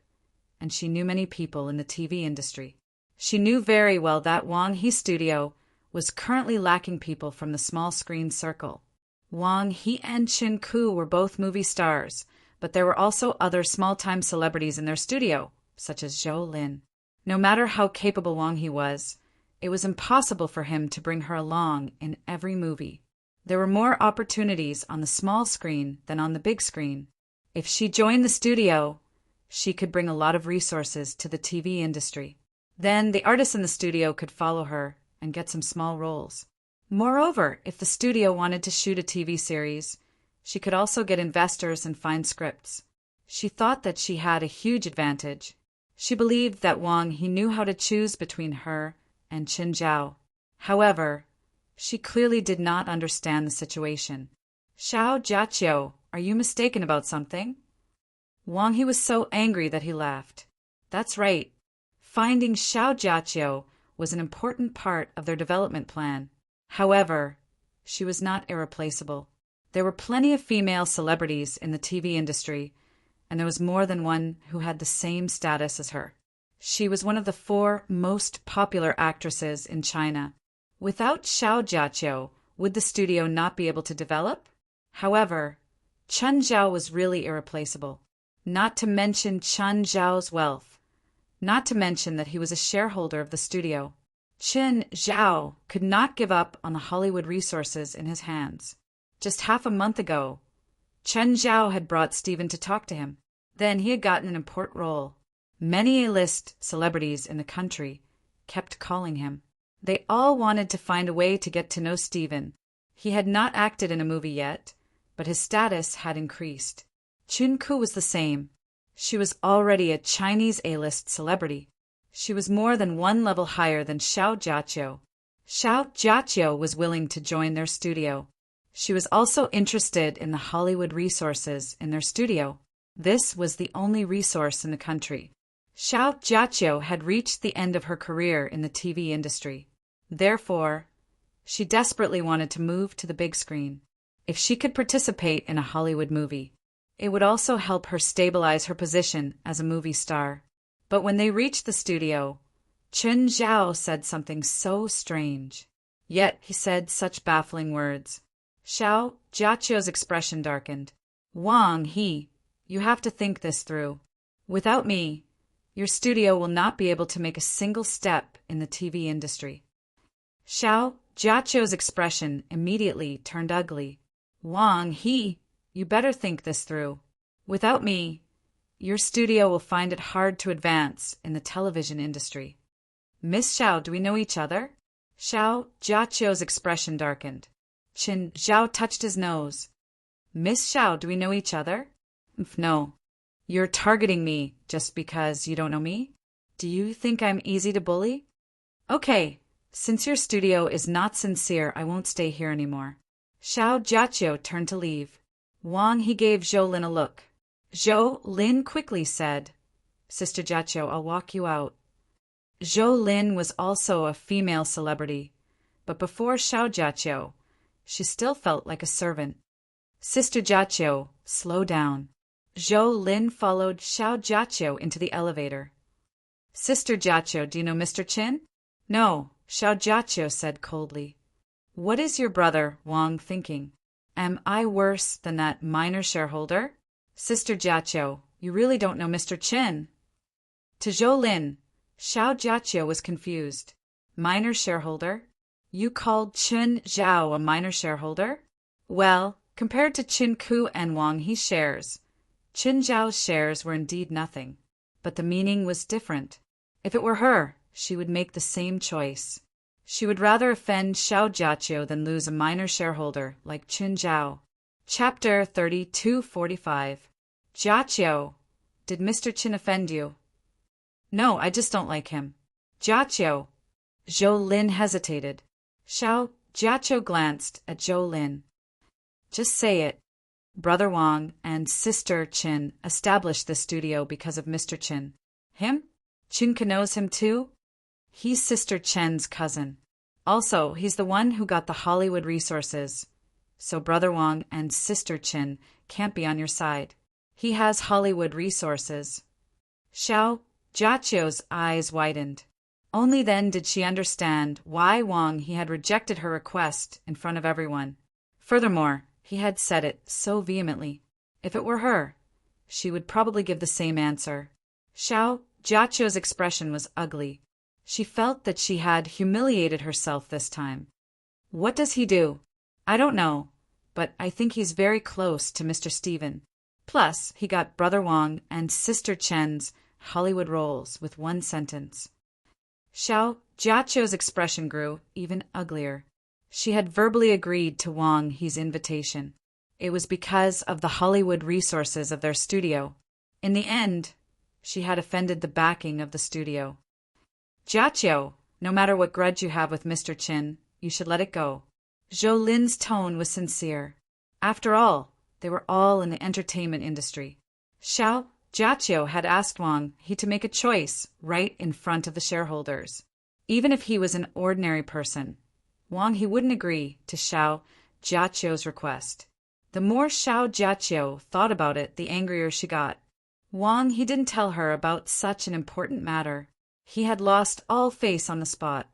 and she knew many people in the TV industry. She knew very well that Wang He's studio was currently lacking people from the small screen circle. Wang He and Chin Ku were both movie stars, but there were also other small-time celebrities in their studio, such as Zhou Lin. No matter how capable Wang He was, it was impossible for him to bring her along in every movie. There were more opportunities on the small screen than on the big screen. If she joined the studio, she could bring a lot of resources to the TV industry. Then the artists in the studio could follow her and get some small roles. Moreover, if the studio wanted to shoot a TV series, she could also get investors and find scripts. She thought that she had a huge advantage. She believed that Wang He knew how to choose between her and Qin Zhao. However, she clearly did not understand the situation. Xiao Jiaqiu, are you mistaken about something? Wang He was so angry that he laughed. That's right. Finding Xiao Jiaqiu was an important part of their development plan. However, she was not irreplaceable. There were plenty of female celebrities in the TV industry, and there was more than one who had the same status as her. She was one of the 4 most popular actresses in China. Without Xiao Jiaqiu, would the studio not be able to develop? However, Chen Zhao was really irreplaceable. Not to mention Chen Zhao's wealth. Not to mention that he was a shareholder of the studio. Qin Zhao could not give up on the Hollywood resources in his hands. Just half a month ago, Chen Zhao had brought Steven to talk to him. Then he had gotten an important role. Many A-list celebrities in the country kept calling him. They all wanted to find a way to get to know Steven. He had not acted in a movie yet, but his status had increased. Chun Ku was the same. She was already a Chinese A-list celebrity. She was more than 1 level higher than Xiao Jiaqiu. Xiao Jiaqiu was willing to join their studio. She was also interested in the Hollywood resources in their studio. This was the only resource in the country. Xiao Jiaqiu had reached the end of her career in the TV industry. Therefore, she desperately wanted to move to the big screen. If she could participate in a Hollywood movie, it would also help her stabilize her position as a movie star. But when they reached the studio, Chen Zhao said something so strange. Yet he said such baffling words. Xiao Jiaqiu's expression darkened. Wang He, you have to think this through. Without me, your studio will not be able to make a single step in the TV industry. Xiao Jiaqiu's expression immediately turned ugly. Wang He, you better think this through. Without me, your studio will find it hard to advance in the television industry. Miss Xiao, do we know each other? Xiao Jiaqiu's expression darkened. Qin Zhao touched his nose. Miss Xiao, do we know each other? No. You're targeting me just because you don't know me? Do you think I'm easy to bully? Okay, since your studio is not sincere, I won't stay here anymore. Xiao Jiaqiu turned to leave. Wang He gave Zhou Lin a look. Zhou Lin quickly said, Sister Jiaqiu, I'll walk you out. Zhou Lin was also a female celebrity, but before Xiao Jiaqiu, she still felt like a servant. Sister Jiaqiu, slow down. Zhou Lin followed Xiao Jiaqiu into the elevator. Sister Jiaqiu, do you know Mr. Qin? No, Xiao Jiaqiu said coldly. What is your brother, Wang, thinking? Am I worse than that minor shareholder? Sister Jiaqiu, you really don't know Mr. Qin. To Zhou Lin, Xiao Jiaqiu was confused. Minor shareholder? You called Qin Zhao a minor shareholder? Well, compared to Qin Ku and Wang He's shares, Qin Zhao's shares were indeed nothing. But the meaning was different. If it were her, she would make the same choice. She would rather offend Xiao Jiaqiu than lose a minor shareholder like Qin Zhao. Chapter 3245. Jiaqiu, did Mr. Qin offend you? No, I just don't like him. Jiaqiu. Zhou Lin hesitated. Xiao Jiaqiu glanced at Zhou Lin. Just say it. Brother Wang and Sister Qin established the studio because of Mr. Qin. Him? Qin knows him too? He's Sister Chen's cousin. Also, he's the one who got the Hollywood resources. So Brother Wang and Sister Qin can't be on your side. He has Hollywood resources. Xiao Jiaqiu's eyes widened. Only then did she understand why Wang he had rejected her request in front of everyone. Furthermore, he had said it so vehemently. If it were her, she would probably give the same answer. Xiao Jiaqiu's expression was ugly. She felt that she had humiliated herself this time. What does he do? I don't know, but I think he's very close to Mr. Stephen. Plus, he got Brother Wang and Sister Chen's Hollywood roles with one sentence. Xiao Jiaqiu's expression grew even uglier. She had verbally agreed to Wang He's invitation. It was because of the Hollywood resources of their studio. In the end, she had offended the backing of the studio. Jiaqiu, no matter what grudge you have with Mr. Qin, you should let it go. Zhou Lin's tone was sincere. After all, they were all in the entertainment industry. Xiao Jiaqiu had asked Wang he to make a choice right in front of the shareholders. Even if he was an ordinary person, Wang he wouldn't agree to Xiao Jiaqiu's request. The more Xiao Jiaqiu thought about it, the angrier she got. Wang he didn't tell her about such an important matter. He had lost all face on the spot.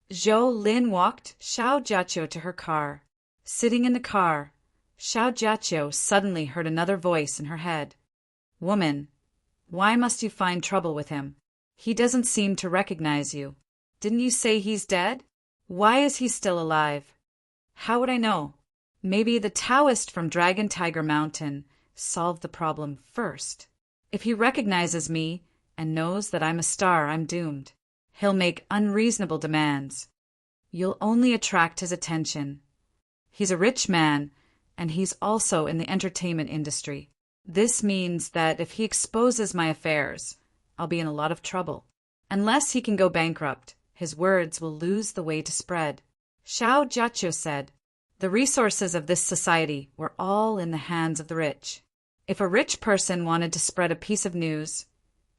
Zhou Lin walked Xiao Jiaqiu to her car. Sitting in the car, Xiao Jiaqiu suddenly heard another voice in her head. Woman, why must you find trouble with him? He doesn't seem to recognize you. Didn't you say he's dead? Why is he still alive? How would I know? Maybe the Taoist from Dragon Tiger Mountain solved the problem first. If he recognizes me and knows that I'm a star, I'm doomed. He'll make unreasonable demands. You'll only attract his attention. He's a rich man, and he's also in the entertainment industry. This means that if he exposes my affairs, I'll be in a lot of trouble. Unless he can go bankrupt, his words will lose the way to spread. Xiao Jiaqiu said, the resources of this society were all in the hands of the rich. If a rich person wanted to spread a piece of news,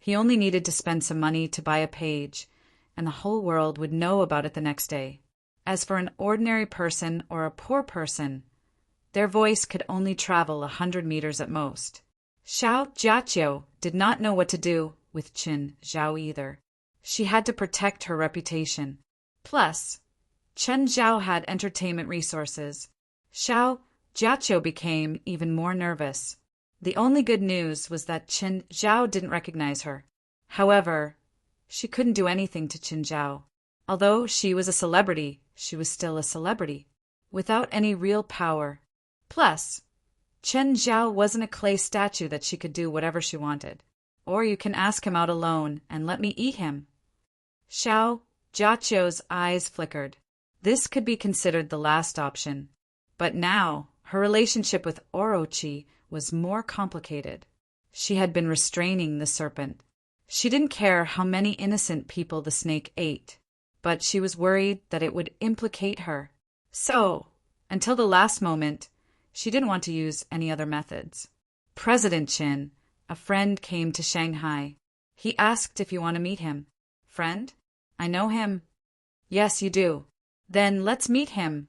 he only needed to spend some money to buy a page, and the whole world would know about it the next day. As for an ordinary person or a poor person, their voice could only travel 100 meters at most. Xiao Jiaqiu did not know what to do with Qin Zhao either. She had to protect her reputation. Plus, Chen Zhao had entertainment resources. Xiao Jiaqiu became even more nervous. The only good news was that Qin Zhao didn't recognize her. However, she couldn't do anything to Qin Zhao. Although she was a celebrity, she was still a celebrity, without any real power. Plus, Chen Zhao wasn't a clay statue that she could do whatever she wanted. Or you can ask him out alone and let me eat him. Xiao Jiaqiu's eyes flickered. This could be considered the last option. But now, her relationship with Orochi was more complicated. She had been restraining the serpent. She didn't care how many innocent people the snake ate, but she was worried that it would implicate her. So, until the last moment, she didn't want to use any other methods. President Qin, a friend, came to Shanghai. He asked if you want to meet him. Friend? I know him. Yes, you do. Then let's meet him,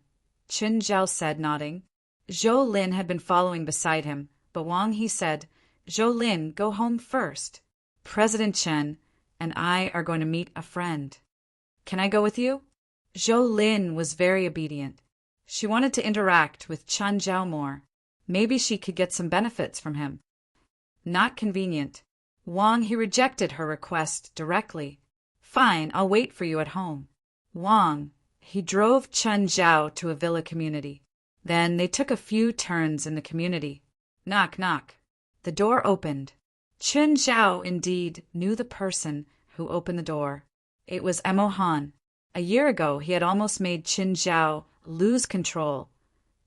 Qin Zhao said, nodding. Zhou Lin had been following beside him, but Wang he said, Zhou Lin, go home first. President Chen and I are going to meet a friend. Can I go with you? Zhou Lin was very obedient. She wanted to interact with Chen Zhao more. Maybe she could get some benefits from him. Not convenient. Wang he rejected her request directly. Fine, I'll wait for you at home. Wang he drove Chen Zhao to a villa community. Then they took a few turns in the community. Knock, knock. The door opened. Chen Zhao indeed knew the person who opened the door. It was Emo Han. A year ago he had almost made Qin Zhao lose control,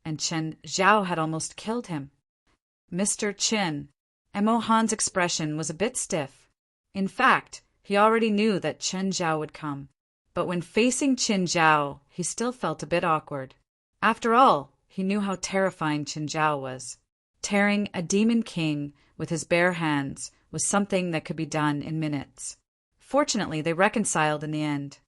and Chen Zhao had almost killed him. Mr. Qin. Emo Han's expression was a bit stiff. In fact, he already knew that Chen Zhao would come. But when facing Qin Zhao, he still felt a bit awkward. After all, he knew how terrifying Qin Zhao was. Tearing a demon king with his bare hands was something that could be done in minutes. Fortunately, they reconciled in the end.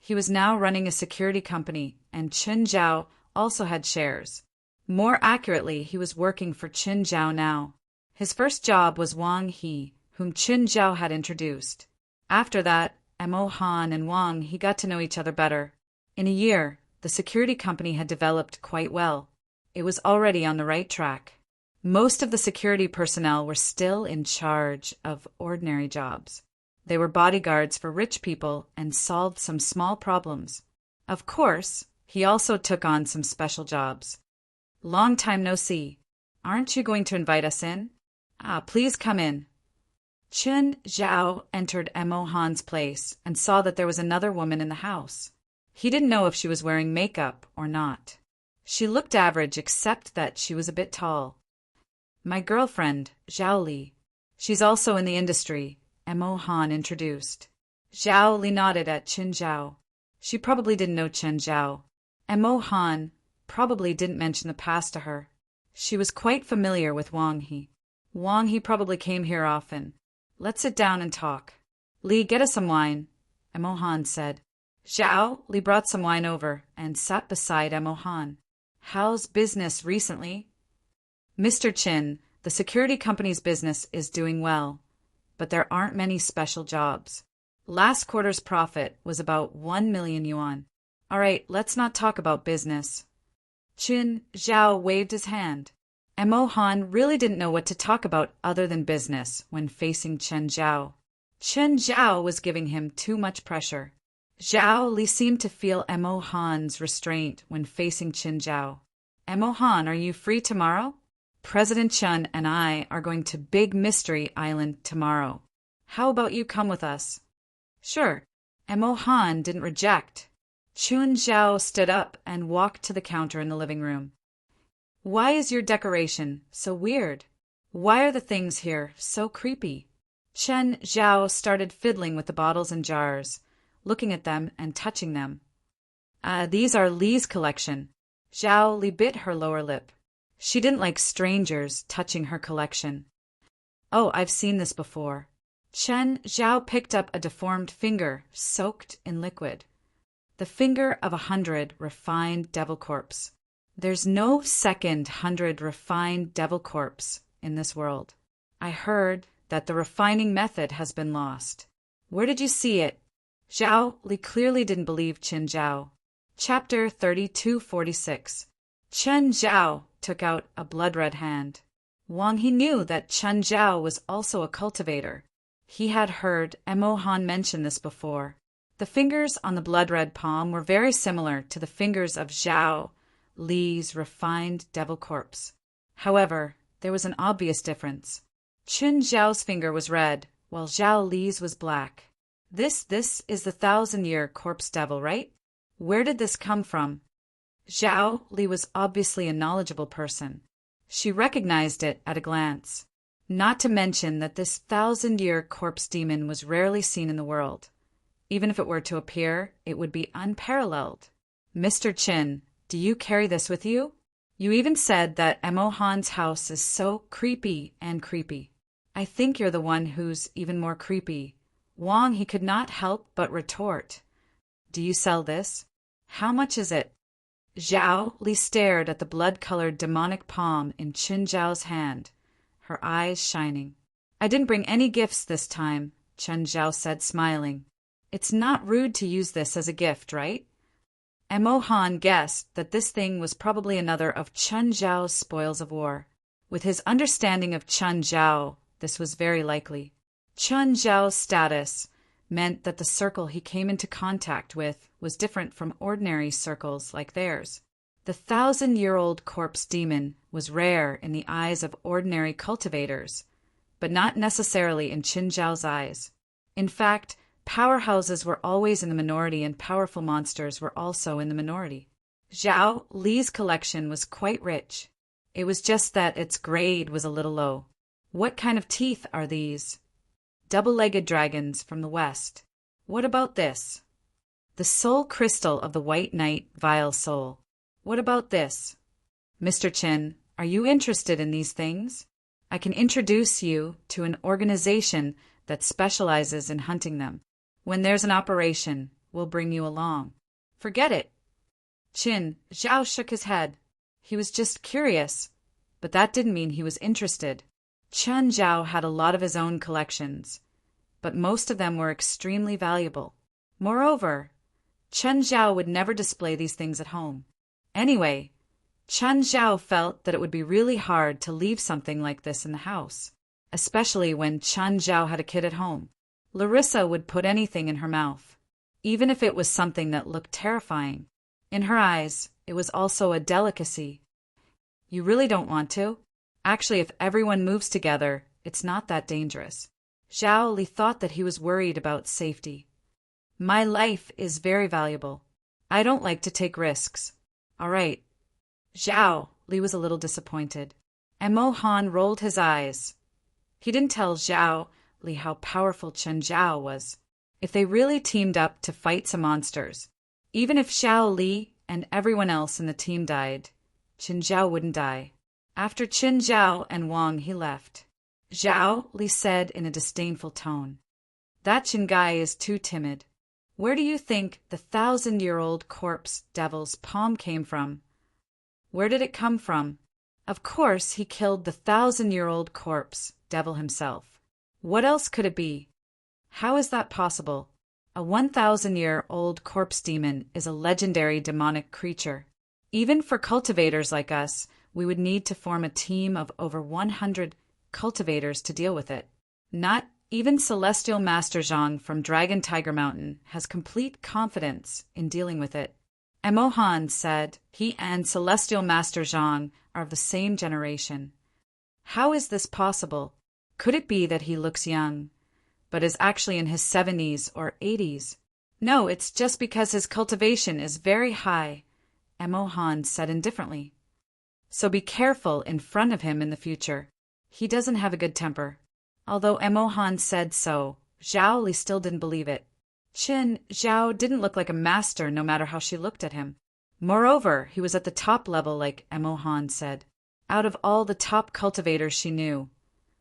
He was now running a security company, and Chen Zhao also had shares. More accurately, he was working for Chen Zhao now. His first job was Wang He, whom Chen Zhao had introduced. After that, Mo Han and Wang He got to know each other better. In a year, the security company had developed quite well. It was already on the right track. Most of the security personnel were still in charge of ordinary jobs. They were bodyguards for rich people and solved some small problems. Of course, he also took on some special jobs. Long time no see. Aren't you going to invite us in? Please come in. Chen Zhao entered Mo Han's place and saw that there was another woman in the house. He didn't know if she was wearing makeup or not. She looked average except that she was a bit tall. My girlfriend, Zhao Li. She's also in the industry, Mo Han introduced. Zhao Li nodded at Chen Zhao. She probably didn't know Chen Zhao. Mo Han probably didn't mention the past to her. She was quite familiar with Wang He. Wang He probably came here often. Let's sit down and talk. Li, get us some wine, Mo Han said. Zhao Li brought some wine over and sat beside Mo Han. How's business recently? Mr. Chin, the security company's business is doing well, but there aren't many special jobs. Last quarter's profit was about 1 million yuan. All right, let's not talk about business. Chen Zhao waved his hand. Mo Han really didn't know what to talk about other than business when facing Chen Zhao. Chen Zhao was giving him too much pressure. Zhao Li seemed to feel Mo Han's restraint when facing Chen Zhao. Mo Han, are you free tomorrow? President Chen and I are going to Big Mystery Island tomorrow. How about you come with us? Sure. Mo Han didn't reject. Chen Zhao stood up and walked to the counter in the living room. Why is your decoration so weird? Why are the things here so creepy? Chen Zhao started fiddling with the bottles and jars, looking at them and touching them. These are Li's collection. Zhao Li bit her lower lip. She didn't like strangers touching her collection. Oh, I've seen this before. Chen Zhao picked up a deformed finger soaked in liquid. The finger of 100 refined devil corpse. There's no second 100 refined devil corpse in this world. I heard that the refining method has been lost. Where did you see it? Zhao Li clearly didn't believe Chen Zhao. Chapter 3246. Chen Zhao took out a blood-red hand. Wang He knew that Chen Zhao was also a cultivator. He had heard Mo Han mention this before. The fingers on the blood-red palm were very similar to the fingers of Zhao Li's refined devil corpse. However, there was an obvious difference. Chen Zhao's finger was red, while Zhao Li's was black. This is the 1,000-year corpse devil, right? Where did this come from? Zhao Li was obviously a knowledgeable person. She recognized it at a glance. Not to mention that this 1,000-year corpse demon was rarely seen in the world. Even if it were to appear, it would be unparalleled. Mr. Chin, do you carry this with you? You even said that Mo Han's house is so creepy and creepy. I think you're the one who's even more creepy. Wang He could not help but retort. Do you sell this? How much is it? Zhao Li stared at the blood-colored demonic palm in Chen Zhao's hand, her eyes shining. I didn't bring any gifts this time, Chen Zhao said, smiling. It's not rude to use this as a gift, right? Mo Han guessed that this thing was probably another of Chen Zhao's spoils of war. With his understanding of Chen Zhao, this was very likely. Chen Zhao's status meant that the circle he came into contact with was different from ordinary circles like theirs. The 1,000-year-old corpse demon was rare in the eyes of ordinary cultivators, but not necessarily in Chen Zhao's eyes. In fact, powerhouses were always in the minority and powerful monsters were also in the minority. Zhao Li's collection was quite rich. It was just that its grade was a little low. What kind of teeth are these? Double-legged dragons from the west. What about this? The soul crystal of the white knight, vile soul. What about this? Mr. Chin, are you interested in these things? I can introduce you to an organization that specializes in hunting them. When there's an operation, we'll bring you along. Forget it. Qin Zhao shook his head. He was just curious, but that didn't mean he was interested. Chen Zhao had a lot of his own collections, but most of them were extremely valuable. Moreover, Chen Zhao would never display these things at home. Anyway, Chen Zhao felt that it would be really hard to leave something like this in the house, especially when Chen Zhao had a kid at home. Larissa would put anything in her mouth, even if it was something that looked terrifying. In her eyes, it was also a delicacy. You really don't want to? Actually, if everyone moves together, it's not that dangerous. Zhao Li thought that he was worried about safety. My life is very valuable. I don't like to take risks. All right. Zhao Li was a little disappointed. Mo Han rolled his eyes. He didn't tell Zhao Li how powerful Chen Zhao was. If they really teamed up to fight some monsters, even if Zhao Li and everyone else in the team died, Chen Zhao wouldn't die. After Chen Zhao and Wang he left. Zhao Li said in a disdainful tone, "That Chen guy is too timid. Where do you think the 1,000-year-old corpse devil's palm came from? Where did it come from? Of course he killed the 1,000-year-old corpse devil himself. What else could it be? How is that possible? A 1,000-year-old corpse demon is a legendary demonic creature. Even for cultivators like us, we would need to form a team of over 100 cultivators to deal with it. Not even Celestial Master Zhang from Dragon Tiger Mountain has complete confidence in dealing with it." Mo Han said he and Celestial Master Zhang are of the same generation. How is this possible? Could it be that he looks young, but is actually in his 70s or 80s? No, it's just because his cultivation is very high, Mo Han said indifferently. So be careful in front of him in the future. He doesn't have a good temper. Although Mo Han said so, Zhao Li still didn't believe it. Qin Zhao didn't look like a master no matter how she looked at him. Moreover, he was at the top level like Mo Han said. Out of all the top cultivators she knew,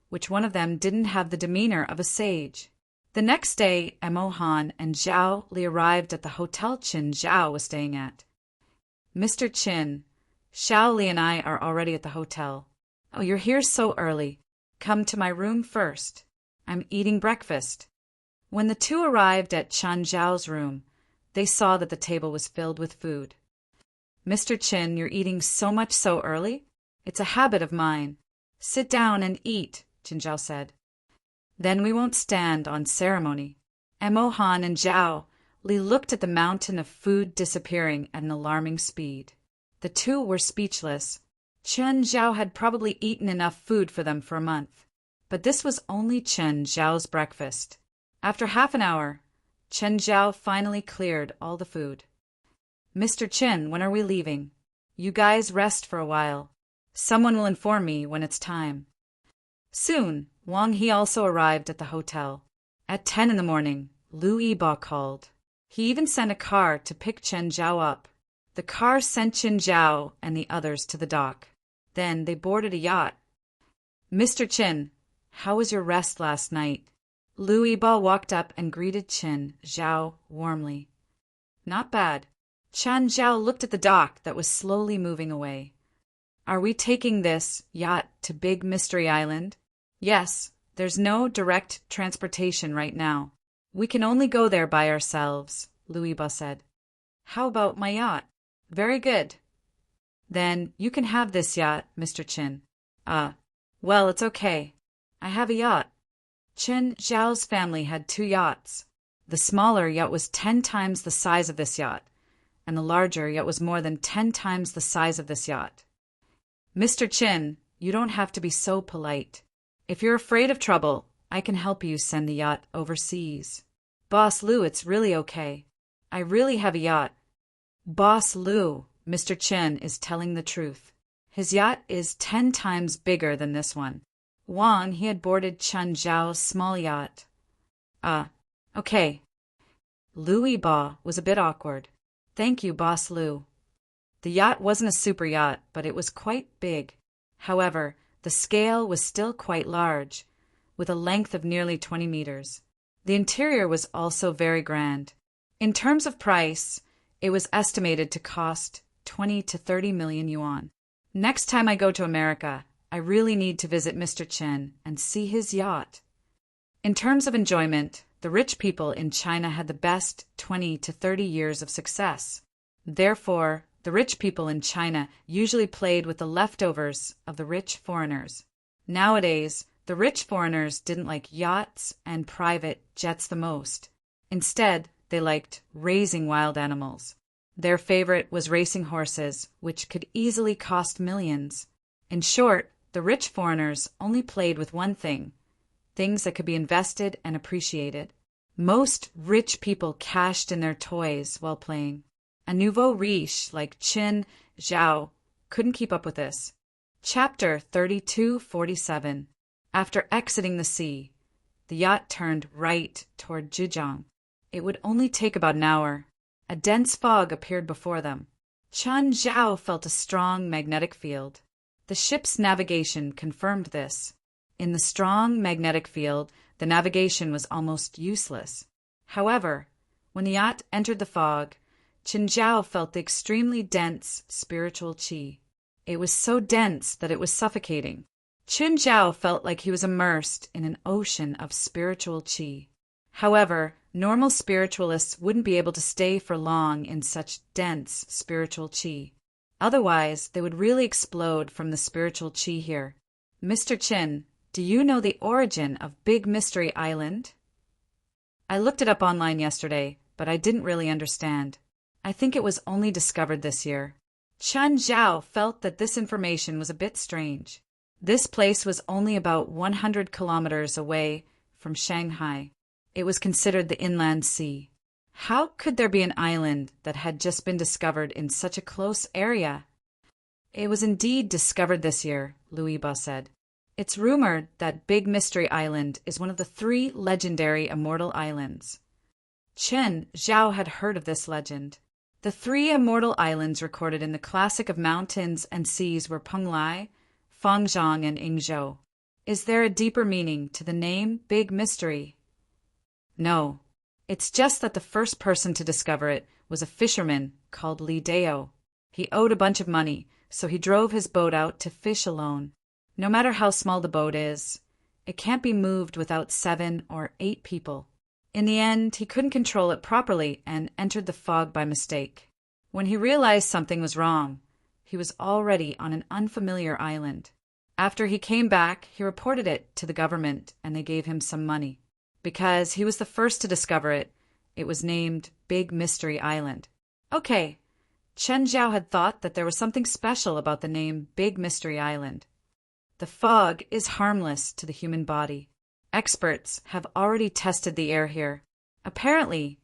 which one of them didn't have the demeanor of a sage? The next day, Mo Han and Zhao Li arrived at the hotel Qin Zhao was staying at. "Mr. Qin, Zhao Li and I are already at the hotel." "Oh, you're here so early. Come to my room first. I'm eating breakfast." When the two arrived at Chen Zhao's room, they saw that the table was filled with food. "Mr. Qin, you're eating so much so early? It's a habit of mine. Sit down and eat," Qin Zhao said. "Then we won't stand on ceremony." Mo Han and Zhao Li looked at the mountain of food disappearing at an alarming speed. The two were speechless. Chen Zhao had probably eaten enough food for them for a month. But this was only Chen Zhao's breakfast. After half an hour, Chen Zhao finally cleared all the food. "Mr. Qin, when are we leaving? You guys rest for a while. Someone will inform me when it's time." Soon, Wang He also arrived at the hotel. At 10 in the morning, Lu Yiba called. He even sent a car to pick Chen Zhao up. The car sent Chen Zhao and the others to the dock. Then they boarded a yacht. "Mr. Qin, how was your rest last night?" Lu Yiba walked up and greeted Chen Zhao warmly. "Not bad." Chen Zhao looked at the dock that was slowly moving away. "Are we taking this yacht to Big Mystery Island?" "Yes, there's no direct transportation right now. We can only go there by ourselves," Lu Yiba said. "How about my yacht?" "Very good." "Then you can have this yacht, Mr. Qin." Well, it's okay. I have a yacht." Chen Zhao's family had 2 yachts. The smaller yacht was 10 times the size of this yacht, and the larger yacht was more than 10 times the size of this yacht. "Mr. Qin, you don't have to be so polite. If you're afraid of trouble, I can help you send the yacht overseas." "Boss Lu, it's really okay. I really have a yacht." "Boss Lu, Mr. Qin is telling the truth. His yacht is 10 times bigger than this one." Wang, he had boarded Chen Zhao's small yacht. Okay." Lu Yiba was a bit awkward. "Thank you, Boss Lu." The yacht wasn't a super yacht, but it was quite big. However, the scale was still quite large, with a length of nearly 20 meters. The interior was also very grand. In terms of price, it was estimated to cost 20 to 30 million yuan. Next time I go to America, I really need to visit Mr. Chen and see his yacht. In terms of enjoyment, the rich people in China had the best 20 to 30 years of success. Therefore, the rich people in China usually played with the leftovers of the rich foreigners. Nowadays, the rich foreigners didn't like yachts and private jets the most. Instead, they liked raising wild animals. Their favorite was racing horses, which could easily cost millions. In short, the rich foreigners only played with one thing, things that could be invested and appreciated. Most rich people cashed in their toys while playing. A nouveau riche like Qin Zhao couldn't keep up with this. Chapter 3247. After exiting the sea, the yacht turned right toward Zhejiang. It would only take about an hour. A dense fog appeared before them. Chen Zhao felt a strong magnetic field. The ship's navigation confirmed this. In the strong magnetic field, the navigation was almost useless. However, when the yacht entered the fog, Chen Zhao felt the extremely dense spiritual qi. It was so dense that it was suffocating. Chen Zhao felt like he was immersed in an ocean of spiritual qi. However, normal spiritualists wouldn't be able to stay for long in such dense spiritual qi. Otherwise, they would really explode from the spiritual qi here. Mr. Chin, do you know the origin of Big Mystery Island? I looked it up online yesterday, but I didn't really understand. I think it was only discovered this year. Chen Zhao felt that this information was a bit strange. This place was only about 100 kilometers away from Shanghai. It was considered the inland sea. How could there be an island that had just been discovered in such a close area? It was indeed discovered this year, Louis Ba said. It's rumored that Big Mystery Island is one of the 3 legendary immortal islands. Chen Zhao had heard of this legend. The 3 immortal islands recorded in the classic of mountains and seas were Penglai, Fangzhong, and Yingzhou. Is there a deeper meaning to the name Big Mystery? No. It's just that the first person to discover it was a fisherman called Li Dao. He owed a bunch of money, so he drove his boat out to fish alone. No matter how small the boat is, it can't be moved without 7 or 8 people. In the end, he couldn't control it properly and entered the fog by mistake. When he realized something was wrong, he was already on an unfamiliar island. After he came back, he reported it to the government and they gave him some money. Because he was the first to discover it, it was named Big Mystery Island. Okay, Chen Zhao had thought that there was something special about the name Big Mystery Island. The fog is harmless to the human body. Experts have already tested the air here. Apparently,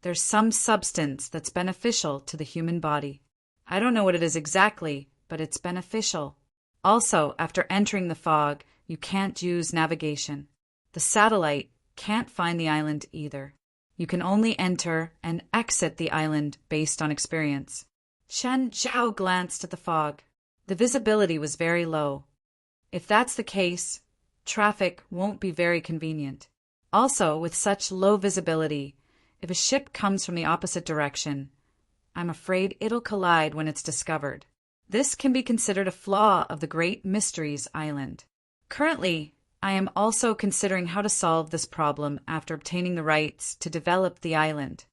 there's some substance that's beneficial to the human body. I don't know what it is exactly, but it's beneficial. Also, after entering the fog, you can't use navigation. The satellite can't find the island either. You can only enter and exit the island based on experience. Chen Zhao glanced at the fog. The visibility was very low. If that's the case, traffic won't be very convenient. Also, with such low visibility, if a ship comes from the opposite direction, I'm afraid it'll collide when it's discovered. This can be considered a flaw of the Great Mysteries Island. Currently, I am also considering how to solve this problem after obtaining the rights to develop the island.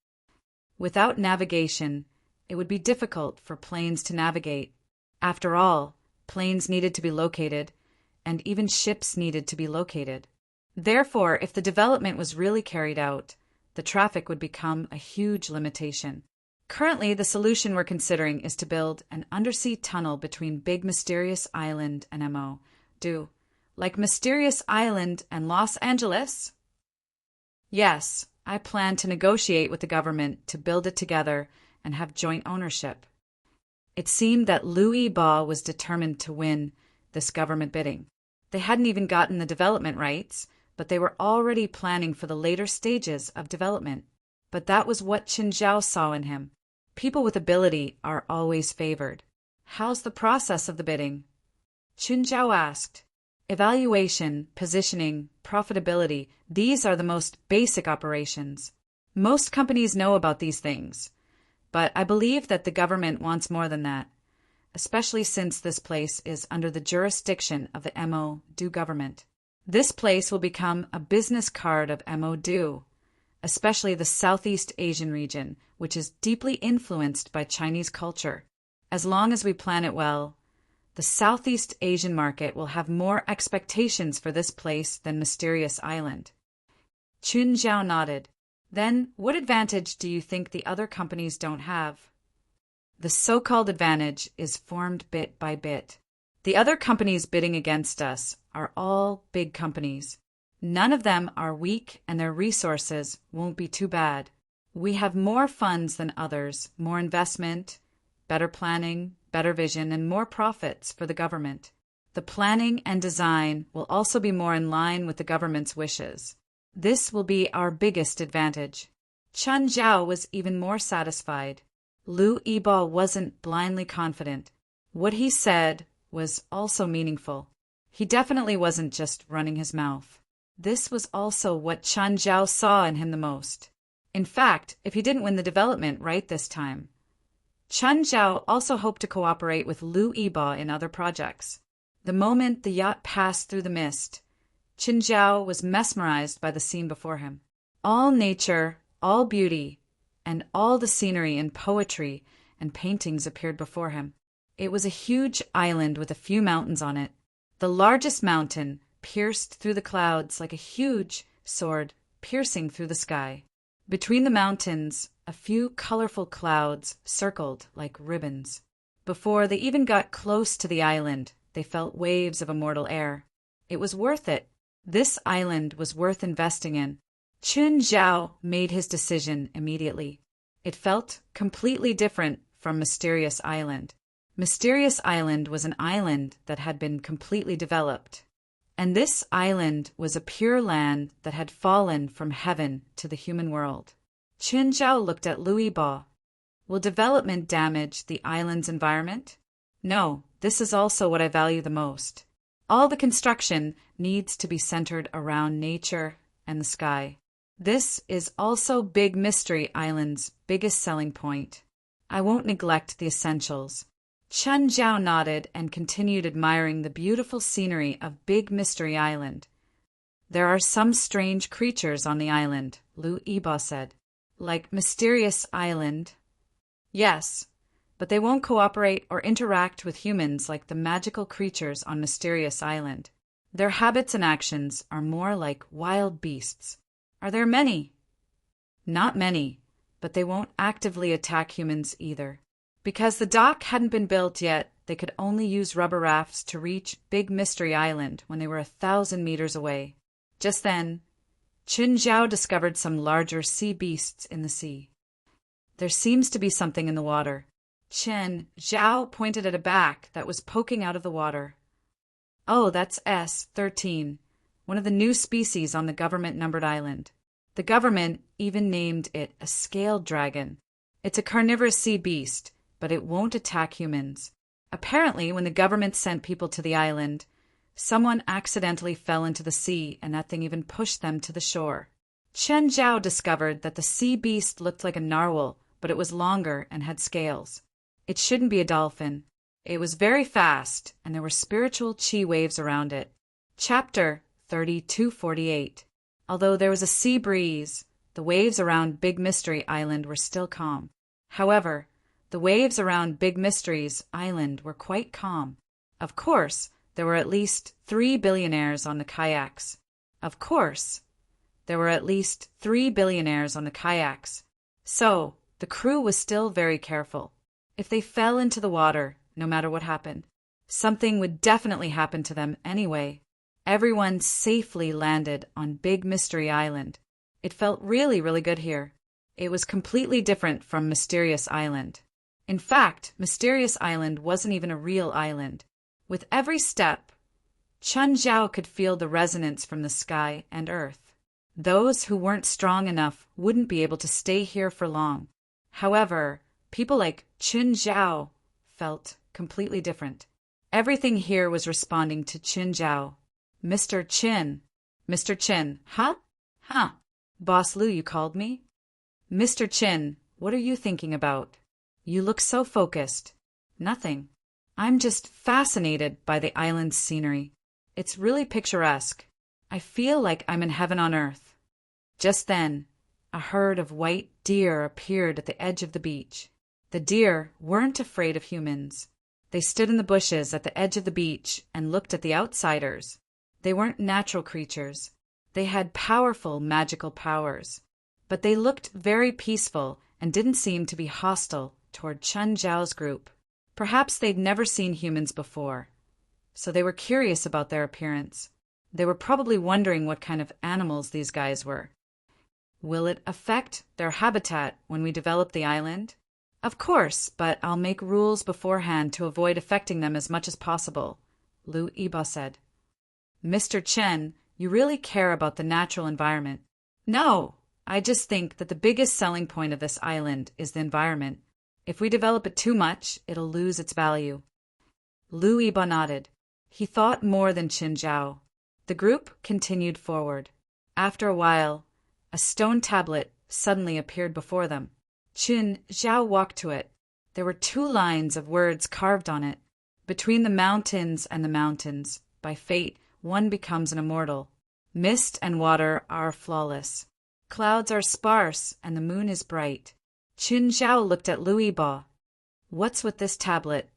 Without navigation, it would be difficult for planes to navigate. After all, planes needed to be located, and even ships needed to be located. Therefore, if the development was really carried out, the traffic would become a huge limitation. Currently, the solution we're considering is to build an undersea tunnel between Big Mysterious Island and MO. Like Mysterious Island and Los Angeles? Yes, I plan to negotiate with the government to build it together and have joint ownership. It seemed that Louis Ba was determined to win this government bidding. They hadn't even gotten the development rights, but they were already planning for the later stages of development. But that was what Chen Zhao saw in him. People with ability are always favored. How's the process of the bidding? Chen Zhao asked. Evaluation, positioning, profitability, these are the most basic operations. Most companies know about these things, but I believe that the government wants more than that, especially since this place is under the jurisdiction of the MO government. This place will become a business card of MO, especially the Southeast Asian region, which is deeply influenced by Chinese culture. As long as we plan it well, the Southeast Asian market will have more expectations for this place than Mysterious Island. Chun Zhao nodded. Then, what advantage do you think the other companies don't have? The so-called advantage is formed bit by bit. The other companies bidding against us are all big companies. None of them are weak and their resources won't be too bad. We have more funds than others, more investment, better planning, better vision, and more profits for the government. The planning and design will also be more in line with the government's wishes. This will be our biggest advantage. Chun Zhao was even more satisfied. Lu Yibo wasn't blindly confident. What he said was also meaningful. He definitely wasn't just running his mouth. This was also what Chun Zhao saw in him the most. In fact, if he didn't win the development right this time, Chun Zhao also hoped to cooperate with Lu Yibo in other projects. The moment the yacht passed through the mist, Chun Zhao was mesmerized by the scene before him. All nature, all beauty, and all the scenery and poetry and paintings appeared before him. It was a huge island with a few mountains on it. The largest mountain pierced through the clouds like a huge sword piercing through the sky. Between the mountains, a few colorful clouds circled like ribbons. Before they even got close to the island, they felt waves of immortal air. It was worth it. This island was worth investing in. Chun Zhao made his decision immediately. It felt completely different from Mysterious Island. Mysterious Island was an island that had been completely developed. And this island was a pure land that had fallen from heaven to the human world. Chun Zhao looked at Lu Yibo. Will development damage the island's environment? No, this is also what I value the most. All the construction needs to be centered around nature and the sky. This is also Big Mystery Island's biggest selling point. I won't neglect the essentials. Chun Zhao nodded and continued admiring the beautiful scenery of Big Mystery Island. There are some strange creatures on the island, Lu Yibo said. Like Mysterious Island? Yes, but they won't cooperate or interact with humans like the magical creatures on Mysterious Island. Their habits and actions are more like wild beasts. Are there many? Not many, but they won't actively attack humans either. Because the dock hadn't been built yet, they could only use rubber rafts to reach Big Mystery Island when they were 1,000 meters away. Just then, Chun Zhao discovered some larger sea beasts in the sea. There seems to be something in the water. Chun Zhao pointed at a back that was poking out of the water. Oh, that's S-13, one of the new species on the government-numbered island. The government even named it a scaled dragon. It's a carnivorous sea beast, but it won't attack humans. Apparently, when the government sent people to the island, someone accidentally fell into the sea and that thing even pushed them to the shore. Chun Zhao discovered that the sea beast looked like a narwhal, but it was longer and had scales. It shouldn't be a dolphin. It was very fast, and there were spiritual chi waves around it. Chapter 3248. Although there was a sea breeze, the waves around Big Mystery Island were still calm. However, the waves around Big Mystery's island were quite calm. Of course, there were at least 3 billionaires on the kayaks. Of course, there were at least 3 billionaires on the kayaks. So, the crew was still very careful. If they fell into the water, no matter what happened, something would definitely happen to them anyway. Everyone safely landed on Big Mystery Island. It felt really, really good here. It was completely different from Mysterious Island. In fact, Mysterious Island wasn't even a real island. With every step, Chun Zhao could feel the resonance from the sky and earth. Those who weren't strong enough wouldn't be able to stay here for long. However, people like Chun Zhao felt completely different. Everything here was responding to Chun Zhao. Mr. Chin. Mr. Chin. Huh? Huh. Boss Lu, you called me? Mr. Chin, what are you thinking about? You look so focused. Nothing. I'm just fascinated by the island's scenery. It's really picturesque. I feel like I'm in heaven on earth. Just then, a herd of white deer appeared at the edge of the beach. The deer weren't afraid of humans. They stood in the bushes at the edge of the beach and looked at the outsiders. They weren't natural creatures. They had powerful magical powers. But they looked very peaceful and didn't seem to be hostile toward Chun Zhao's group. Perhaps they'd never seen humans before, so they were curious about their appearance. They were probably wondering what kind of animals these guys were. Will it affect their habitat when we develop the island? Of course, but I'll make rules beforehand to avoid affecting them as much as possible, Lu Yiba said. Mr. Chen, you really care about the natural environment. No, I just think that the biggest selling point of this island is the environment. If we develop it too much, it'll lose its value. Lu Yiba nodded. He thought more than Qin Zhao. The group continued forward. After a while, a stone tablet suddenly appeared before them. Qin Zhao walked to it. There were 2 lines of words carved on it. Between the mountains and the mountains, by fate, one becomes an immortal. Mist and water are flawless. Clouds are sparse and the moon is bright. Qin Zhao looked at Lu Yiba. What's with this tablet?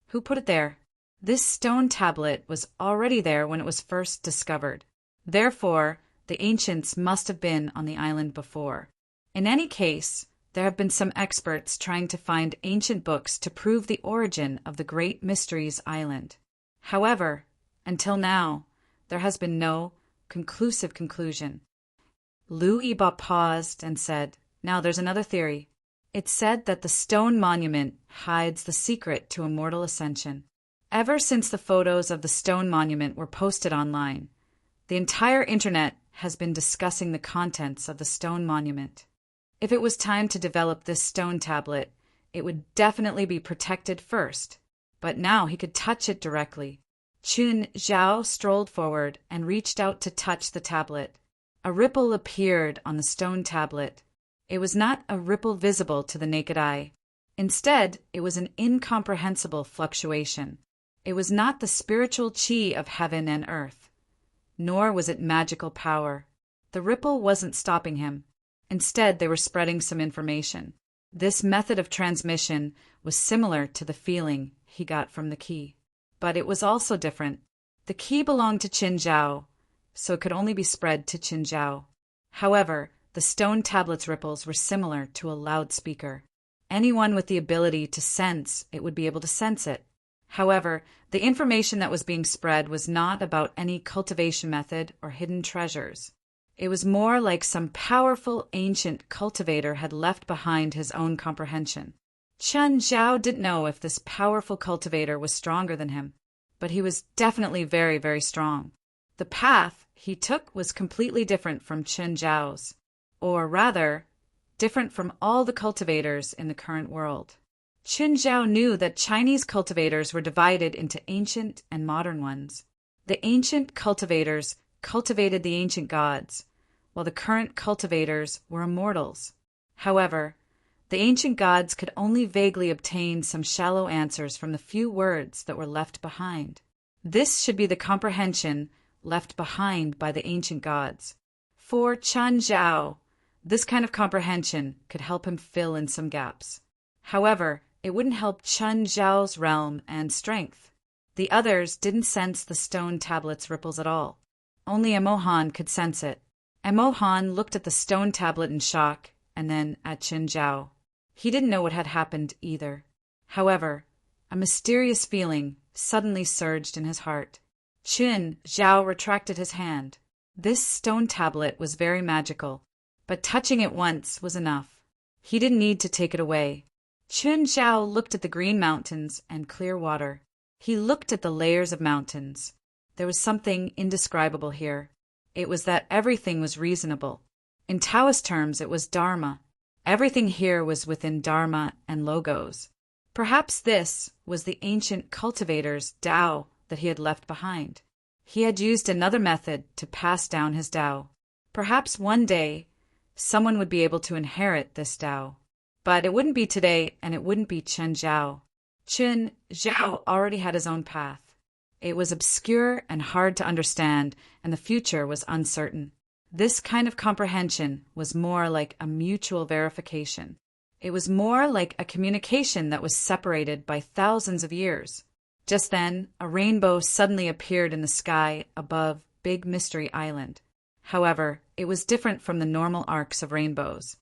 Who put it there? This stone tablet was already there when it was first discovered. Therefore, the ancients must have been on the island before. In any case, there have been some experts trying to find ancient books to prove the origin of the Great Mysteries Island. However, until now, there has been no conclusive conclusion. Lu Yiba paused and said, Now there's another theory. It's said that the stone monument hides the secret to immortal ascension. Ever since the photos of the stone monument were posted online, the entire internet has been discussing the contents of the stone monument. If it was time to develop this stone tablet, it would definitely be protected first. But now he could touch it directly. Qin Zhao strolled forward and reached out to touch the tablet. A ripple appeared on the stone tablet. It was not a ripple visible to the naked eye. Instead, it was an incomprehensible fluctuation. It was not the spiritual qi of heaven and earth, nor was it magical power. The ripple wasn't stopping him. Instead, they were spreading some information. This method of transmission was similar to the feeling he got from the key. But it was also different. The key belonged to Qin Zhao, so it could only be spread to Qin Zhao. However, the stone tablet's ripples were similar to a loudspeaker. Anyone with the ability to sense it would be able to sense it. However, the information that was being spread was not about any cultivation method or hidden treasures. It was more like some powerful ancient cultivator had left behind his own comprehension. Qin Zhao didn't know if this powerful cultivator was stronger than him, but he was definitely very, very strong. The path he took was completely different from Qin Zhao's, or rather, different from all the cultivators in the current world. Qin Zhao knew that Chinese cultivators were divided into ancient and modern ones. The ancient cultivators cultivated the ancient gods, while the current cultivators were immortals. However, the ancient gods could only vaguely obtain some shallow answers from the few words that were left behind. This should be the comprehension left behind by the ancient gods. For Qin Zhao, this kind of comprehension could help him fill in some gaps. However, it wouldn't help Qin Zhao's realm and strength. The others didn't sense the stone tablet's ripples at all. Only Emohan could sense it. Emohan looked at the stone tablet in shock and then at Qin Zhao. He didn't know what had happened either. However, a mysterious feeling suddenly surged in his heart. Qin Zhao retracted his hand. This stone tablet was very magical, but touching it once was enough. He didn't need to take it away. Qin Zhao looked at the green mountains and clear water. He looked at the layers of mountains. There was something indescribable here. It was that everything was reasonable. In Taoist terms, it was Dharma. Everything here was within Dharma and Logos. Perhaps this was the ancient cultivator's Tao that he had left behind. He had used another method to pass down his Tao. Perhaps one day, Someone would be able to inherit this Dao. But it wouldn't be today, and it wouldn't be Chen Zhao. Chen Zhao already had his own path. It was obscure and hard to understand, and the future was uncertain. This kind of comprehension was more like a mutual verification. It was more like a communication that was separated by thousands of years. Just then, a rainbow suddenly appeared in the sky above Big Mystery Island. However, it was different from the normal arcs of rainbows.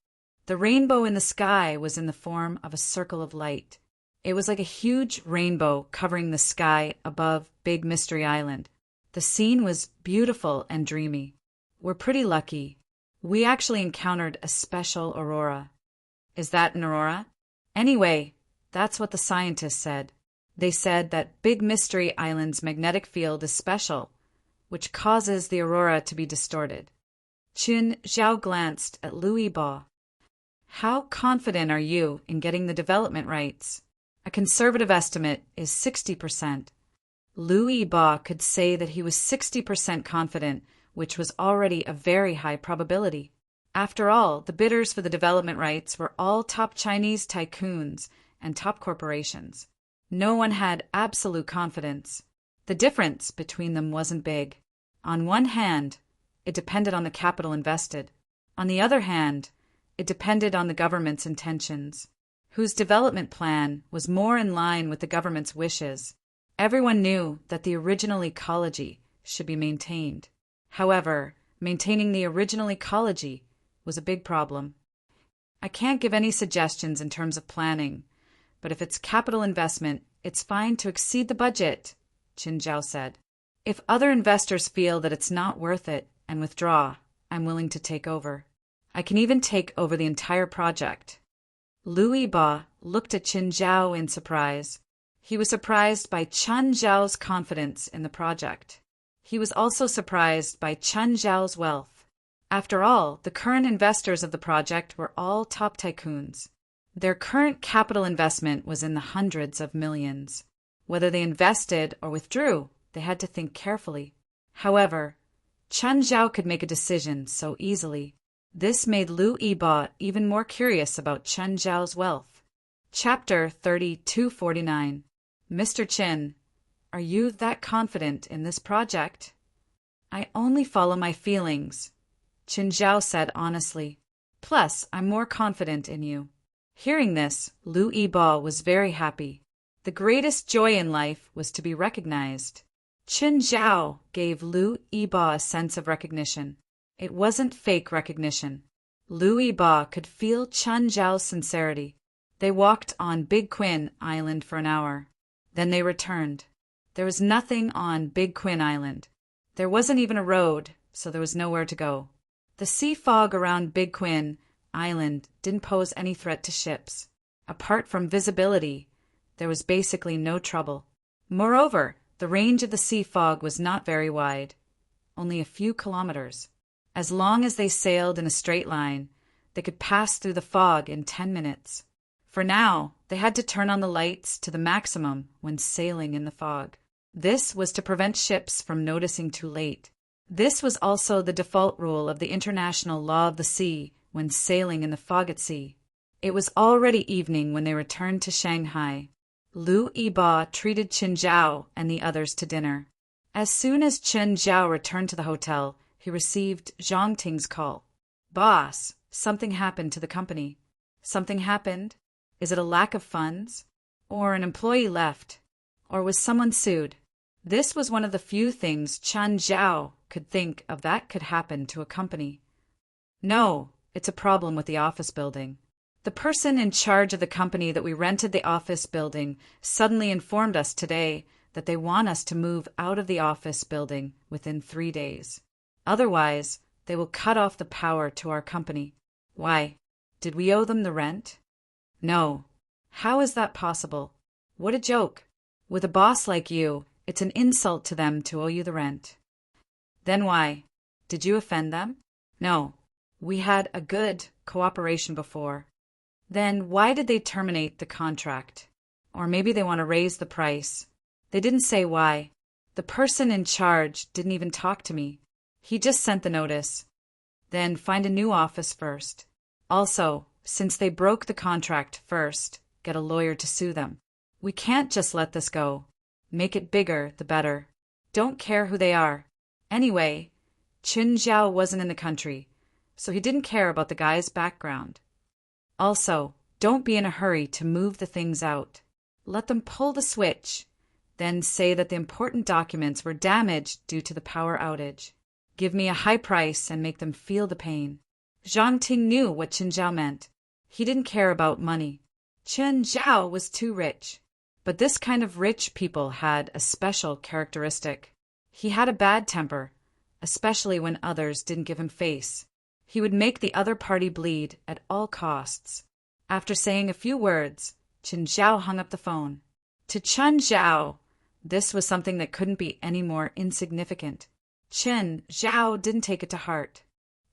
The rainbow in the sky was in the form of a circle of light. It was like a huge rainbow covering the sky above Big Mystery Island. The scene was beautiful and dreamy. We're pretty lucky. We actually encountered a special aurora. Is that an aurora? Anyway, that's what the scientists said. They said that Big Mystery Island's magnetic field is special, which causes the aurora to be distorted. Chen Zhao glanced at Lu Yibo. How confident are you in getting the development rights? A conservative estimate is 60%. Lu Yibo could say that he was 60% confident, which was already a very high probability. After all, the bidders for the development rights were all top Chinese tycoons and top corporations. No one had absolute confidence. The difference between them wasn't big. On one hand, it depended on the capital invested. On the other hand, it depended on the government's intentions, whose development plan was more in line with the government's wishes. Everyone knew that the original ecology should be maintained. However, maintaining the original ecology was a big problem. I can't give any suggestions in terms of planning, but if it's capital investment, it's fine to exceed the budget, Chen Zhao said. If other investors feel that it's not worth it and withdraw, I'm willing to take over. I can even take over the entire project. Lu Yibo looked at Chen Zhao in surprise. He was surprised by Chen Zhao's confidence in the project. He was also surprised by Chen Zhao's wealth. After all, the current investors of the project were all top tycoons. Their current capital investment was in the hundreds of millions. Whether they invested or withdrew, they had to think carefully. However, Chen Zhao could make a decision so easily. This made Lu Yibo even more curious about Chen Zhao's wealth. Chapter 3249. Mr. Chen, are you that confident in this project? I only follow my feelings, Chen Zhao said honestly. Plus, I'm more confident in you. Hearing this, Lu Yibo was very happy. The greatest joy in life was to be recognized. Chen Zhao gave Lu Yibo a sense of recognition. It wasn't fake recognition. Lu Yibo could feel Chen Zhao's sincerity. They walked on Big Quin Island for an hour. Then they returned. There was nothing on Big Quin Island. There wasn't even a road, so there was nowhere to go. The sea fog around Big Quin Island didn't pose any threat to ships. Apart from visibility, there was basically no trouble. Moreover, the range of the sea fog was not very wide, only a few kilometers. As long as they sailed in a straight line, they could pass through the fog in 10 minutes. For now, they had to turn on the lights to the maximum when sailing in the fog. This was to prevent ships from noticing too late. This was also the default rule of the International Law of the Sea when sailing in the fog at sea. It was already evening when they returned to Shanghai. Lu Yibo treated Chen Zhao and the others to dinner. As soon as Chen Zhao returned to the hotel, he received Zhang Ting's call. Boss, something happened to the company. Something happened? Is it a lack of funds? Or an employee left? Or was someone sued? This was one of the few things Chen Zhao could think of that could happen to a company. No, it's a problem with the office building. The person in charge of the company that we rented the office building suddenly informed us today that they want us to move out of the office building within 3 days. Otherwise, they will cut off the power to our company. Why? Did we owe them the rent? No. How is that possible? What a joke. With a boss like you, it's an insult to them to owe you the rent. Then why? Did you offend them? No. We had a good cooperation before. Then why did they terminate the contract? Or maybe they want to raise the price. They didn't say why. The person in charge didn't even talk to me. He just sent the notice. Then find a new office first. Also, since they broke the contract first, get a lawyer to sue them. We can't just let this go. Make it bigger, the better. Don't care who they are. Anyway, Qin Zhao wasn't in the country, so he didn't care about the guy's background. Also, don't be in a hurry to move the things out. Let them pull the switch, then say that the important documents were damaged due to the power outage. Give me a high price and make them feel the pain. Zhang Ting knew what Qin Zhao meant. He didn't care about money. Qin Zhao was too rich. But this kind of rich people had a special characteristic. He had a bad temper, especially when others didn't give him face. He would make the other party bleed at all costs. After saying a few words, Qin Zhao hung up the phone. To Qin Zhao, this was something that couldn't be any more insignificant. Qin Zhao didn't take it to heart.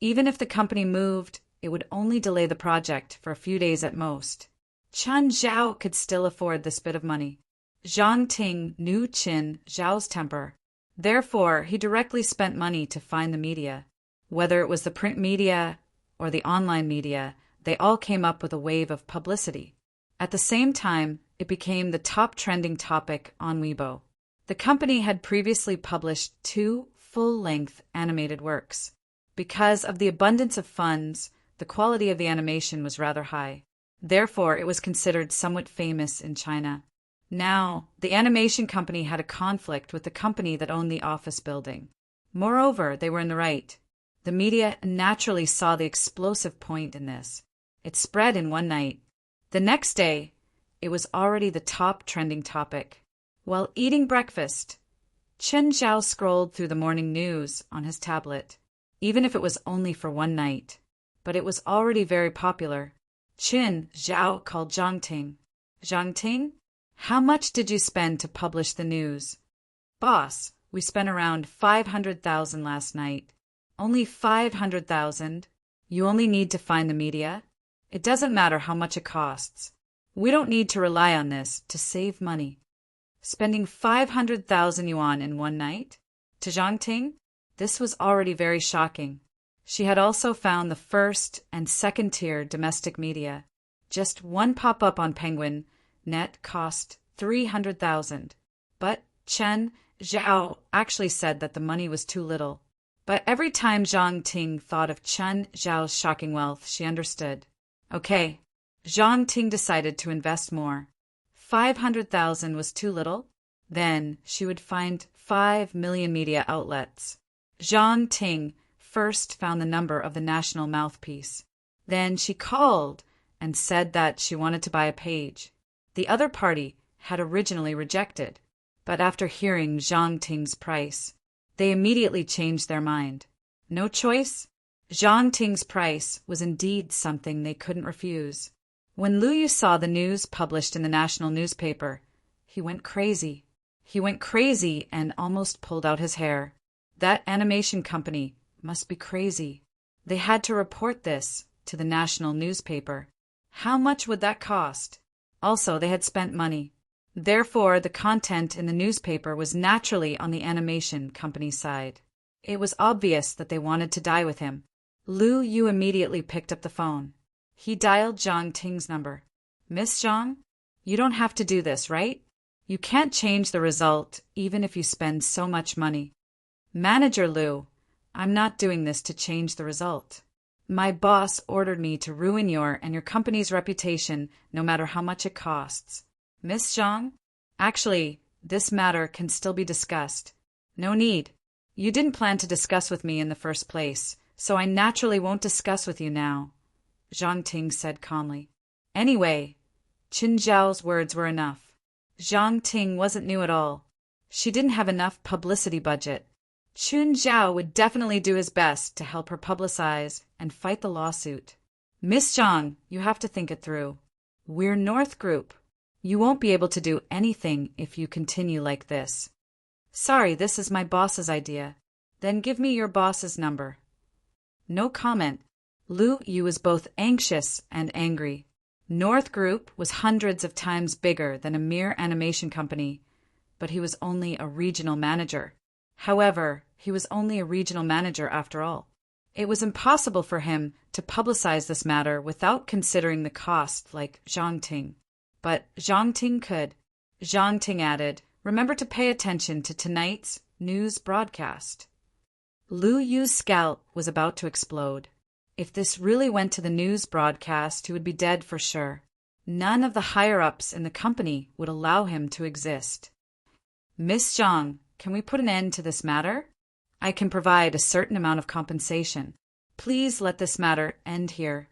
Even if the company moved, it would only delay the project for a few days at most. Qin Zhao could still afford this bit of money. Zhang Ting knew Qin Zhao's temper. Therefore, he directly spent money to find the media. Whether it was the print media or the online media, they all came up with a wave of publicity. At the same time, it became the top trending topic on Weibo. The company had previously published 2 full-length animated works. Because of the abundance of funds, the quality of the animation was rather high. Therefore, it was considered somewhat famous in China. Now, the animation company had a conflict with the company that owned the office building. Moreover, they were in the right. The media naturally saw the explosive point in this. It spread in one night. The next day, it was already the top trending topic. While eating breakfast, Qin Zhao scrolled through the morning news on his tablet, even if it was only for one night. But it was already very popular. Qin Zhao called Zhang Ting. Zhang Ting, how much did you spend to publish the news? Boss, we spent around 500,000 last night. Only 500,000? You only need to find the media? It doesn't matter how much it costs. We don't need to rely on this to save money. Spending 500,000 yuan in one night? To Zhang Ting, this was already very shocking. She had also found the first and second tier domestic media. Just one pop-up on Penguin Net cost 300,000. But Qin Zhao actually said that the money was too little. But every time Zhang Ting thought of Qin Zhao's shocking wealth, she understood. Okay, Zhang Ting decided to invest more. 500,000 was too little? Then she would find 5 million media outlets. Zhang Ting first found the number of the national mouthpiece. Then she called and said that she wanted to buy a page. The other party had originally rejected, but after hearing Zhang Ting's price, they immediately changed their mind. No choice? Zhang Ting's price was indeed something they couldn't refuse. When Lu Yu saw the news published in the national newspaper, he went crazy. He went crazy and almost pulled out his hair. That animation company must be crazy. They had to report this to the national newspaper. How much would that cost? Also, they had spent money. Therefore, the content in the newspaper was naturally on the animation company's side. It was obvious that they wanted to die with him. Lu Yu immediately picked up the phone. He dialed Zhang Ting's number. Miss Zhang, you don't have to do this, right? You can't change the result even if you spend so much money. Manager Lu, I'm not doing this to change the result. My boss ordered me to ruin your and your company's reputation no matter how much it costs. Miss Zhang, actually, this matter can still be discussed. No need. You didn't plan to discuss with me in the first place, so I naturally won't discuss with you now, Zhang Ting said calmly. Anyway, Qin Zhao's words were enough. Zhang Ting wasn't new at all. She didn't have enough publicity budget. Qin Zhao would definitely do his best to help her publicize and fight the lawsuit. Miss Zhang, you have to think it through. We're North Group. You won't be able to do anything if you continue like this. Sorry, this is my boss's idea. Then give me your boss's number. No comment. Lu Yu was both anxious and angry. North Group was hundreds of times bigger than a mere animation company, but he was only a regional manager. However, he was only a regional manager after all. It was impossible for him to publicize this matter without considering the cost like Zhang Ting. But Zhang Ting could. Zhang Ting added, "Remember to pay attention to tonight's news broadcast." Lu Yu's scalp was about to explode. If this really went to the news broadcast, he would be dead for sure. None of the higher-ups in the company would allow him to exist. "Miss Zhang, can we put an end to this matter? I can provide a certain amount of compensation. Please let this matter end here."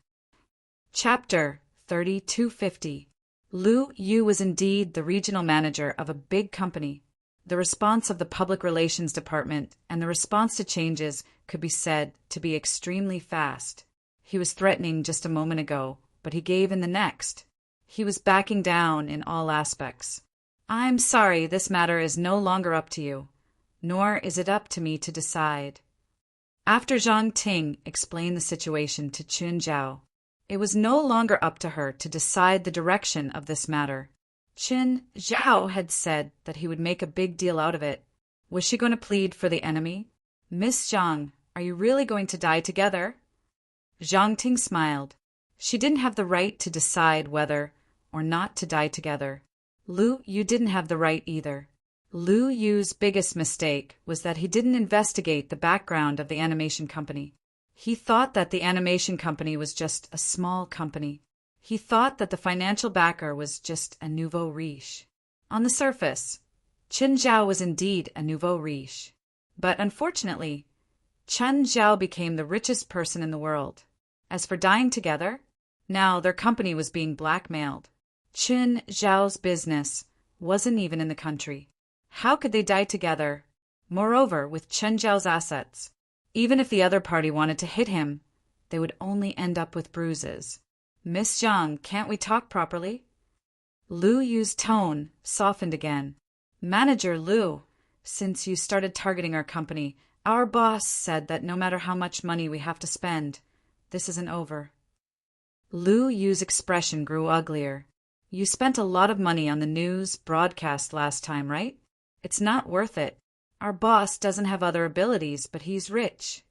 Chapter 3250. Lu Yu was indeed the regional manager of a big company. The response of the public relations department and the response to changes could be said to be extremely fast. He was threatening just a moment ago, but he gave in the next. He was backing down in all aspects. "I'm sorry, this matter is no longer up to you, nor is it up to me to decide." After Zhang Ting explained the situation to Qin Zhao, it was no longer up to her to decide the direction of this matter. Qin Zhao had said that he would make a big deal out of it. Was she going to plead for the enemy? "Miss Zhang, are you really going to die together?" Zhang Ting smiled. She didn't have the right to decide whether or not to die together. Lu Yu didn't have the right either. Lu Yu's biggest mistake was that he didn't investigate the background of the animation company. He thought that the animation company was just a small company. He thought that the financial backer was just a nouveau riche. On the surface, Qin Zhao was indeed a nouveau riche. But unfortunately, Qin Zhao became the richest person in the world. As for dying together, now their company was being blackmailed. Qin Zhao's business wasn't even in the country. How could they die together? Moreover, with Qin Zhao's assets, even if the other party wanted to hit him, they would only end up with bruises. "Miss Zhang, can't we talk properly?" Lu Yu's tone softened again. "Manager Lu, since you started targeting our company, our boss said that no matter how much money we have to spend, this isn't over." Lu Yu's expression grew uglier. "You spent a lot of money on the news broadcast last time, right? It's not worth it. Our boss doesn't have other abilities, but he's rich."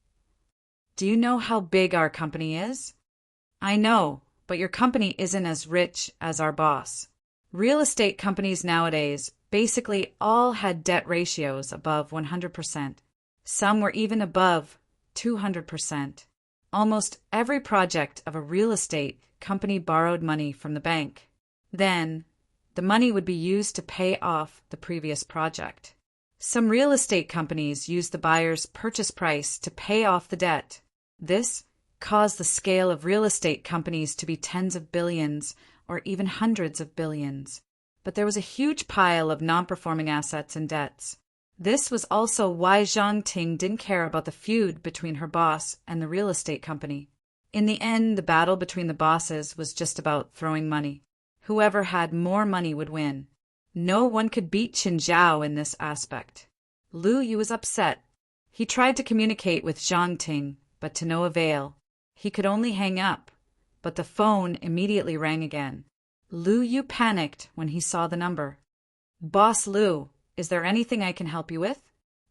"Do you know how big our company is?" "I know, but your company isn't as rich as our boss. Real estate companies nowadays basically all had debt ratios above 100%. Some were even above 200%. Almost every project of a real estate company borrowed money from the bank. Then, the money would be used to pay off the previous project. Some real estate companies used the buyer's purchase price to pay off the debt. This caused the scale of real estate companies to be tens of billions or even hundreds of billions. But there was a huge pile of non-performing assets and debts. This was also why Zhang Ting didn't care about the feud between her boss and the real estate company. In the end, the battle between the bosses was just about throwing money. Whoever had more money would win. No one could beat Qin Zhao in this aspect. Lu Yu was upset. He tried to communicate with Zhang Ting, but to no avail. He could only hang up, but the phone immediately rang again. Lu Yu panicked when he saw the number. "Boss Lu, is there anything I can help you with?"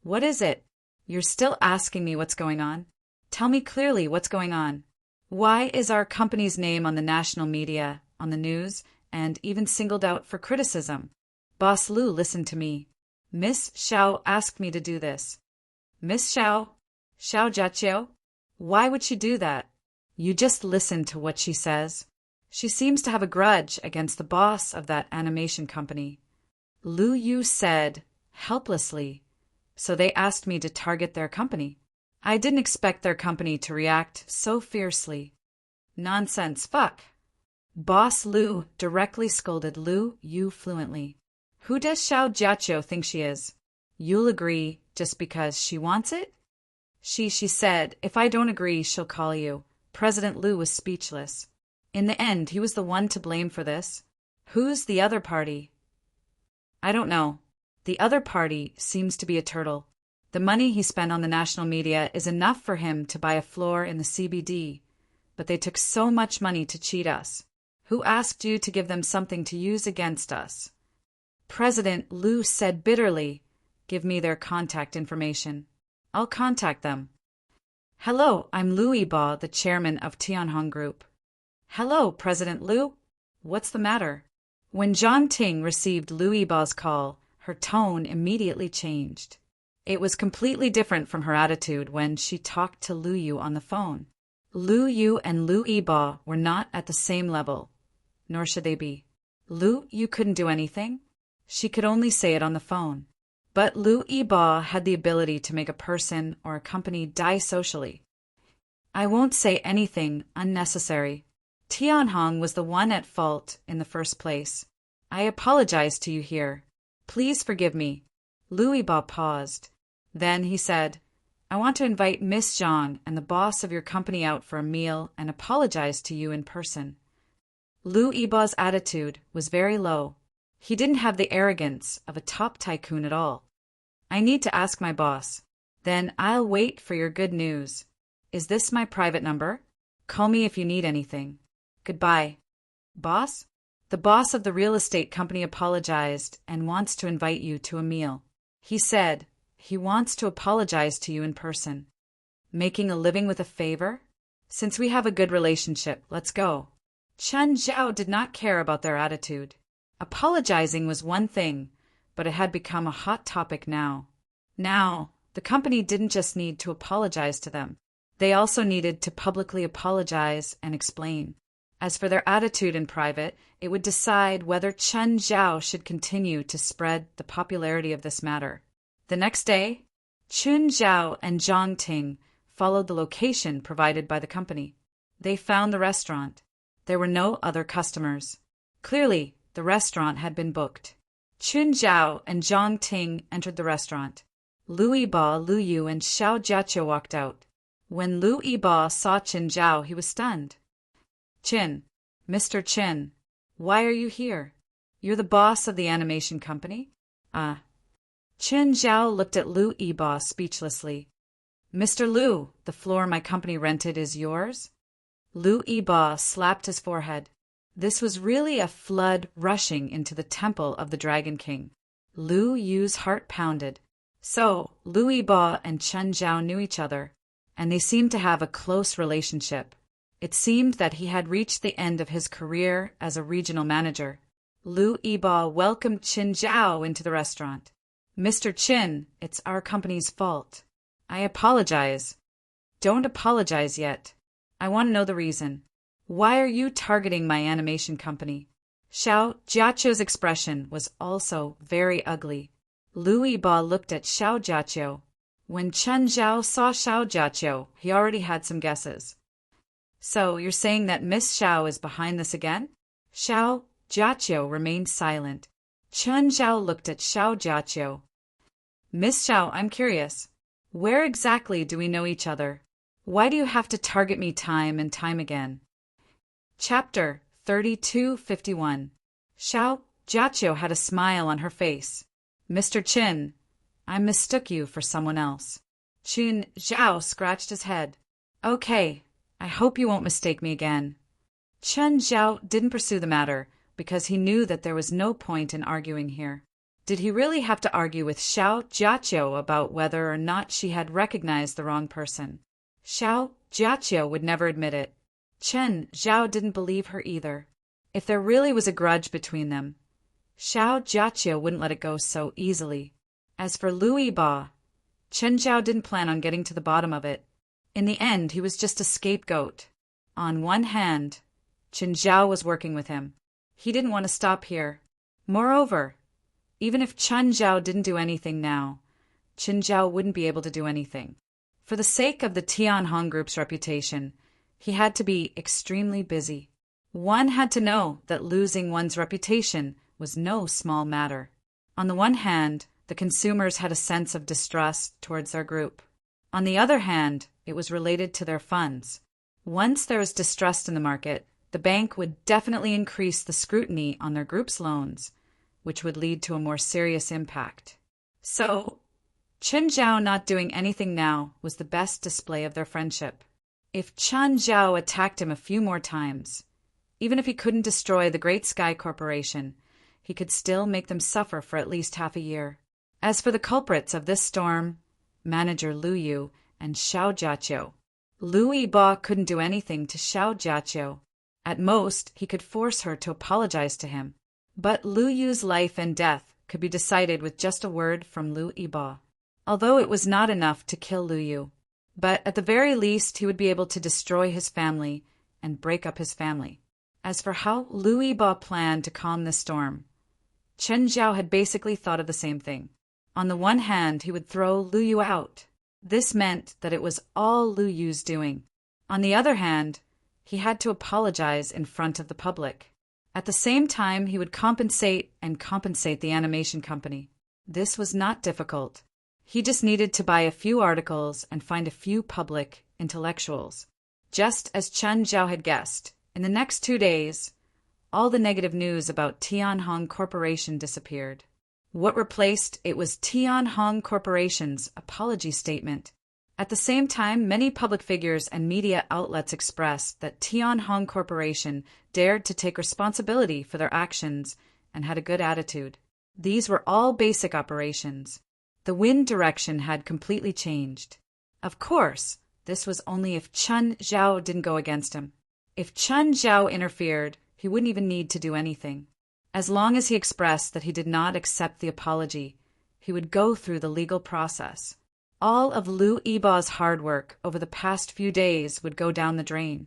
"What is it? You're still asking me what's going on? Tell me clearly what's going on. Why is our company's name on the national media, on the news, and even singled out for criticism?" "Boss Lu, listen to me. Miss Xiao asked me to do this." "Miss Xiao? Xiao Jiaqiu? Why would she do that?" "You just listen to what she says. She seems to have a grudge against the boss of that animation company." Lu Yu said, helplessly, "So they asked me to target their company. I didn't expect their company to react so fiercely." "Nonsense, fuck." Boss Lu directly scolded Lu Yu fluently. "Who does Xiao Jiaqiu think she is? You'll agree just because she wants it?" She said, "If I don't agree, she'll call you." President Lu was speechless. In the end, he was the one to blame for this. "Who's the other party?" "I don't know. The other party seems to be a turtle. The money he spent on the national media is enough for him to buy a floor in the CBD, but they took so much money to cheat us. Who asked you to give them something to use against us?" President Lu said bitterly, "Give me their contact information. I'll contact them." Hello, I'm Lu Yiba, the chairman of Tianhong Group. Hello, President Lu. What's the matter? When Zhang Ting received Lu Yiba's call, her tone immediately changed. It was completely different from her attitude when she talked to Lu Yu on the phone. Lu Yu and Lu Yiba were not at the same level, nor should they be. Lu Yu couldn't do anything. She could only say it on the phone. But Lu Yiba had the ability to make a person or a company die socially. I won't say anything unnecessary. Tianhong was the one at fault in the first place. I apologize to you here. Please forgive me. Lu Yiba paused. Then he said, I want to invite Miss Zhang and the boss of your company out for a meal and apologize to you in person. Lu Yiba's attitude was very low. He didn't have the arrogance of a top tycoon at all. I need to ask my boss. Then I'll wait for your good news. Is this my private number? Call me if you need anything. Goodbye. Boss? The boss of the real estate company apologized and wants to invite you to a meal. He said he wants to apologize to you in person. Making a living with a favor? Since we have a good relationship, let's go. Chen Zhao did not care about their attitude. Apologizing was one thing, but it had become a hot topic now. Now, the company didn't just need to apologize to them. They also needed to publicly apologize and explain. As for their attitude in private, it would decide whether Chen Zhao should continue to spread the popularity of this matter. The next day, Chun Zhao and Zhang Ting followed the location provided by the company. They found the restaurant. There were no other customers. Clearly, the restaurant had been booked. Chun Zhao and Zhang Ting entered the restaurant. Lu Yiba, Lu Yu, and Xiao Jiaqio walked out. When Lu Yiba saw Qin Zhao, he was stunned. Qin, Mr. Qin, why are you here? You're the boss of the animation company? Qin Zhao looked at Lu Yiba speechlessly. Mr. Lu, the floor my company rented is yours? Lu Yiba slapped his forehead. This was really a flood rushing into the temple of the Dragon King. Lu Yu's heart pounded. So, Lu Yiba and Chen Zhao knew each other, and they seemed to have a close relationship. It seemed that he had reached the end of his career as a regional manager. Lu Yiba welcomed Qin Zhao into the restaurant. Mr. Qin, it's our company's fault. I apologize. Don't apologize yet. I want to know the reason. Why are you targeting my animation company? Xiao Jiaqio's expression was also very ugly. Lu Yiba looked at Xiao Jiaqio. When Chen Zhao saw Xiao Jiaqio, he already had some guesses. So you're saying that Miss Xiao is behind this again? Xiao Jiaqio remained silent. Chen Zhao looked at Xiao Jiaqio. Miss Xiao, I'm curious. Where exactly do we know each other? Why do you have to target me time and time again? Chapter 3251. Xiao Jiaqio had a smile on her face. Mr. Qin, I mistook you for someone else. Qin Zhao scratched his head. Okay, I hope you won't mistake me again. Chen Zhao didn't pursue the matter because he knew that there was no point in arguing here. Did he really have to argue with Xiao Jiaqio about whether or not she had recognized the wrong person? Xiao Jiaqio would never admit it. Chen Zhao didn't believe her either. If there really was a grudge between them, Xiao Jiaqio wouldn't let it go so easily. As for Lu Yiba, Chen Zhao didn't plan on getting to the bottom of it. In the end, he was just a scapegoat. On one hand, Qin Zhao was working with him. He didn't want to stop here. Moreover, even if Chen Zhao didn't do anything now, Qin Zhao wouldn't be able to do anything. For the sake of the Tianhong Group's reputation, he had to be extremely busy. One had to know that losing one's reputation was no small matter. On the one hand, the consumers had a sense of distrust towards their group. On the other hand, it was related to their funds. Once there was distrust in the market, the bank would definitely increase the scrutiny on their group's loans, which would lead to a more serious impact. So, Qin Zhao not doing anything now was the best display of their friendship. If Chen Zhao attacked him a few more times, even if he couldn't destroy the Great Sky Corporation, he could still make them suffer for at least half a year. As for the culprits of this storm, Manager Lu Yu and Xiao Jiaqio, Liu Yiba couldn't do anything to Xiao Jiaqiu. At most, he could force her to apologize to him. But Liu Yu's life and death could be decided with just a word from Liu Yiba. Although it was not enough to kill Liu Yu, but at the very least he would be able to destroy his family and break up his family. As for how Liu Yiba planned to calm the storm, Chen Zhao had basically thought of the same thing. On the one hand, he would throw Liu Yu out. This meant that it was all Liu Yu's doing. On the other hand, he had to apologize in front of the public. At the same time, he would compensate the animation company. This was not difficult. He just needed to buy a few articles and find a few public intellectuals. Just as Chen Zhao had guessed, in the next 2 days, all the negative news about Tianhong Corporation disappeared. What replaced it was Tianhong Corporation's apology statement. At the same time, many public figures and media outlets expressed that Tianhong Corporation dared to take responsibility for their actions and had a good attitude. These were all basic operations. The wind direction had completely changed. Of course, this was only if Chen Zhao didn't go against him. If Chen Zhao interfered, he wouldn't even need to do anything. As long as he expressed that he did not accept the apology, he would go through the legal process. All of Liu Yiba's hard work over the past few days would go down the drain.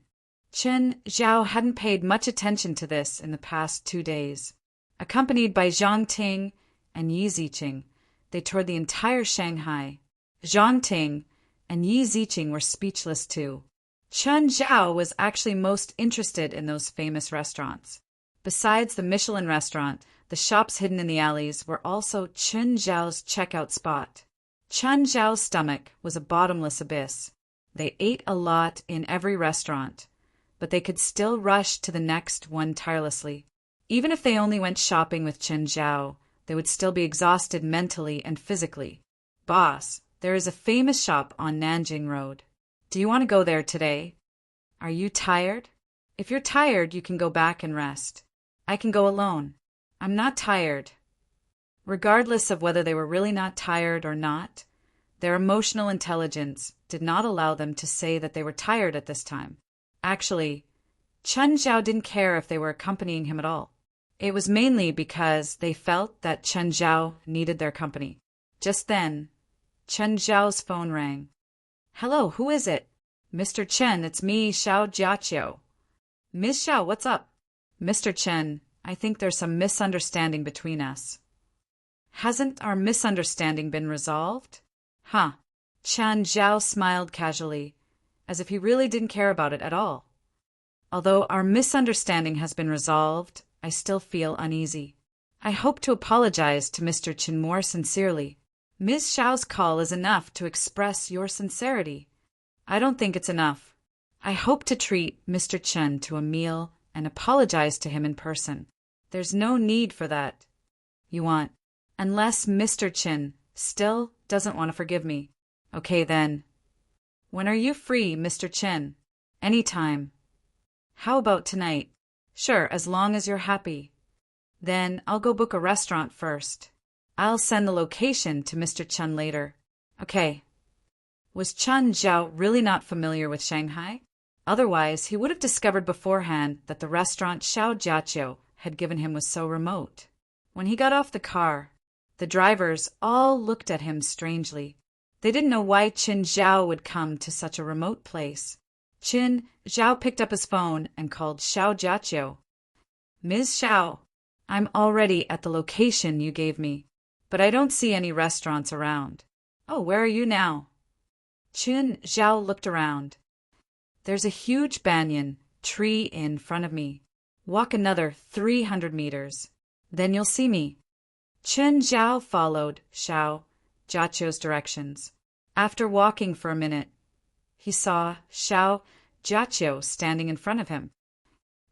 Chen Zhao hadn't paid much attention to this in the past 2 days. Accompanied by Zhang Ting and Yi Ziqing, they toured the entire Shanghai. Zhang Ting and Yi Ziqing were speechless too. Chen Zhao was actually most interested in those famous restaurants. Besides the Michelin restaurant, the shops hidden in the alleys were also Chen Zhao's checkout spot. Chen Zhao's stomach was a bottomless abyss. They ate a lot in every restaurant, but they could still rush to the next one tirelessly. Even if they only went shopping with Chen Zhao, they would still be exhausted mentally and physically. Boss, there is a famous shop on Nanjing Road. Do you want to go there today? Are you tired? If you're tired, you can go back and rest. I can go alone. I'm not tired. Regardless of whether they were really not tired or not, their emotional intelligence did not allow them to say that they were tired at this time. Actually, Chen Zhao didn't care if they were accompanying him at all. It was mainly because they felt that Chen Zhao needed their company. Just then, Chen Zhao's phone rang. Hello, who is it? Mr. Chen, it's me, Xiao Jiaqiu. Ms. Xiao, what's up? Mr. Chen, I think there's some misunderstanding between us. Hasn't our misunderstanding been resolved? Huh. Chen Zhao smiled casually, as if he really didn't care about it at all. Although our misunderstanding has been resolved, I still feel uneasy. I hope to apologize to Mr. Chen more sincerely. Ms. Xiao's call is enough to express your sincerity. I don't think it's enough. I hope to treat Mr. Chen to a meal and apologize to him in person. There's no need for that. You want? Unless Mr. Chen still doesn't want to forgive me. Okay then. When are you free, Mr. Chen? Anytime. How about tonight? Sure, as long as you're happy. Then I'll go book a restaurant first. I'll send the location to Mr. Chen later. Okay. Was Chen Zhao really not familiar with Shanghai? Otherwise, he would have discovered beforehand that the restaurant Xiao Jiaqiu had given him was so remote. When he got off the car, the drivers all looked at him strangely. They didn't know why Chen Zhao would come to such a remote place. Chen Zhao picked up his phone and called Xiao Jiaqiu. Ms. Xiao, I'm already at the location you gave me, but I don't see any restaurants around. Oh, where are you now? Chen Zhao looked around. There's a huge banyan tree in front of me. Walk another 300 meters. Then you'll see me. Chen Zhao followed Xiao Jiaqiu's directions. After walking for a minute, he saw Xiao Jiaqiu standing in front of him.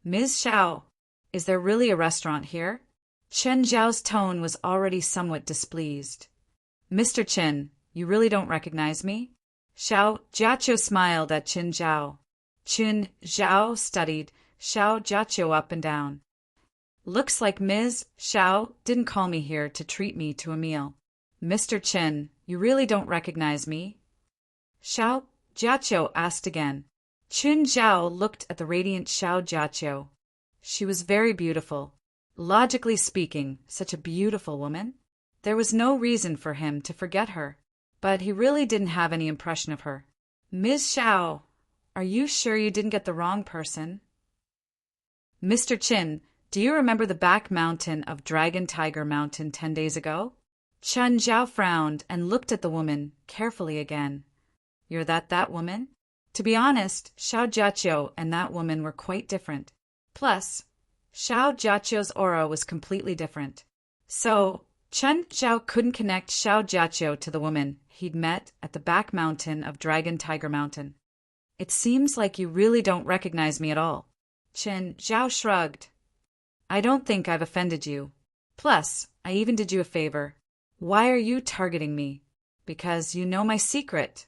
Ms. Xiao, is there really a restaurant here? Chen Zhao's tone was already somewhat displeased. Mr. Chen, you really don't recognize me? Xiao Jiaqiu smiled at Chen Zhao. Chen Zhao studied Xiao Jiaqiu up and down. Looks like Ms. Xiao didn't call me here to treat me to a meal. Mr. Chen, you really don't recognize me? Xiao Jiaqiu asked again. Qin Zhao looked at the radiant Xiao Jiaqiu. She was very beautiful. Logically speaking, such a beautiful woman. There was no reason for him to forget her. But he really didn't have any impression of her. Ms. Xiao, are you sure you didn't get the wrong person? Mr. Qin, do you remember the back mountain of Dragon Tiger Mountain 10 days ago? Chen Zhao frowned and looked at the woman carefully again. You're that woman? To be honest, Xiao Jiaqiu and that woman were quite different. Plus, Xiao Jiaqiu's aura was completely different. So, Chen Zhao couldn't connect Xiao Jiaqiu to the woman he'd met at the back mountain of Dragon Tiger Mountain. It seems like you really don't recognize me at all. Chen Zhao shrugged. I don't think I've offended you. Plus, I even did you a favor. Why are you targeting me? Because you know my secret.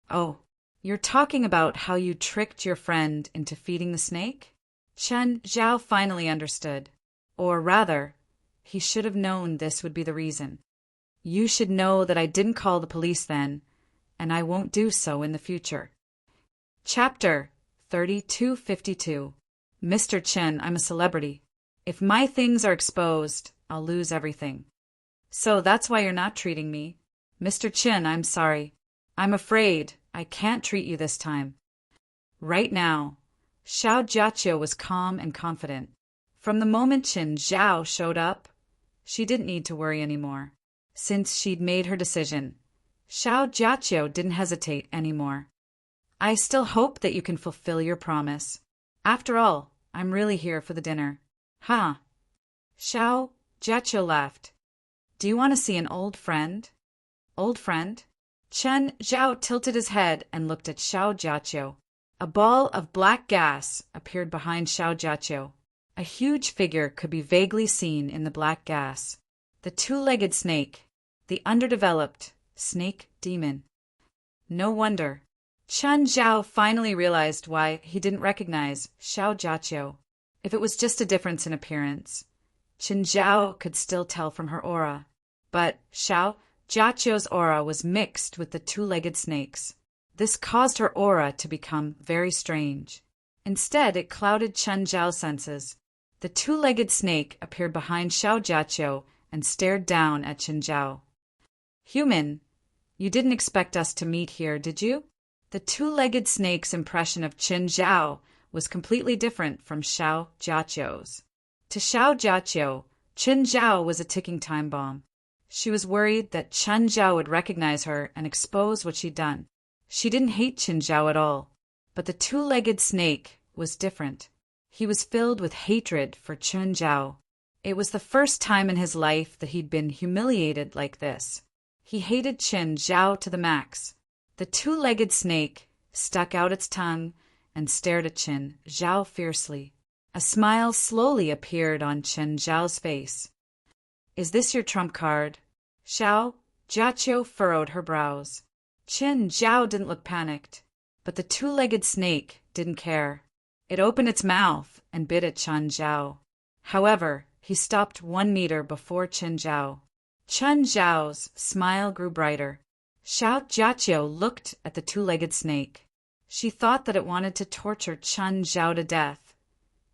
Oh, you're talking about how you tricked your friend into feeding the snake? Chen Zhao finally understood. Or rather, he should have known this would be the reason. You should know that I didn't call the police then, and I won't do so in the future. Chapter 3252. Mr. Chen, I'm a celebrity. If my things are exposed, I'll lose everything. So that's why you're not treating me. Mr. Chen, I'm sorry. I'm afraid I can't treat you this time. Right now, Xiao Jiaqiu was calm and confident. From the moment Qin Zhao showed up, she didn't need to worry anymore. Since she'd made her decision, Xiao Jiaqiu didn't hesitate anymore. I still hope that you can fulfill your promise. After all, I'm really here for the dinner. Huh? Xiao Jiaqiu laughed. Do you want to see an old friend? Old friend? Chen Zhao tilted his head and looked at Xiao Jiaqiu. A ball of black gas appeared behind Xiao Jiaqiu. A huge figure could be vaguely seen in the black gas. The two-legged snake, the underdeveloped snake demon. No wonder. Chen Zhao finally realized why he didn't recognize Xiao Jiaqiu. If it was just a difference in appearance, Qin Zhao could still tell from her aura. But Xiao Jiaqiu's aura was mixed with the two-legged snake's. This caused her aura to become very strange. Instead, it clouded Chen Zhao's senses. The two-legged snake appeared behind Xiao Jiaqiu and stared down at Qin Zhao. Human, you didn't expect us to meet here, did you? The two-legged snake's impression of Qin Zhao was completely different from Xiao Jiaqiu's. To Xiao Jiaqiu, Qin Zhao was a ticking time bomb. She was worried that Chen Zhao would recognize her and expose what she'd done. She didn't hate Qin Zhao at all, but the two-legged snake was different. He was filled with hatred for Qin Zhao. It was the first time in his life that he'd been humiliated like this. He hated Qin Zhao to the max. The two-legged snake stuck out its tongue and stared at Qin Zhao fiercely. A smile slowly appeared on Qin Zhao's face. Is this your trump card? Xiao Jiaqiu furrowed her brows. Qin Zhao didn't look panicked, but the two-legged snake didn't care. It opened its mouth and bit at Qin Zhao. However, he stopped 1 meter before Qin Zhao. Qin Zhao's smile grew brighter. Xiao Jiaqiu looked at the two-legged snake. She thought that it wanted to torture Qin Zhao to death,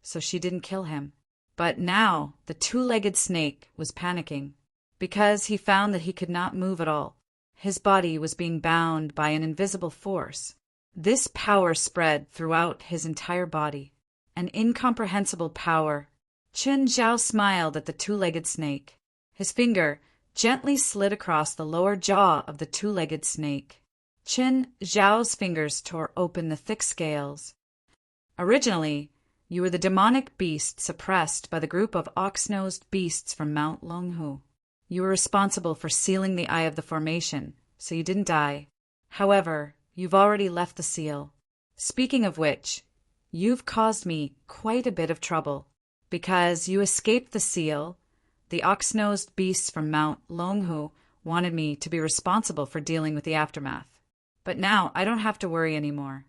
so she didn't kill him. But now the two-legged snake was panicking, because he found that he could not move at all. His body was being bound by an invisible force. This power spread throughout his entire body. An incomprehensible power. Qin Zhao smiled at the two-legged snake. His finger gently slid across the lower jaw of the two-legged snake. Qin Zhao's fingers tore open the thick scales. Originally, you were the demonic beast suppressed by the group of ox-nosed beasts from Mount Longhu. You were responsible for sealing the eye of the formation, so you didn't die. However, you've already left the seal. Speaking of which, you've caused me quite a bit of trouble. Because you escaped the seal, the ox-nosed beasts from Mount Longhu wanted me to be responsible for dealing with the aftermath. But now I don't have to worry anymore.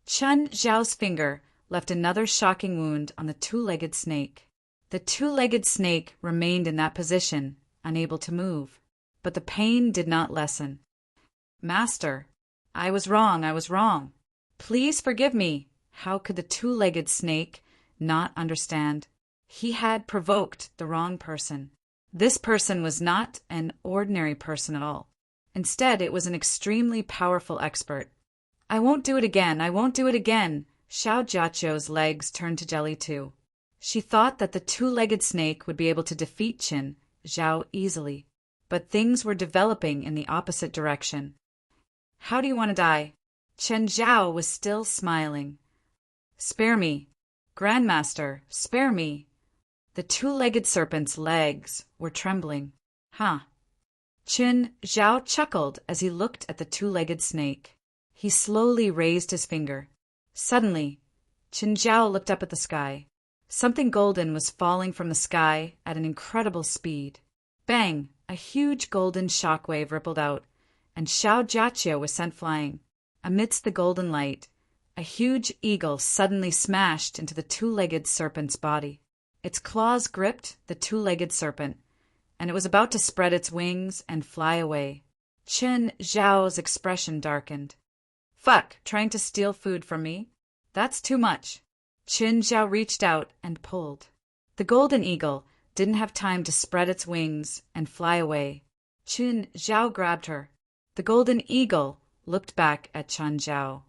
Qin Zhao's finger left another shocking wound on the two-legged snake. The two-legged snake remained in that position, unable to move. But the pain did not lessen. Master, I was wrong, I was wrong. Please forgive me. How could the two-legged snake not understand? He had provoked the wrong person. This person was not an ordinary person at all. Instead, it was an extremely powerful expert. I won't do it again, I won't do it again. Xiao Jiaqiu's legs turned to jelly too. She thought that the two-legged snake would be able to defeat Qin Zhao easily. But things were developing in the opposite direction. How do you want to die? Chen Zhao was still smiling. Spare me. Grandmaster, spare me. The two-legged serpent's legs were trembling. Huh. Qin Zhao chuckled as he looked at the two-legged snake. He slowly raised his finger. Suddenly, Qin Zhao looked up at the sky. Something golden was falling from the sky at an incredible speed. Bang! A huge golden shockwave rippled out, and Xiao Jiaqiu was sent flying. Amidst the golden light, a huge eagle suddenly smashed into the two-legged serpent's body. Its claws gripped the two-legged serpent, and it was about to spread its wings and fly away. Qin Zhao's expression darkened. Fuck, trying to steal food from me? That's too much. Qin Zhao reached out and pulled. The golden eagle didn't have time to spread its wings and fly away. Qin Zhao grabbed her. The golden eagle looked back at Qin Zhao.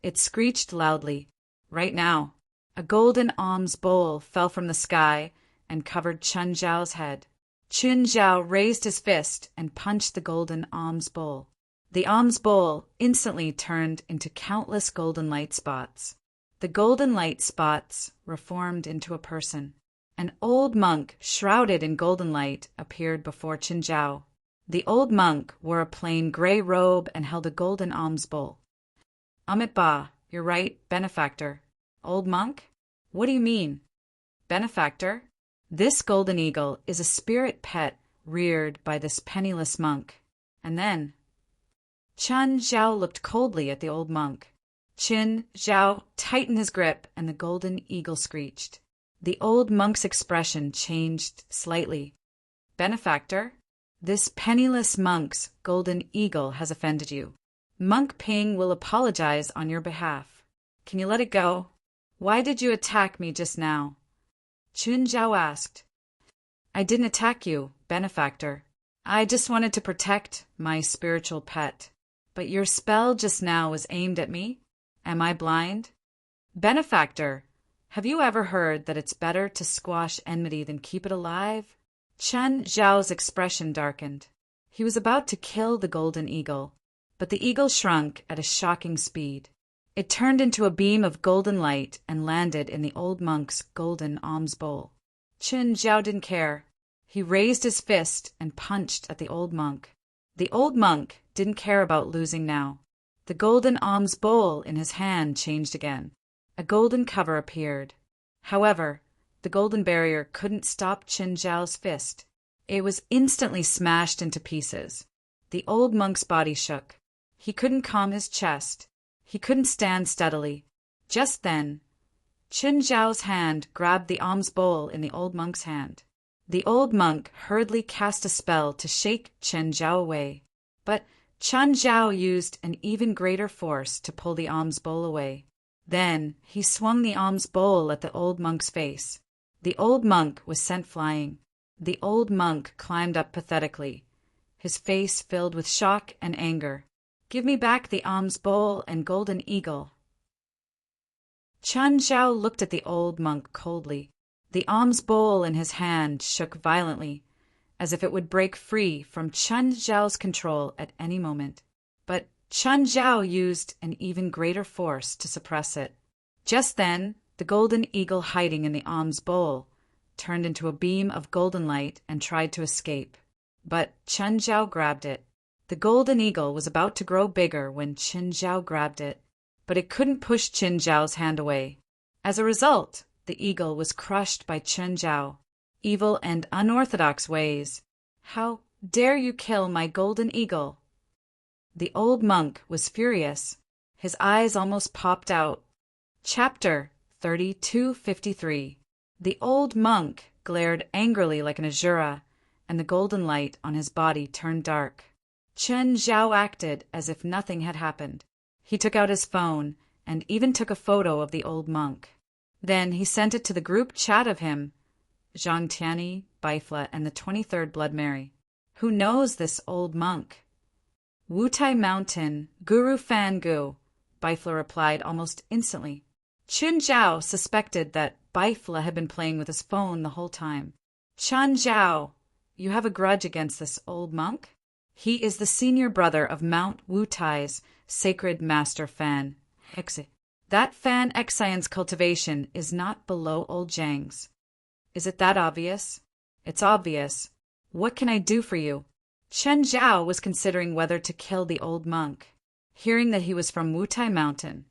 It screeched loudly. Right now. A golden alms bowl fell from the sky and covered Qin Zhao's head. Qin Zhao raised his fist and punched the golden alms bowl. The alms bowl instantly turned into countless golden light spots. The golden light spots reformed into a person. An old monk shrouded in golden light appeared before Qin Zhao. The old monk wore a plain gray robe and held a golden alms bowl. Amit Ba, you're right, benefactor. Old monk? What do you mean? Benefactor? This golden eagle is a spirit pet reared by this penniless monk. And then Qin Zhao looked coldly at the old monk. Qin Zhao tightened his grip and the golden eagle screeched. The old monk's expression changed slightly. Benefactor, this penniless monk's golden eagle has offended you. Monk Ping will apologize on your behalf. Can you let it go? Why did you attack me just now? Qin Zhao asked. I didn't attack you, benefactor. I just wanted to protect my spiritual pet. But your spell just now was aimed at me? Am I blind? Benefactor, have you ever heard that it's better to squash enmity than keep it alive? Qin Zhao's expression darkened. He was about to kill the golden eagle, but the eagle shrunk at a shocking speed. It turned into a beam of golden light and landed in the old monk's golden alms bowl. Qin Zhao didn't care. He raised his fist and punched at the old monk. The old monk didn't care about losing now. The golden alms bowl in his hand changed again. A golden cover appeared. However, the golden barrier couldn't stop Qin Zhao's fist. It was instantly smashed into pieces. The old monk's body shook. He couldn't calm his chest. He couldn't stand steadily. Just then, Qin Zhao's hand grabbed the alms bowl in the old monk's hand. The old monk hurriedly cast a spell to shake Qin Zhao away. But Qin Zhao used an even greater force to pull the alms bowl away. Then he swung the alms bowl at the old monk's face. The old monk was sent flying. The old monk climbed up pathetically, his face filled with shock and anger. Give me back the alms bowl and golden eagle. Qin Zhao looked at the old monk coldly. The alms bowl in his hand shook violently, as if it would break free from Qin Zhao's control at any moment. But Qin Zhao used an even greater force to suppress it. Just then, the golden eagle hiding in the alms bowl turned into a beam of golden light and tried to escape. But Qin Zhao grabbed it. The golden eagle was about to grow bigger when Qin Zhao grabbed it, but it couldn't push Qin Zhao's hand away. As a result, the eagle was crushed by Qin Zhao. Evil and unorthodox ways. How dare you kill my golden eagle? The old monk was furious. His eyes almost popped out. Chapter 3253. The old monk glared angrily like an Asura, and the golden light on his body turned dark. Qin Zhao acted as if nothing had happened. He took out his phone and even took a photo of the old monk. Then he sent it to the group chat of him, Zhang Tianyi, Bifla, and the 23rd Blood Mary. Who knows this old monk? Wutai Mountain, Guru Fan Gu, Bifla replied almost instantly. Chun Zhao suspected that Bifla had been playing with his phone the whole time. Chun Zhao, you have a grudge against this old monk? He is the senior brother of Mount Wutai's sacred master Fan Xi. That Fan Xian's cultivation is not below old Zhang's. Is it that obvious? It's obvious. What can I do for you? Chen Zhao was considering whether to kill the old monk. Hearing that he was from Wutai Mountain,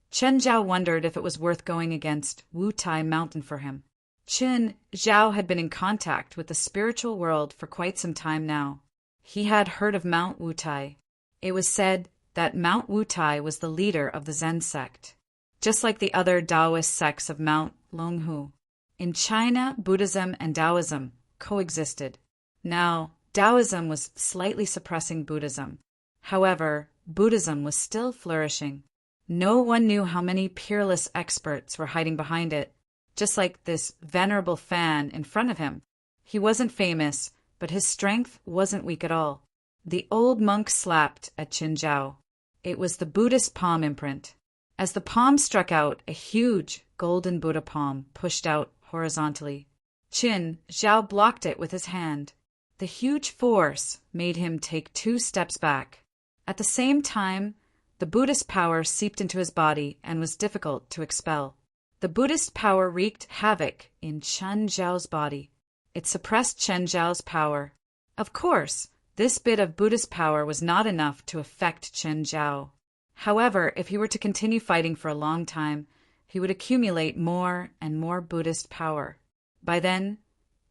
Chen Zhao wondered if it was worth going against Wutai Mountain for him. Chen Zhao had been in contact with the spiritual world for quite some time now. He had heard of Mount Wutai. It was said that Mount Wutai was the leader of the Zen sect, just like the other Taoist sects of Mount Longhu. In China, Buddhism and Taoism coexisted. Now, Taoism was slightly suppressing Buddhism. However, Buddhism was still flourishing. No one knew how many peerless experts were hiding behind it, just like this venerable Fan in front of him. He wasn't famous, but his strength wasn't weak at all. The old monk slapped at Qin Zhao. It was the Buddhist palm imprint. As the palm struck out, a huge golden Buddha palm pushed out horizontally. Qin Zhao blocked it with his hand. The huge force made him take 2 steps back. At the same time, the Buddhist power seeped into his body and was difficult to expel. The Buddhist power wreaked havoc in Chen Zhao's body. It suppressed Chen Zhao's power. Of course, this bit of Buddhist power was not enough to affect Chen Zhao. However, if he were to continue fighting for a long time, he would accumulate more and more Buddhist power. By then,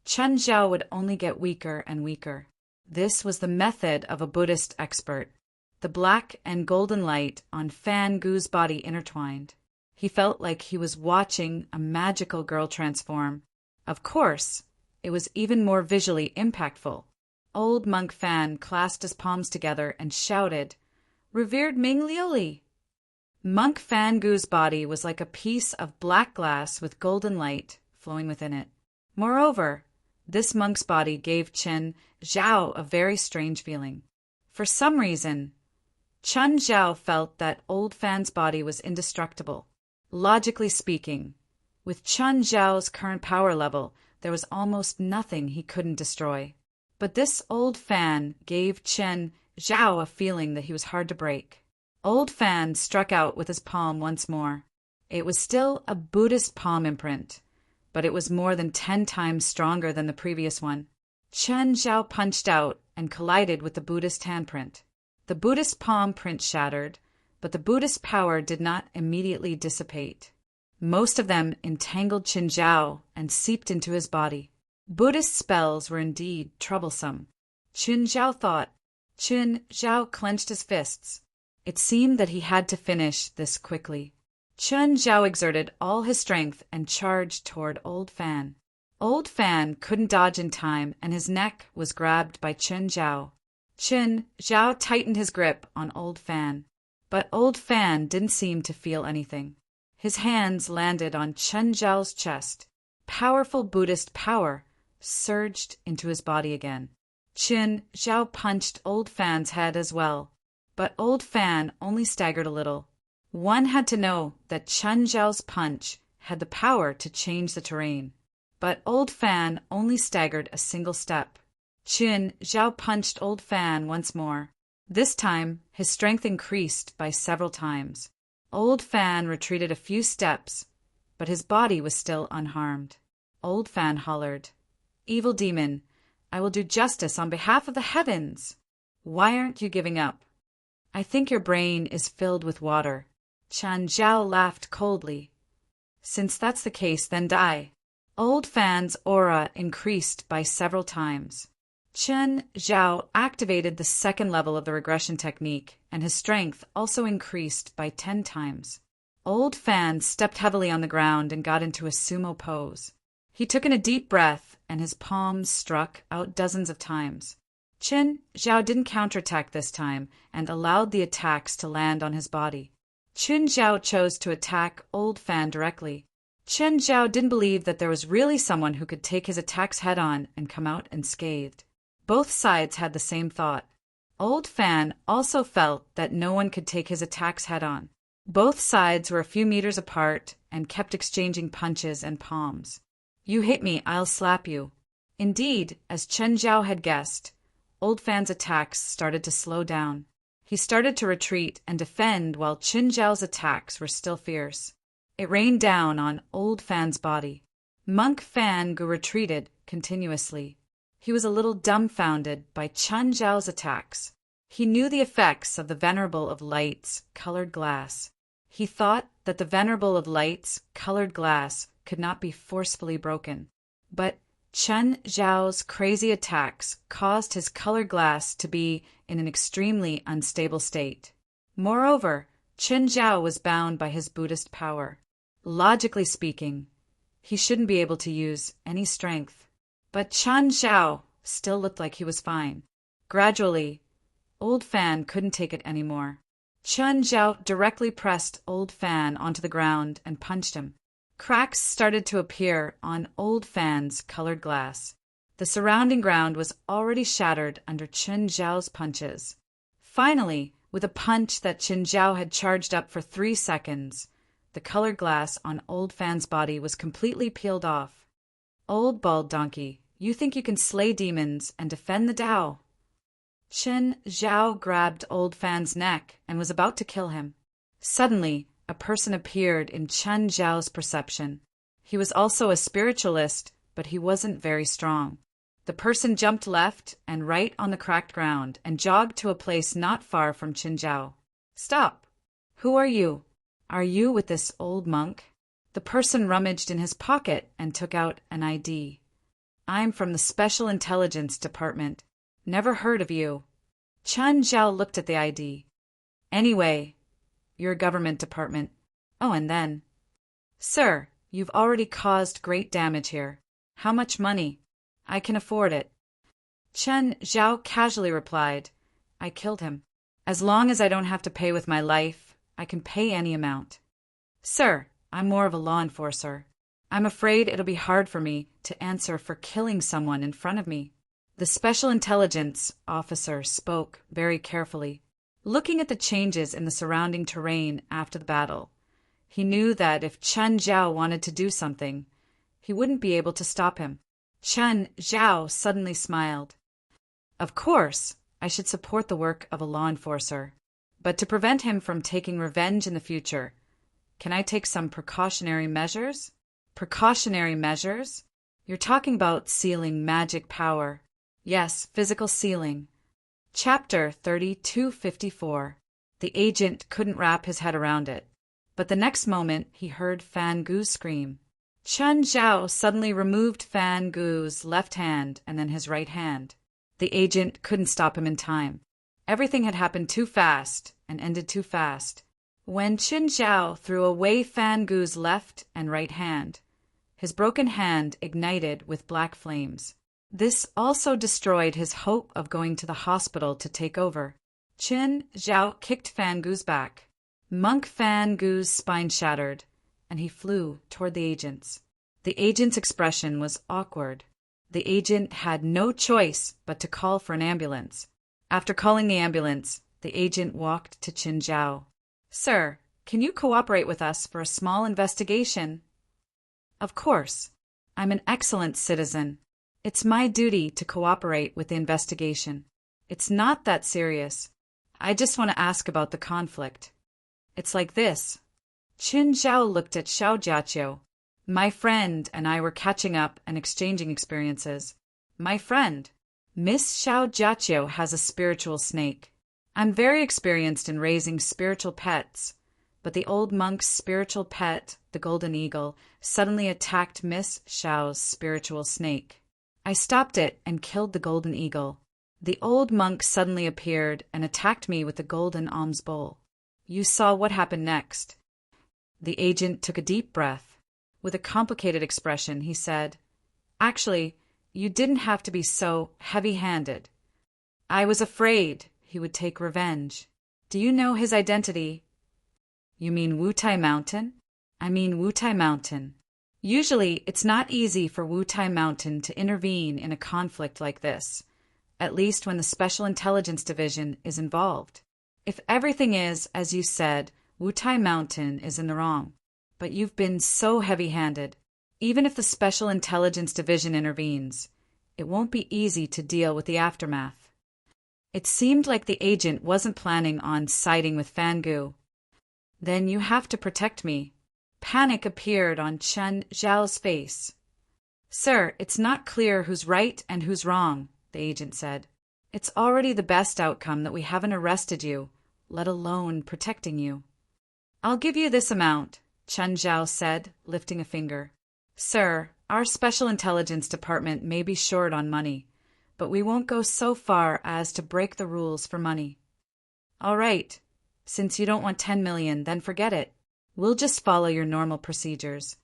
Chen Zhao would only get weaker and weaker. This was the method of a Buddhist expert. The black and golden light on Fan Gu's body intertwined. He felt like he was watching a magical girl transform. Of course, it was even more visually impactful. Old monk Fan clasped his palms together and shouted, "Revered Ming Liuli!" Monk Fan Gu's body was like a piece of black glass with golden light flowing within it. Moreover, this monk's body gave Chen Zhao a very strange feeling. For some reason, Chen Zhao felt that old Fan's body was indestructible. Logically speaking, with Chen Zhao's current power level, there was almost nothing he couldn't destroy. But this old Fan gave Chen Zhao a feeling that he was hard to break. Old Fan struck out with his palm once more. It was still a Buddhist palm imprint, but it was more than 10 times stronger than the previous one. Chen Zhao punched out and collided with the Buddhist handprint. The Buddhist palm print shattered, but the Buddhist power did not immediately dissipate. Most of them entangled Chen Zhao and seeped into his body. Buddhist spells were indeed troublesome. Chen Zhao thought. Chen Zhao clenched his fists. It seemed that he had to finish this quickly. Chen Zhao exerted all his strength and charged toward Old Fan. Old Fan couldn't dodge in time, and his neck was grabbed by Chen Zhao. Chen Zhao tightened his grip on Old Fan, but Old Fan didn't seem to feel anything. His hands landed on Chen Zhao's chest. Powerful Buddhist power surged into his body again. Chen Zhao punched Old Fan's head as well, but Old Fan only staggered a little. One had to know that Chen Zhao's punch had the power to change the terrain, but Old Fan only staggered a single step. Chen Zhao punched Old Fan once more. This time, his strength increased by several times. Old Fan retreated a few steps, but his body was still unharmed. Old Fan hollered, "Evil demon, I will do justice on behalf of the heavens. Why aren't you giving up? I think your brain is filled with water." Chen Zhao laughed coldly. "Since that's the case, then die." Old Fan's aura increased by several times. Chen Zhao activated the second level of the regression technique, and his strength also increased by 10 times. Old Fan stepped heavily on the ground and got into a sumo pose. He took in a deep breath, and his palms struck out dozens of times. Chen Zhao didn't counterattack this time and allowed the attacks to land on his body. Chen Zhao chose to attack Old Fan directly. Chen Zhao didn't believe that there was really someone who could take his attacks head-on and come out unscathed. Both sides had the same thought. Old Fan also felt that no one could take his attacks head-on. Both sides were a few meters apart and kept exchanging punches and palms. "You hit me, I'll slap you." Indeed, as Chen Zhao had guessed, Old Fan's attacks started to slow down. He started to retreat and defend while Chen Zhao's attacks were still fierce. It rained down on Old Fan's body. Monk Fan Gu retreated continuously. He was a little dumbfounded by Chen Zhao's attacks. He knew the effects of the Venerable of Light's colored glass. He thought that the Venerable of Light's colored glass could not be forcefully broken. But Chen Zhao's crazy attacks caused his colored glass to be in an extremely unstable state. Moreover, Chen Zhao was bound by his Buddhist power. Logically speaking, he shouldn't be able to use any strength. But Chen Zhao still looked like he was fine. Gradually, Old Fan couldn't take it anymore. Chen Zhao directly pressed Old Fan onto the ground and punched him. Cracks started to appear on Old Fan's colored glass. The surrounding ground was already shattered under Chen Zhao's punches. Finally, with a punch that Chen Zhao had charged up for 3 seconds, the colored glass on Old Fan's body was completely peeled off. "Old bald donkey, you think you can slay demons and defend the Tao?" Chen Zhao grabbed Old Fan's neck and was about to kill him. Suddenly, a person appeared in Chen Zhao's perception. He was also a spiritualist, but he wasn't very strong. The person jumped left and right on the cracked ground and jogged to a place not far from Chen Zhao. "Stop! Who are you? Are you with this old monk?" The person rummaged in his pocket and took out an ID. "I'm from the Special Intelligence Department. Never heard of you." Chen Zhao looked at the ID. "Anyway, your government department." "Oh, and then?" "Sir, you've already caused great damage here. How much money?" "I can afford it." Chen Zhao casually replied, "I killed him. As long as I don't have to pay with my life, I can pay any amount." "Sir, I'm more of a law enforcer. I'm afraid it'll be hard for me to answer for killing someone in front of me." The special intelligence officer spoke very carefully. Looking at the changes in the surrounding terrain after the battle, he knew that if Chen Zhao wanted to do something, he wouldn't be able to stop him. Chen Zhao suddenly smiled. "Of course, I should support the work of a law enforcer, but to prevent him from taking revenge in the future, can I take some precautionary measures?" "Precautionary measures? You're talking about sealing magic power." "Yes, physical sealing." Chapter 3254. The agent couldn't wrap his head around it, but the next moment he heard Fan Gu scream. Chen Zhao suddenly removed Fan Gu's left hand and then his right hand. The agent couldn't stop him in time. Everything had happened too fast and ended too fast. When Chen Zhao threw away Fan Gu's left and right hand, his broken hand ignited with black flames. This also destroyed his hope of going to the hospital to take over. Chen Zhao kicked Fan Gu's back. Monk Fan Gu's spine shattered, and he flew toward the agents. The agent's expression was awkward. The agent had no choice but to call for an ambulance. After calling the ambulance, the agent walked to Chen Zhao. "Sir, can you cooperate with us for a small investigation?" "Of course. I'm an excellent citizen. It's my duty to cooperate with the investigation. It's not that serious. I just want to ask about the conflict. It's like this." Chen Zhao looked at Xiao Jiaqiu. "My friend and I were catching up and exchanging experiences." "My friend? Miss Xiao Jiaqiu has a spiritual snake. I'm very experienced in raising spiritual pets, but the old monk's spiritual pet, the golden eagle, suddenly attacked Miss Xiao's spiritual snake. I stopped it and killed the golden eagle. The old monk suddenly appeared and attacked me with the golden alms bowl. You saw what happened next." The agent took a deep breath. With a complicated expression, he said, "Actually, you didn't have to be so heavy-handed. I was afraid he would take revenge. Do you know his identity? You mean Wutai Mountain? I mean Wutai Mountain. Usually, it's not easy for Wutai Mountain to intervene in a conflict like this, at least when the Special Intelligence Division is involved. If everything is, as you said, Wutai Mountain is in the wrong. But you've been so heavy-handed. Even if the Special Intelligence Division intervenes, it won't be easy to deal with the aftermath. It seemed like the agent wasn't planning on siding with Fangu. Then you have to protect me. Panic appeared on Chen Zhao's face. Sir, it's not clear who's right and who's wrong, the agent said. It's already the best outcome that we haven't arrested you, let alone protecting you. I'll give you this amount, Chen Zhao said, lifting a finger. Sir, our Special Intelligence Department may be short on money, but we won't go so far as to break the rules for money. All right. Since you don't want 10 million, then forget it. We'll just follow your normal procedures.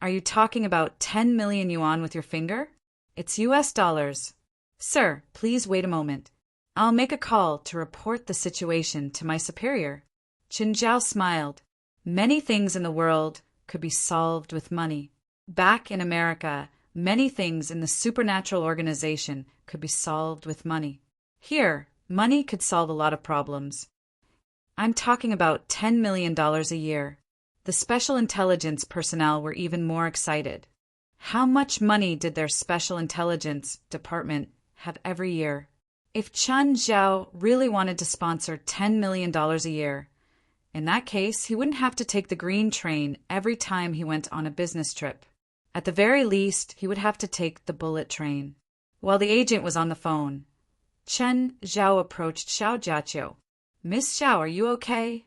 Are you talking about 10 million yuan with your finger? It's US dollars. Sir, please wait a moment. I'll make a call to report the situation to my superior. Qin Zhao smiled. Many things in the world could be solved with money. Back in America, many things in the supernatural organization could be solved with money. Here, money could solve a lot of problems. I'm talking about $10 million a year. The Special Intelligence personnel were even more excited. How much money did their Special Intelligence Department have every year? If Chen Zhao really wanted to sponsor $10 million a year, in that case, he wouldn't have to take the green train every time he went on a business trip. At the very least, he would have to take the bullet train. While the agent was on the phone, Chen Zhao approached Xiao Jiaqio. Miss Xiao, are you okay?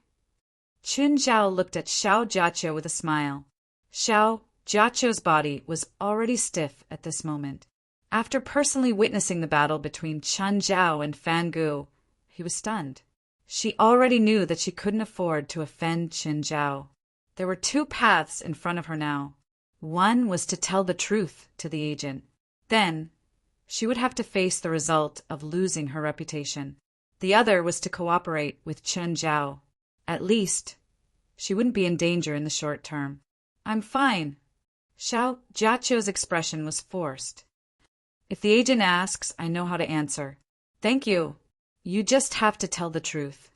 Chen Zhao looked at Xiao Jiaqio with a smile. Xiao Jiaqio's body was already stiff at this moment. After personally witnessing the battle between Chen Zhao and Fangu, he was stunned. She already knew that she couldn't afford to offend Chen Zhao. There were two paths in front of her now. One was to tell the truth to the agent. Then, she would have to face the result of losing her reputation. The other was to cooperate with Chen Zhao. At least, she wouldn't be in danger in the short term. I'm fine. Xiao Jiaqio's expression was forced. If the agent asks, I know how to answer. Thank you. You just have to tell the truth.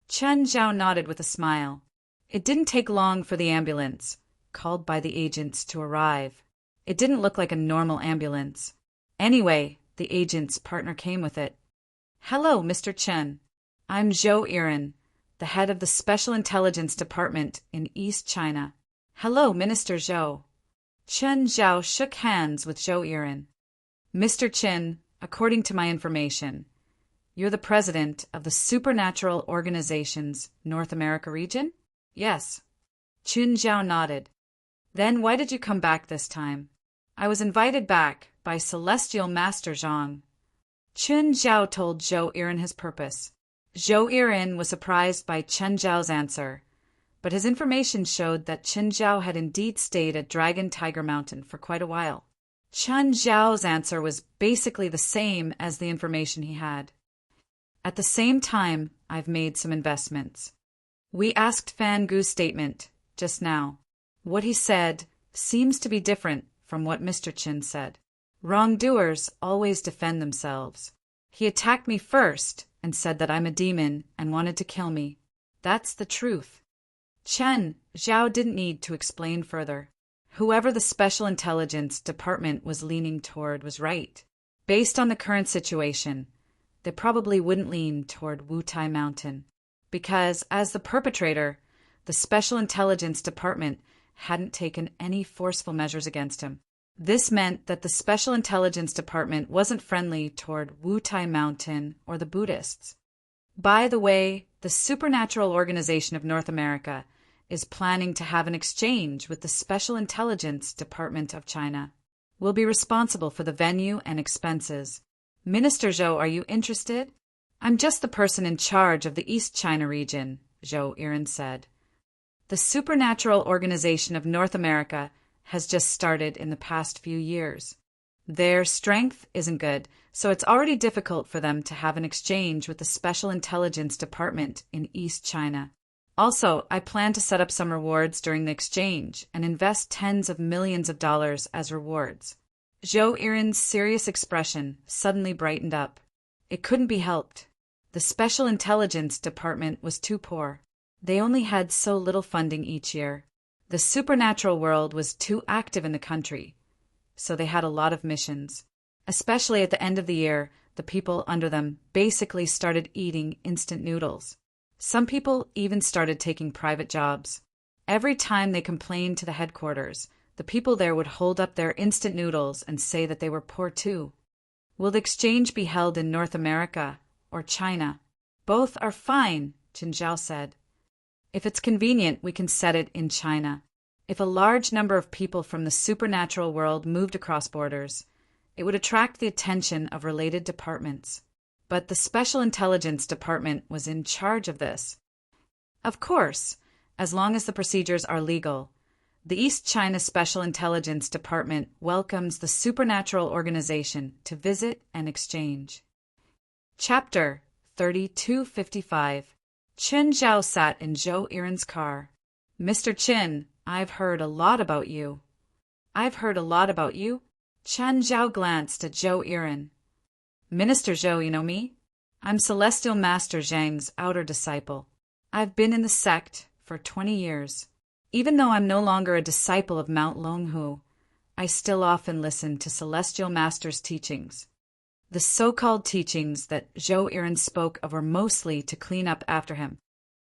Chen Zhao nodded with a smile. It didn't take long for the ambulance, called by the agents, to arrive. It didn't look like a normal ambulance. Anyway, the agent's partner came with it. Hello, Mr. Chen. I'm Zhou Yiren, the head of the Special Intelligence Department in East China. Hello, Minister Zhou. Chen Zhao shook hands with Zhou Yiren. Mr. Chen, according to my information, you're the president of the Supernatural Organization's North America region? Yes. Chen Zhao nodded. Then why did you come back this time? I was invited back by Celestial Master Zhang. Chen Zhao told Zhou Yiren his purpose. Zhou Yiren was surprised by Chen Zhao's answer, but his information showed that Chen Zhao had indeed stayed at Dragon Tiger Mountain for quite a while. Chen Zhao's answer was basically the same as the information he had. At the same time, I've made some investments. We asked Fan Gu's statement just now. What he said seems to be different from what Mr. Chen said. Wrongdoers always defend themselves. He attacked me first and said that I'm a demon and wanted to kill me. That's the truth. Chen Zhao didn't need to explain further. Whoever the Special Intelligence Department was leaning toward was right. Based on the current situation, they probably wouldn't lean toward Wutai Mountain, because as the perpetrator, the Special Intelligence Department hadn't taken any forceful measures against him. This meant that the Special Intelligence Department wasn't friendly toward Wutai Mountain or the Buddhists. By the way, the Supernatural Organization of North America is planning to have an exchange with the Special Intelligence Department of China. We'll be responsible for the venue and expenses. Minister Zhou, are you interested? I'm just the person in charge of the East China region, Zhou Yiren said. The Supernatural Organization of North America has just started in the past few years. Their strength isn't good, so it's already difficult for them to have an exchange with the Special Intelligence Department in East China. Also, I plan to set up some rewards during the exchange and invest tens of millions of dollars as rewards. Zhou Yiren's serious expression suddenly brightened up. It couldn't be helped. The Special Intelligence Department was too poor. They only had so little funding each year. The supernatural world was too active in the country, so they had a lot of missions. Especially at the end of the year, the people under them basically started eating instant noodles. Some people even started taking private jobs. Every time they complained to the headquarters, the people there would hold up their instant noodles and say that they were poor too. Will the exchange be held in North America or China? Both are fine, Qin Zhao said. If it's convenient, we can set it in China. If a large number of people from the supernatural world moved across borders, it would attract the attention of related departments. But the Special Intelligence Department was in charge of this. Of course, as long as the procedures are legal, the East China Special Intelligence Department welcomes the supernatural organization to visit and exchange. Chapter 3255. Qin Zhao sat in Zhou Yiren's car. Mr. Qin, I've heard a lot about you. I've heard a lot about you? Chen Zhao glanced at Zhou Yiren. Minister Zhou, you know me? I'm Celestial Master Zhang's outer disciple. I've been in the sect for 20 years. Even though I'm no longer a disciple of Mount Longhu, I still often listen to Celestial Master's teachings. The so-called teachings that Zhou Yiren spoke of were mostly to clean up after him.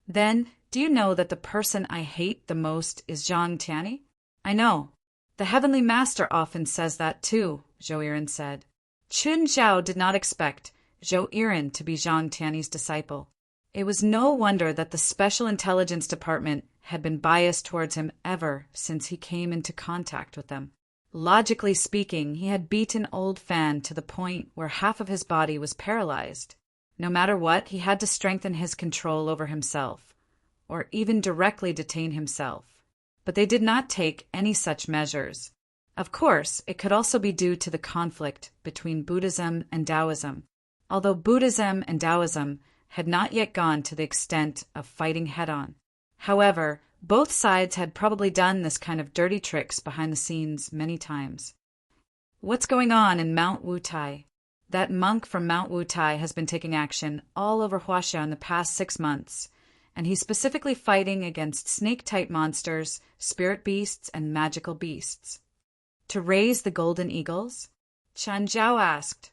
Then, do you know that the person I hate the most is Zhang Tianyi? I know. The Heavenly Master often says that too, Zhou Yiren said. Qin Zhao did not expect Zhou Yiren to be Zhang Tianyi's disciple. It was no wonder that the Special Intelligence Department had been biased towards him ever since he came into contact with them. Logically speaking, he had beaten old Fan to the point where half of his body was paralyzed. No matter what, he had to strengthen his control over himself, or even directly detain himself. But they did not take any such measures. Of course, it could also be due to the conflict between Buddhism and Taoism, although Buddhism and Taoism had not yet gone to the extent of fighting head-on. However, both sides had probably done this kind of dirty tricks behind the scenes many times. What's going on in Mount Wutai? That monk from Mount Wutai has been taking action all over Huaxia in the past 6 months, and he's specifically fighting against snake-type monsters, spirit beasts, and magical beasts. To raise the golden eagles? Chen Zhao asked.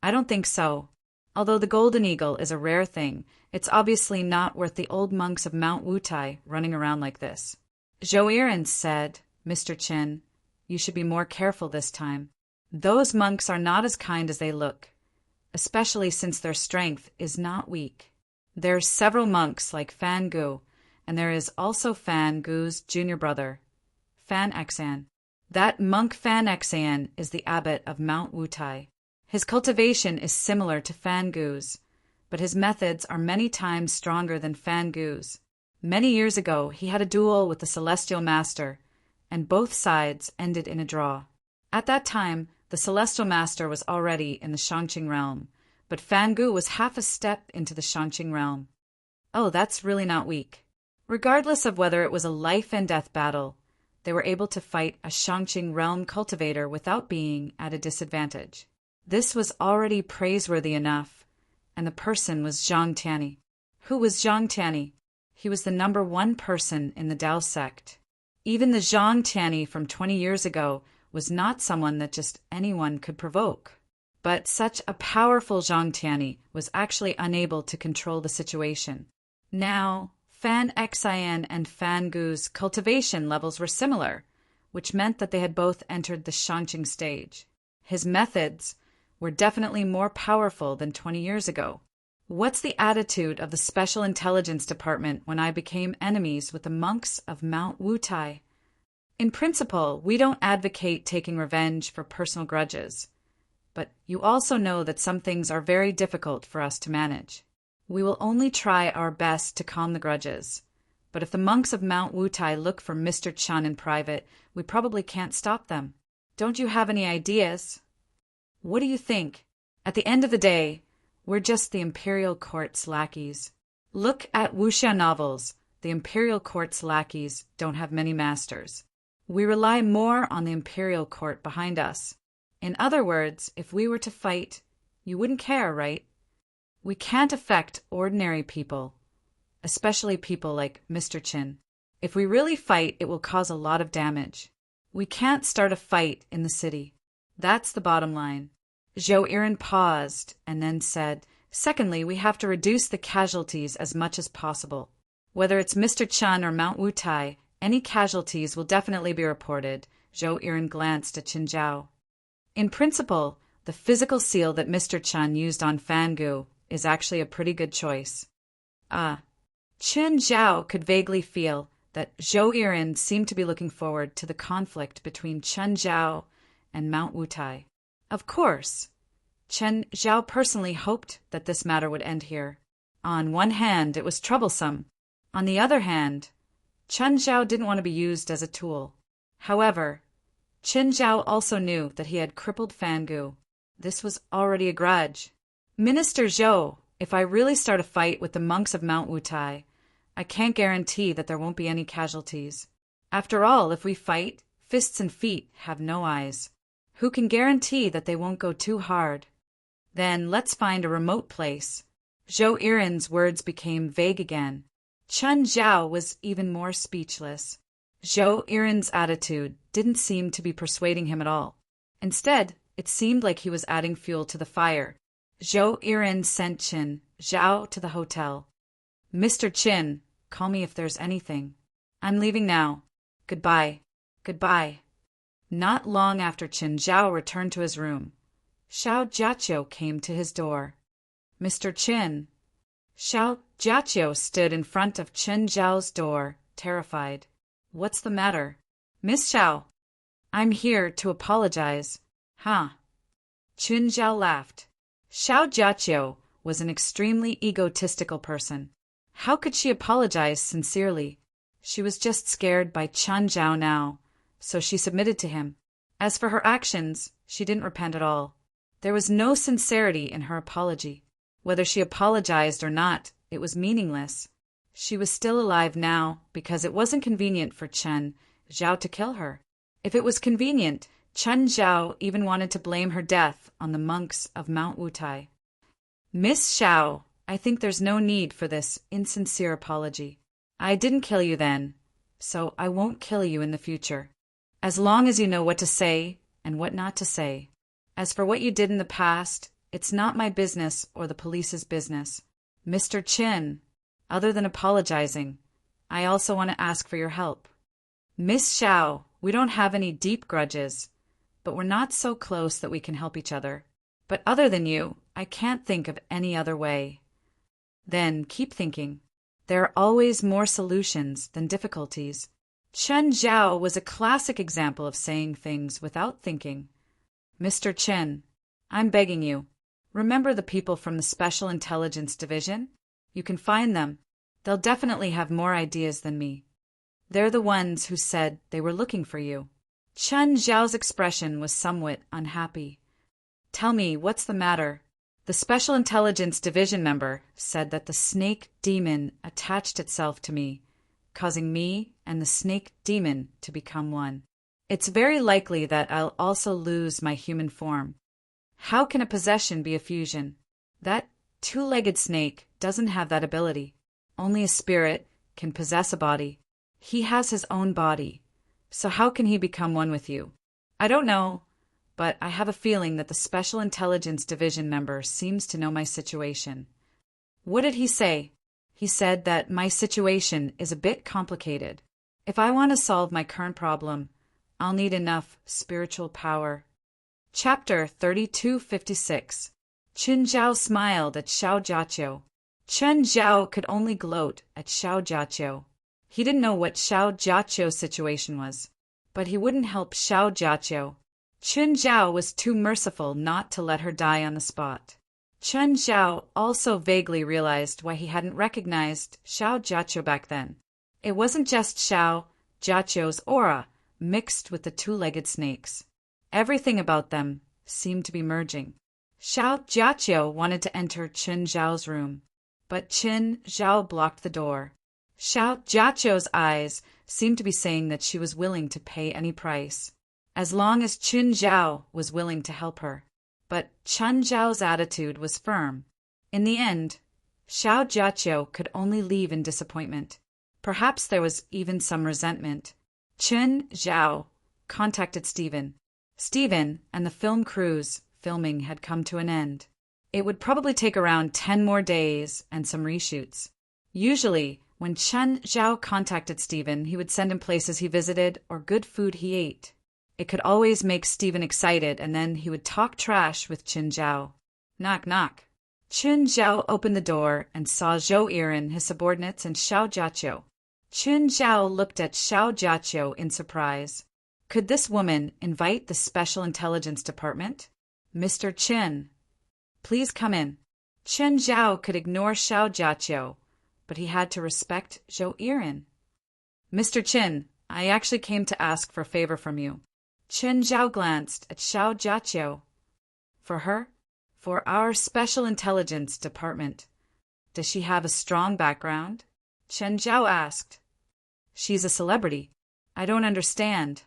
I don't think so. Although the golden eagle is a rare thing, it's obviously not worth the old monks of Mount Wutai running around like this. Zhou Yiren said, Mr. Qin, you should be more careful this time. Those monks are not as kind as they look, especially since their strength is not weak. There are several monks like Fan Gu, and there is also Fan Gu's junior brother, Fan Xan. That monk Fan Xan is the abbot of Mount Wutai. His cultivation is similar to Fan Gu's, but his methods are many times stronger than Fan Gu's. Many years ago, he had a duel with the Celestial Master, and both sides ended in a draw. At that time, the Celestial Master was already in the Shangqing realm, but Fan Gu was half a step into the Shangqing realm. Oh, that's really not weak. Regardless of whether it was a life-and-death battle, they were able to fight a Shangqing realm cultivator without being at a disadvantage. This was already praiseworthy enough, and the person was Zhang Tianyi. Who was Zhang Tianyi? He was the #1 person in the Tao sect. Even the Zhang Tianyi from 20 years ago was not someone that just anyone could provoke. But such a powerful Zhang Tianyi was actually unable to control the situation. Now, Fan Xian and Fan Gu's cultivation levels were similar, which meant that they had both entered the Shangqing stage. His methods were definitely more powerful than 20 years ago. What's the attitude of the Special Intelligence Department when I became enemies with the monks of Mount Wutai? In principle, we don't advocate taking revenge for personal grudges, but you also know that some things are very difficult for us to manage. We will only try our best to calm the grudges, but if the monks of Mount Wutai look for Mr. Chun in private, we probably can't stop them. Don't you have any ideas? What do you think? At the end of the day, we're just the imperial court's lackeys. Look at wuxia novels. The imperial court's lackeys don't have many masters. We rely more on the imperial court behind us. In other words, if we were to fight, you wouldn't care, right? We can't affect ordinary people, especially people like Mr. Chin. If we really fight, it will cause a lot of damage. We can't start a fight in the city. That's the bottom line. Zhou Yiren paused and then said, secondly, we have to reduce the casualties as much as possible. Whether it's Mr. Chen or Mount Wutai, any casualties will definitely be reported. Zhou Yiren glanced at Qin Zhao. In principle, the physical seal that Mr. Chen used on Fangu is actually a pretty good choice. Qin Zhao could vaguely feel that Zhou Yiren seemed to be looking forward to the conflict between Chen Zhao and Mount Wutai. Of course, Chen Zhao personally hoped that this matter would end here. On one hand, it was troublesome. On the other hand, Chen Zhao didn't want to be used as a tool. However, Qin Zhao also knew that he had crippled Fangu. This was already a grudge. Minister Zhou, if I really start a fight with the monks of Mount Wutai, I can't guarantee that there won't be any casualties. After all, if we fight, fists and feet have no eyes. Who can guarantee that they won't go too hard? Then let's find a remote place. Zhou Yiren's words became vague again. Chen Zhao was even more speechless. Zhou Yiren's attitude didn't seem to be persuading him at all. Instead, it seemed like he was adding fuel to the fire. Zhou Yiren sent Qin Zhao to the hotel. Mr. Qin, call me if there's anything. I'm leaving now. Goodbye. Goodbye. Not long after Qin Zhao returned to his room, Xiao Jiaqiu came to his door. Mr. Qin. Xiao Jiaqiu stood in front of Qin Zhao's door, terrified. What's the matter? Miss Xiao. I'm here to apologize. Huh? Qin Zhao laughed. Xiao Jiaqiu was an extremely egotistical person. How could she apologize sincerely? She was just scared by Chen Zhao now, so she submitted to him. As for her actions, she didn't repent at all. There was no sincerity in her apology. Whether she apologized or not, it was meaningless. She was still alive now because it wasn't convenient for Chen Zhao to kill her. If it was convenient, Chen Zhao even wanted to blame her death on the monks of Mount Wutai. Miss Xiao, I think there's no need for this insincere apology. I didn't kill you then, so I won't kill you in the future. As long as you know what to say and what not to say. As for what you did in the past, it's not my business or the police's business. Mr. Qin, other than apologizing, I also want to ask for your help. Miss Xiao, we don't have any deep grudges, but we're not so close that we can help each other. But other than you, I can't think of any other way. Then keep thinking. There are always more solutions than difficulties. Chen Zhao was a classic example of saying things without thinking. Mr. Qin, I'm begging you, remember the people from the Special Intelligence Division? You can find them. They'll definitely have more ideas than me. They're the ones who said they were looking for you. Chen Zhao's expression was somewhat unhappy. Tell me, what's the matter? The Special Intelligence Division member said that the snake demon attached itself to me, causing me and the snake demon to become one. It's very likely that I'll also lose my human form. How can a possession be a fusion? That two-legged snake doesn't have that ability. Only a spirit can possess a body. He has his own body. So how can he become one with you? I don't know, but I have a feeling that the Special Intelligence Division member seems to know my situation. What did he say? He said that my situation is a bit complicated. If I want to solve my current problem, I'll need enough spiritual power. Chapter 3256. Qin Zhao smiled at Xiao Jiaqiu. Chen Zhao could only gloat at Xiao Jiaqiu. He didn't know what Xiao Jiaqiu's situation was, but he wouldn't help Xiao Jiaqiu. Qin Zhao was too merciful not to let her die on the spot. Chen Zhao also vaguely realized why he hadn't recognized Xiao Jiaqiu back then. It wasn't just Xiao Jiaqiu's aura mixed with the two-legged snakes. Everything about them seemed to be merging. Xiao Jiaqiu wanted to enter Qin Zhao's room, but Qin Zhao blocked the door. Xiao Jiaqiu's eyes seemed to be saying that she was willing to pay any price, as long as Qin Zhao was willing to help her. But Qin Zhao's attitude was firm. In the end, Xiao Jiaqiu could only leave in disappointment. Perhaps there was even some resentment. Qin Zhao contacted Stephen. Stephen and the film crew's filming had come to an end. It would probably take around 10 more days and some reshoots. Usually, when Qin Zhao contacted Stephen, he would send him places he visited or good food he ate. It could always make Stephen excited, and then he would talk trash with Qin Zhao. Knock, knock. Qin Zhao opened the door and saw Zhou Yiren, his subordinates, and Xiao Jiaqiu. Qin Zhao looked at Xiao Jiaqiu in surprise. Could this woman invite the Special Intelligence Department? Mr. Qin, please come in. Qin Zhao could ignore Xiao Jiaqiu, but he had to respect Zhou Yiren. Mr. Qin, I actually came to ask for a favor from you. Qin Zhao glanced at Xiao Jiaqiu. For her? For our Special Intelligence Department. Does she have a strong background? Qin Zhao asked. She's a celebrity. I don't understand.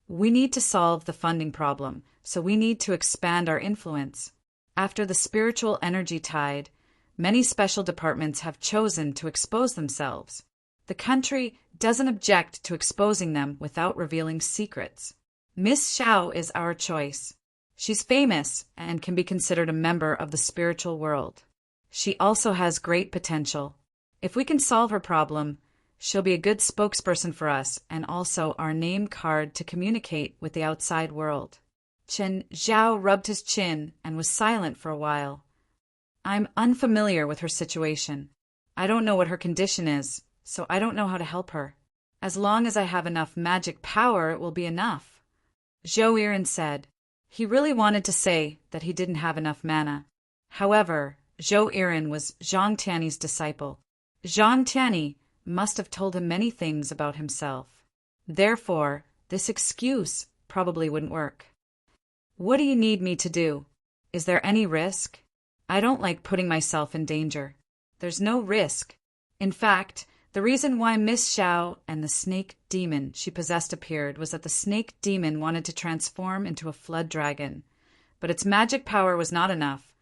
We need to solve the funding problem, so we need to expand our influence. After the spiritual energy tide, many special departments have chosen to expose themselves. The country doesn't object to exposing them without revealing secrets. Miss Xiao is our choice. She's famous and can be considered a member of the spiritual world. She also has great potential. If we can solve her problem, she'll be a good spokesperson for us and also our name card to communicate with the outside world. Qin Zhao rubbed his chin and was silent for a while. I'm unfamiliar with her situation. I don't know what her condition is, so I don't know how to help her. As long as I have enough magic power, it will be enough. Zhou Yiren said. He really wanted to say that he didn't have enough mana. However, Zhou Yiren was Zhang Tiany's disciple. Zhang Tiany must have told him many things about himself. Therefore, this excuse probably wouldn't work. What do you need me to do? Is there any risk? I don't like putting myself in danger. There's no risk. In fact, the reason why Miss Xiao and the snake demon she possessed appeared was that the snake demon wanted to transform into a flood dragon, but its magic power was not enough,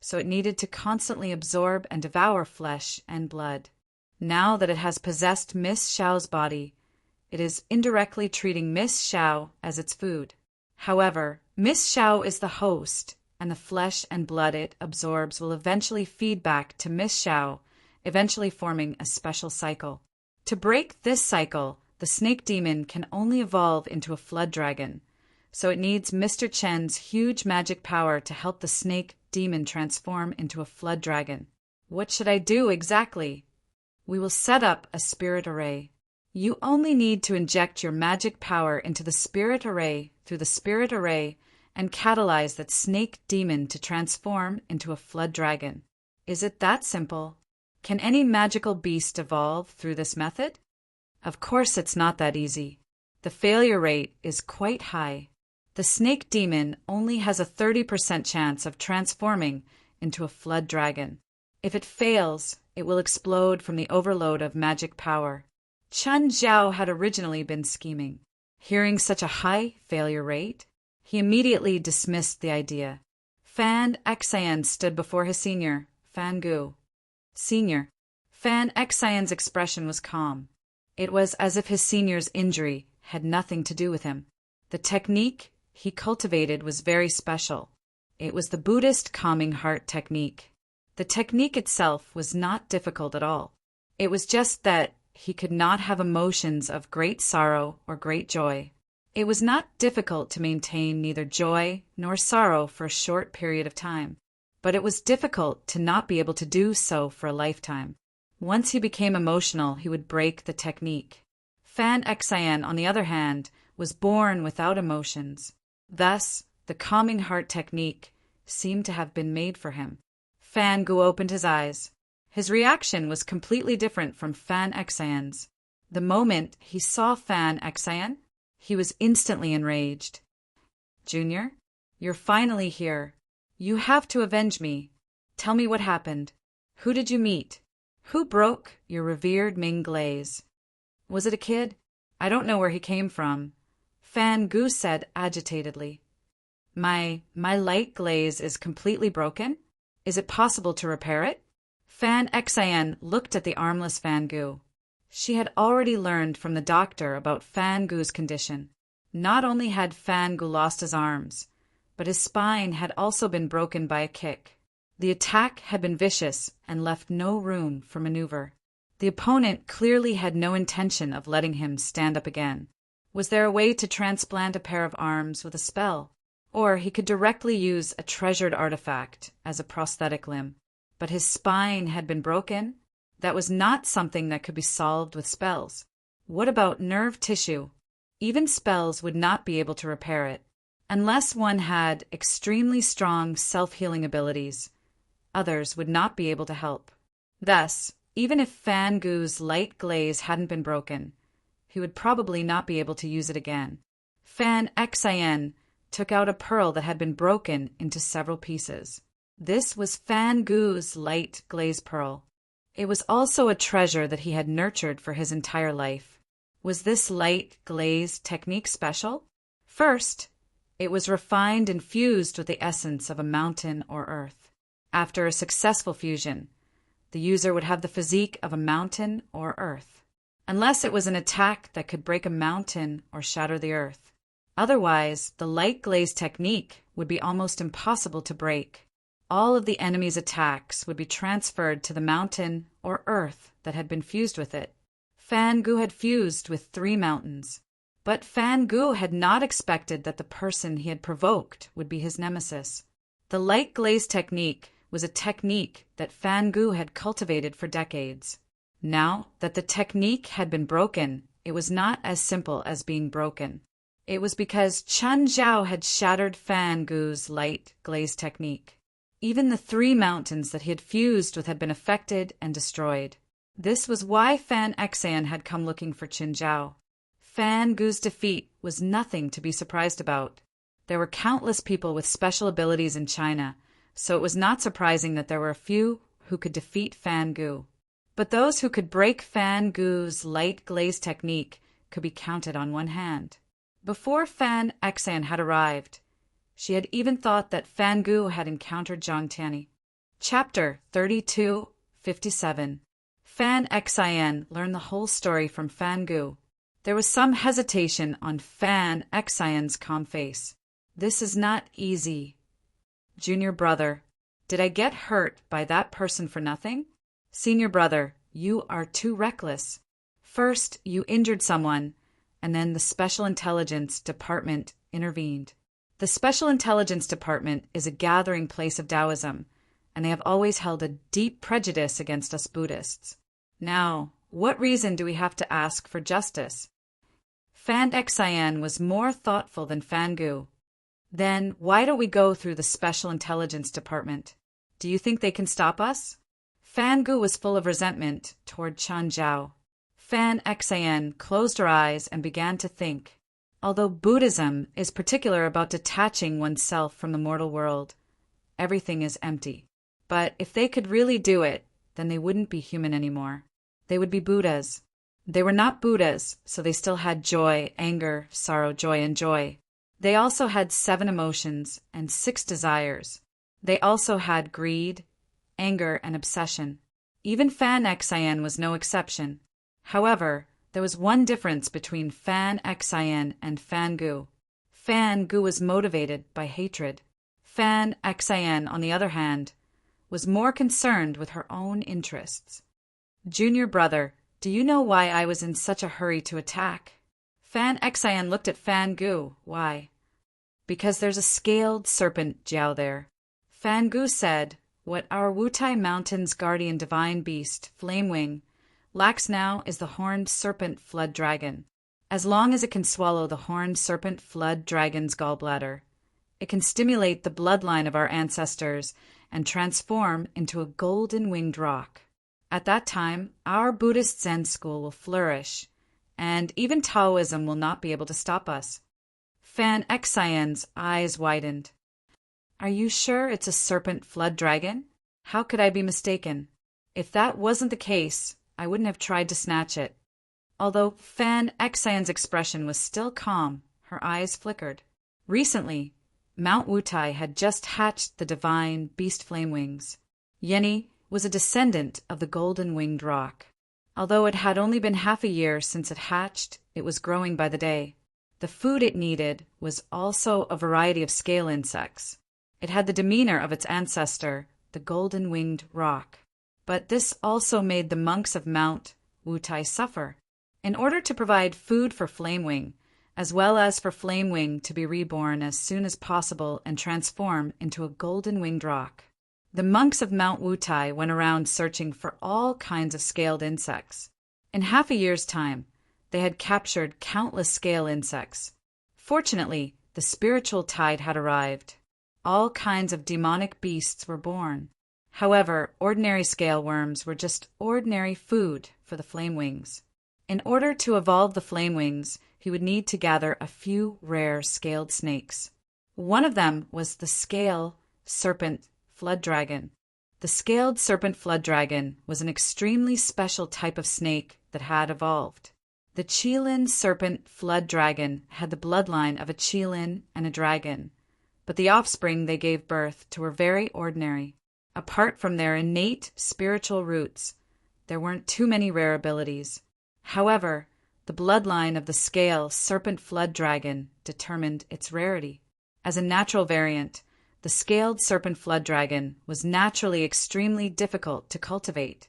so it needed to constantly absorb and devour flesh and blood. Now that it has possessed Miss Xiao's body, it is indirectly treating Miss Xiao as its food. However, Miss Xiao is the host, and the flesh and blood it absorbs will eventually feed back to Miss Xiao, eventually forming a special cycle. To break this cycle, the snake demon can only evolve into a flood dragon, so it needs Mr. Chen's huge magic power to help the snake demon transform into a flood dragon. What should I do exactly? We will set up a spirit array. You only need to inject your magic power into the spirit array through the spirit array and catalyze that snake demon to transform into a flood dragon. Is it that simple? Can any magical beast evolve through this method? Of course it's not that easy. The failure rate is quite high. The snake demon only has a 30% chance of transforming into a flood dragon. If it fails, it will explode from the overload of magic power. Qin Zhao had originally been scheming. Hearing such a high failure rate, he immediately dismissed the idea. Fan Xian stood before his senior, Fan Gu. Senior. Fan Xian's expression was calm. It was as if his senior's injury had nothing to do with him. The technique he cultivated was very special. It was the Buddhist calming heart technique. The technique itself was not difficult at all. It was just that he could not have emotions of great sorrow or great joy. It was not difficult to maintain neither joy nor sorrow for a short period of time, but it was difficult to not be able to do so for a lifetime. Once he became emotional, he would break the technique. Fan Xian, on the other hand, was born without emotions. Thus, the calming heart technique seemed to have been made for him. Fan Gu opened his eyes. His reaction was completely different from Fan Xian's. The moment he saw Fan Xian, he was instantly enraged. Junior, you're finally here. You have to avenge me. Tell me what happened. Who did you meet? Who broke your revered Ming glaze? Was it a kid? I don't know where he came from, Fan Gu said agitatedly. My light glaze is completely broken? Is it possible to repair it? Fan Xian looked at the armless Fan Gu. She had already learned from the doctor about Fan Gu's condition. Not only had Fan Gu lost his arms, but his spine had also been broken by a kick. The attack had been vicious and left no room for maneuver. The opponent clearly had no intention of letting him stand up again. Was there a way to transplant a pair of arms with a spell? Or he could directly use a treasured artifact as a prosthetic limb. But his spine had been broken? That was not something that could be solved with spells. What about nerve tissue? Even spells would not be able to repair it. Unless one had extremely strong self-healing abilities, others would not be able to help. Thus, even if Fan Gu's light glaze hadn't been broken, he would probably not be able to use it again. Fan Xian took out a pearl that had been broken into several pieces. This was Fan Gu's light glaze pearl. It was also a treasure that he had nurtured for his entire life. Was this light glaze technique special? First, it was refined and fused with the essence of a mountain or earth. After a successful fusion, the user would have the physique of a mountain or earth, unless it was an attack that could break a mountain or shatter the earth. Otherwise, the light glaze technique would be almost impossible to break. All of the enemy's attacks would be transferred to the mountain or earth that had been fused with it. Fan Gu had fused with 3 mountains. But Fan Gu had not expected that the person he had provoked would be his nemesis. The light glaze technique was a technique that Fan Gu had cultivated for decades. Now that the technique had been broken, it was not as simple as being broken. It was because Chen Zhao had shattered Fan Gu's light glaze technique. Even the 3 mountains that he had fused with had been affected and destroyed. This was why Fan Xian had come looking for Qin Zhao. Fan Gu's defeat was nothing to be surprised about. There were countless people with special abilities in China, so it was not surprising that there were a few who could defeat Fan Gu. But those who could break Fan Gu's light glaze technique could be counted on one hand. Before Fan Xian had arrived, she had even thought that Fan Gu had encountered Zhang Tianyi. Chapter 32:57. Fan Xian learned the whole story from Fan Gu. There was some hesitation on Fan Xian's calm face. This is not easy. Junior brother, did I get hurt by that person for nothing? Senior brother, you are too reckless. First, you injured someone, and then the Special Intelligence Department intervened. The Special Intelligence Department is a gathering place of Taoism, and they have always held a deep prejudice against us Buddhists. Now, what reason do we have to ask for justice? Fan Xian was more thoughtful than Fan Gu. Then why don't we go through the Special Intelligence Department? Do you think they can stop us? Fan Gu was full of resentment toward Chen Zhao. Fan Xian closed her eyes and began to think. Although Buddhism is particular about detaching oneself from the mortal world, everything is empty. But if they could really do it, then they wouldn't be human anymore. They would be Buddhas. They were not Buddhas, so they still had joy, anger, sorrow, joy, and joy. They also had 7 emotions and 6 desires. They also had greed, anger, and obsession. Even Fan Xian was no exception. However, there was one difference between Fan Xian and Fan Gu. Fan Gu was motivated by hatred. Fan Xian, on the other hand, was more concerned with her own interests. Junior brother, do you know why I was in such a hurry to attack? Fan Xian looked at Fan Gu. Why? Because there's a scaled serpent Jiao there. Fan Gu said, what our Wutai Mountain's guardian divine beast, Flamewing, lacks now is the horned serpent flood dragon. As long as it can swallow the horned serpent flood dragon's gallbladder, it can stimulate the bloodline of our ancestors and transform into a golden winged roc. At that time, our Buddhist Zen school will flourish, and even Taoism will not be able to stop us. Fan Xian's eyes widened. Are you sure it's a serpent flood dragon? How could I be mistaken? If that wasn't the case, I wouldn't have tried to snatch it. Although Fan Xan's expression was still calm, her eyes flickered. Recently, Mount Wutai had just hatched the divine beast Flamewings. Yenny was a descendant of the golden-winged roc. Although it had only been half a year since it hatched, it was growing by the day. The food it needed was also a variety of scale insects. It had the demeanor of its ancestor, the golden-winged roc. But this also made the monks of Mount Wutai suffer. In order to provide food for Flamewing, as well as for Flamewing to be reborn as soon as possible and transform into a golden-winged roc, the monks of Mount Wutai went around searching for all kinds of scaled insects. In half a year's time, they had captured countless scale insects. Fortunately, the spiritual tide had arrived. All kinds of demonic beasts were born. However, ordinary scale worms were just ordinary food for the Flamewings. In order to evolve the Flamewings, he would need to gather a few rare scaled snakes. One of them was the scale serpent flood dragon. The scaled serpent flood dragon was an extremely special type of snake that had evolved. The Qilin serpent flood dragon had the bloodline of a Qilin and a dragon, but the offspring they gave birth to were very ordinary. Apart from their innate spiritual roots, there weren't too many rare abilities. However, the bloodline of the scale serpent flood dragon determined its rarity. As a natural variant, the scaled serpent flood dragon was naturally extremely difficult to cultivate.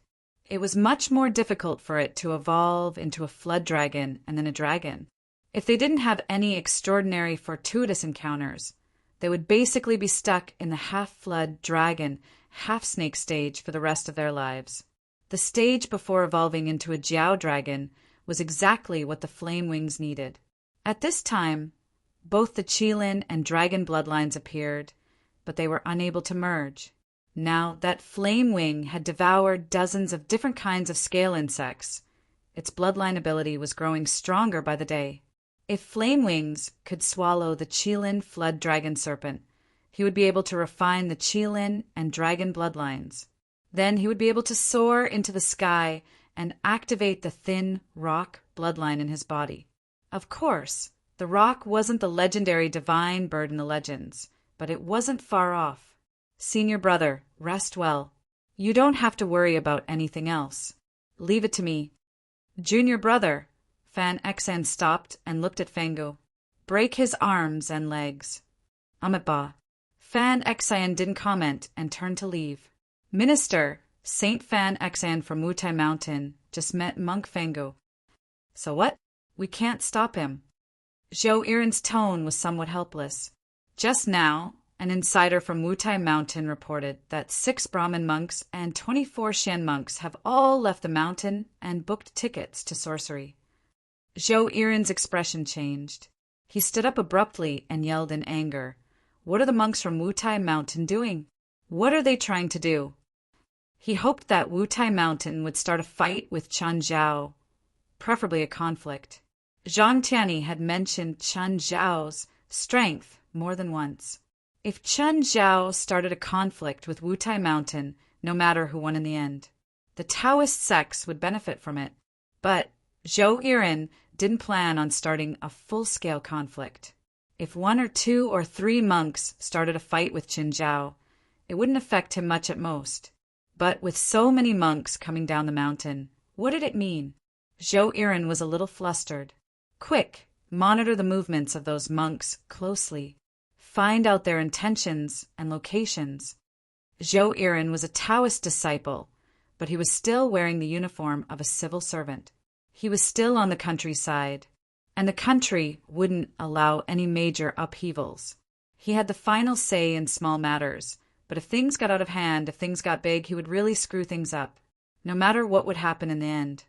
It was much more difficult for it to evolve into a flood dragon and then a dragon. If they didn't have any extraordinary fortuitous encounters, they would basically be stuck in the half-flood dragon, half-snake stage for the rest of their lives. The stage before evolving into a Jiao dragon was exactly what the Flamewings needed. At this time, both the Qilin and dragon bloodlines appeared, but they were unable to merge. Now that Flamewing had devoured dozens of different kinds of scale insects, its bloodline ability was growing stronger by the day. If Flamewings could swallow the Qilin flood dragon serpent, he would be able to refine the Qilin and dragon bloodlines. Then he would be able to soar into the sky and activate the thin roc bloodline in his body. Of course, the roc wasn't the legendary divine bird in the legends, but it wasn't far off. Senior brother, rest well. You don't have to worry about anything else. Leave it to me. Junior brother, Fan Xan stopped and looked at Fango. Break his arms and legs. Amitba. Fan Xan didn't comment and turned to leave. Minister, Saint Fan Xan from Wutai Mountain, just met Monk Fango. So what? We can't stop him. Zhou Iren's tone was somewhat helpless. Just now, an insider from Wutai Mountain reported that 6 Brahmin monks and 24 Shen monks have all left the mountain and booked tickets to sorcery. Zhou Iren's expression changed. He stood up abruptly and yelled in anger. What are the monks from Wutai Mountain doing? What are they trying to do? He hoped that Wutai Mountain would start a fight with Chen Zhao, preferably a conflict. Zhang Tianyi had mentioned Chen Zhao's strength more than once. If Chen Zhao started a conflict with Wutai Mountain, no matter who won in the end, the Taoist sects would benefit from it. But Zhou Iren didn't plan on starting a full-scale conflict. If 1 or 2 or 3 monks started a fight with Chen Zhao, it wouldn't affect him much at most. But with so many monks coming down the mountain, what did it mean? Zhou Iren was a little flustered. Quick, monitor the movements of those monks closely. Find out their intentions and locations. Zhou Iren was a Taoist disciple, but he was still wearing the uniform of a civil servant. He was still on the countryside, and the country wouldn't allow any major upheavals. He had the final say in small matters, but if things got out of hand, if things got big, he would really screw things up, no matter what would happen in the end.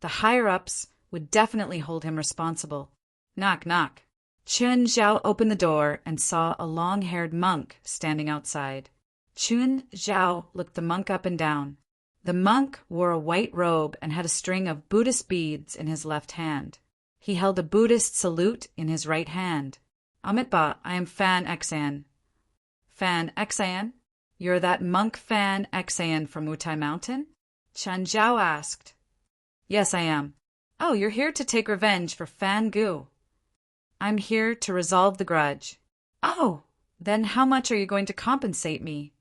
The higher-ups would definitely hold him responsible. Knock, knock. Chen Zhao opened the door and saw a long-haired monk standing outside. Chen Zhao looked the monk up and down. The monk wore a white robe and had a string of Buddhist beads in his left hand. He held a Buddhist salute in his right hand. Amitba, I am Fan Xan. Fan Xan? You're that monk Fan Xan from Wutai Mountain? Chen Zhao asked. Yes, I am. Oh, you're here to take revenge for Fan Gu. I'm here to resolve the grudge. Oh, then how much are you going to compensate me?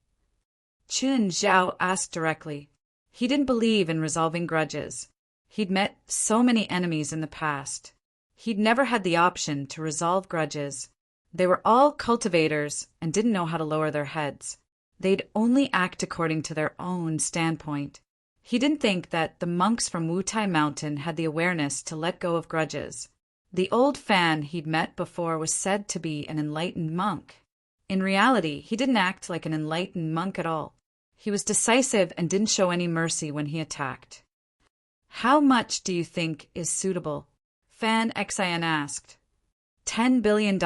Chen Zhao asked directly. He didn't believe in resolving grudges. He'd met so many enemies in the past. He'd never had the option to resolve grudges. They were all cultivators and didn't know how to lower their heads. They'd only act according to their own standpoint. He didn't think that the monks from Wutai Mountain had the awareness to let go of grudges. The old Fan he'd met before was said to be an enlightened monk. In reality, he didn't act like an enlightened monk at all. He was decisive and didn't show any mercy when he attacked. How much do you think is suitable? Fan Xan asked. $10 billion,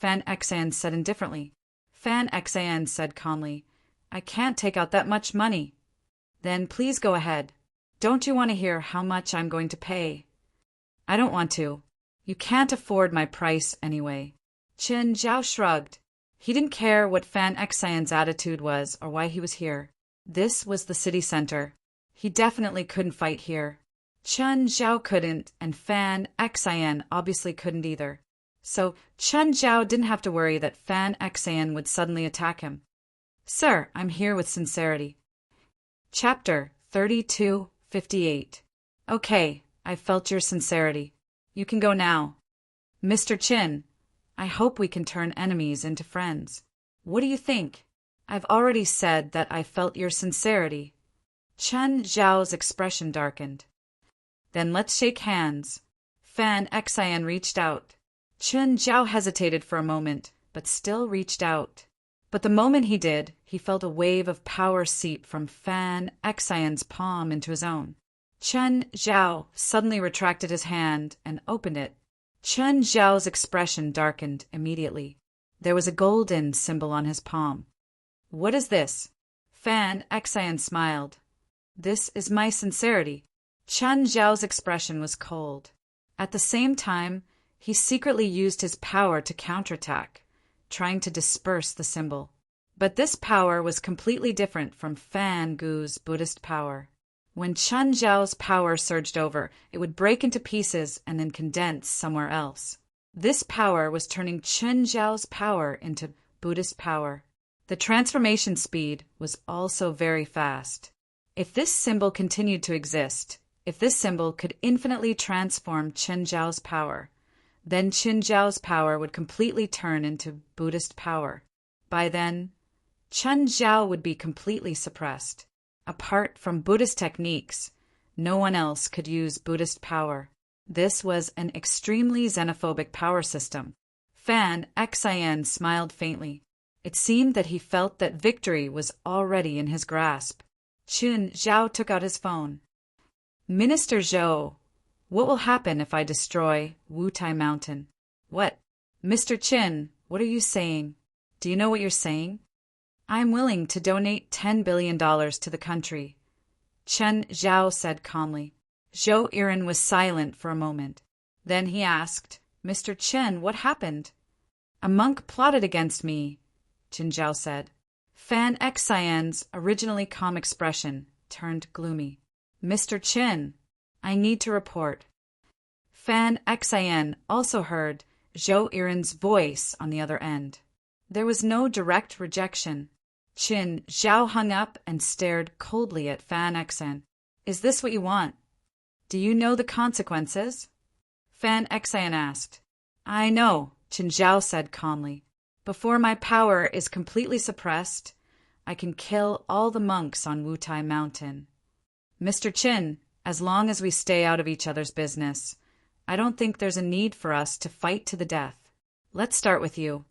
Fan Xan said indifferently. Fan Xan said calmly, I can't take out that much money. Then please go ahead. Don't you want to hear how much I'm going to pay? I don't want to. You can't afford my price anyway. Chen Zhao shrugged. He didn't care what Fan Xan's attitude was or why he was here. This was the city center. He definitely couldn't fight here. Chen Zhao couldn't, and Fan Xan obviously couldn't either. So Chen Zhao didn't have to worry that Fan Xan would suddenly attack him. Sir, I'm here with sincerity. Chapter 3258. Okay, I felt your sincerity. You can go now. Mr. Chin, I hope we can turn enemies into friends. What do you think? I've already said that I felt your sincerity. Chen Zhao's expression darkened. Then let's shake hands. Fan Xan reached out. Chen Zhao hesitated for a moment, but still reached out. But the moment he did, he felt a wave of power seep from Fan Xan's palm into his own. Chen Zhao suddenly retracted his hand and opened it. Chen Zhao's expression darkened immediately. There was a golden symbol on his palm. What is this? Fan Xan smiled. This is my sincerity. Chen Zhao's expression was cold. At the same time, he secretly used his power to counterattack, trying to disperse the symbol. But this power was completely different from Fan Gu's Buddhist power. When Chen Zhao's power surged over, it would break into pieces and then condense somewhere else. This power was turning Chen Zhao's power into Buddhist power. The transformation speed was also very fast. If this symbol continued to exist, if this symbol could infinitely transform Chen Zhao's power, then Chen Zhao's power would completely turn into Buddhist power. By then, Chen Zhao would be completely suppressed. Apart from Buddhist techniques, no one else could use Buddhist power. This was an extremely xenophobic power system. Fan Xan smiled faintly. It seemed that he felt that victory was already in his grasp. Chen Zhao took out his phone. Minister Zhou, what will happen if I destroy Wutai Mountain? What? Mr. Qin, what are you saying? Do you know what you're saying? I'm willing to donate $10 billion to the country, Chen Zhao said calmly. Zhou Iren was silent for a moment. Then he asked, Mr. Chen, what happened? A monk plotted against me, Chen Zhao said. Fan Xan's originally calm expression turned gloomy. Mr. Chen, I need to report. Fan Xan also heard Zhou Iren's voice on the other end. There was no direct rejection. Chen Zhao hung up and stared coldly at Fan Xan. Is this what you want? Do you know the consequences? Fan Xan asked. I know, Chen Zhao said calmly. Before my power is completely suppressed, I can kill all the monks on Wutai Mountain. Mr. Qin, as long as we stay out of each other's business, I don't think there's a need for us to fight to the death. Let's start with you.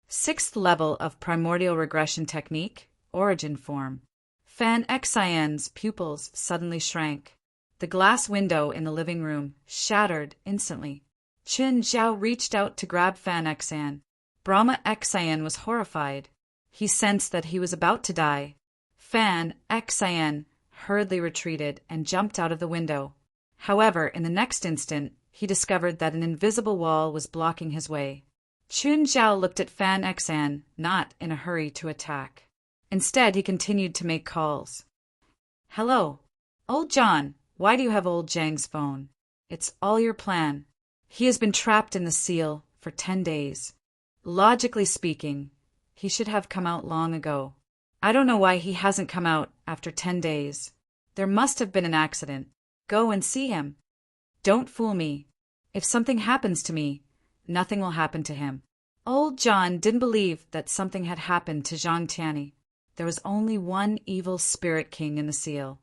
6th level of primordial regression technique, origin form. Fan Xan's pupils suddenly shrank. The glass window in the living room shattered instantly. Chen Zhao reached out to grab Fan Xan. Brahma Xan was horrified. He sensed that he was about to die. Fan Xan hurriedly retreated and jumped out of the window. However, in the next instant, he discovered that an invisible wall was blocking his way. Chun Zhao looked at Fan Xan, not in a hurry to attack. Instead, he continued to make calls. Hello. Old John, why do you have old Zhang's phone? It's all your plan. He has been trapped in the seal for 10 days. Logically speaking, he should have come out long ago. I don't know why he hasn't come out after 10 days. There must have been an accident. Go and see him. Don't fool me. If something happens to me, nothing will happen to him. Old John didn't believe that something had happened to Zhang Tianyi. There was only one evil spirit king in the seal,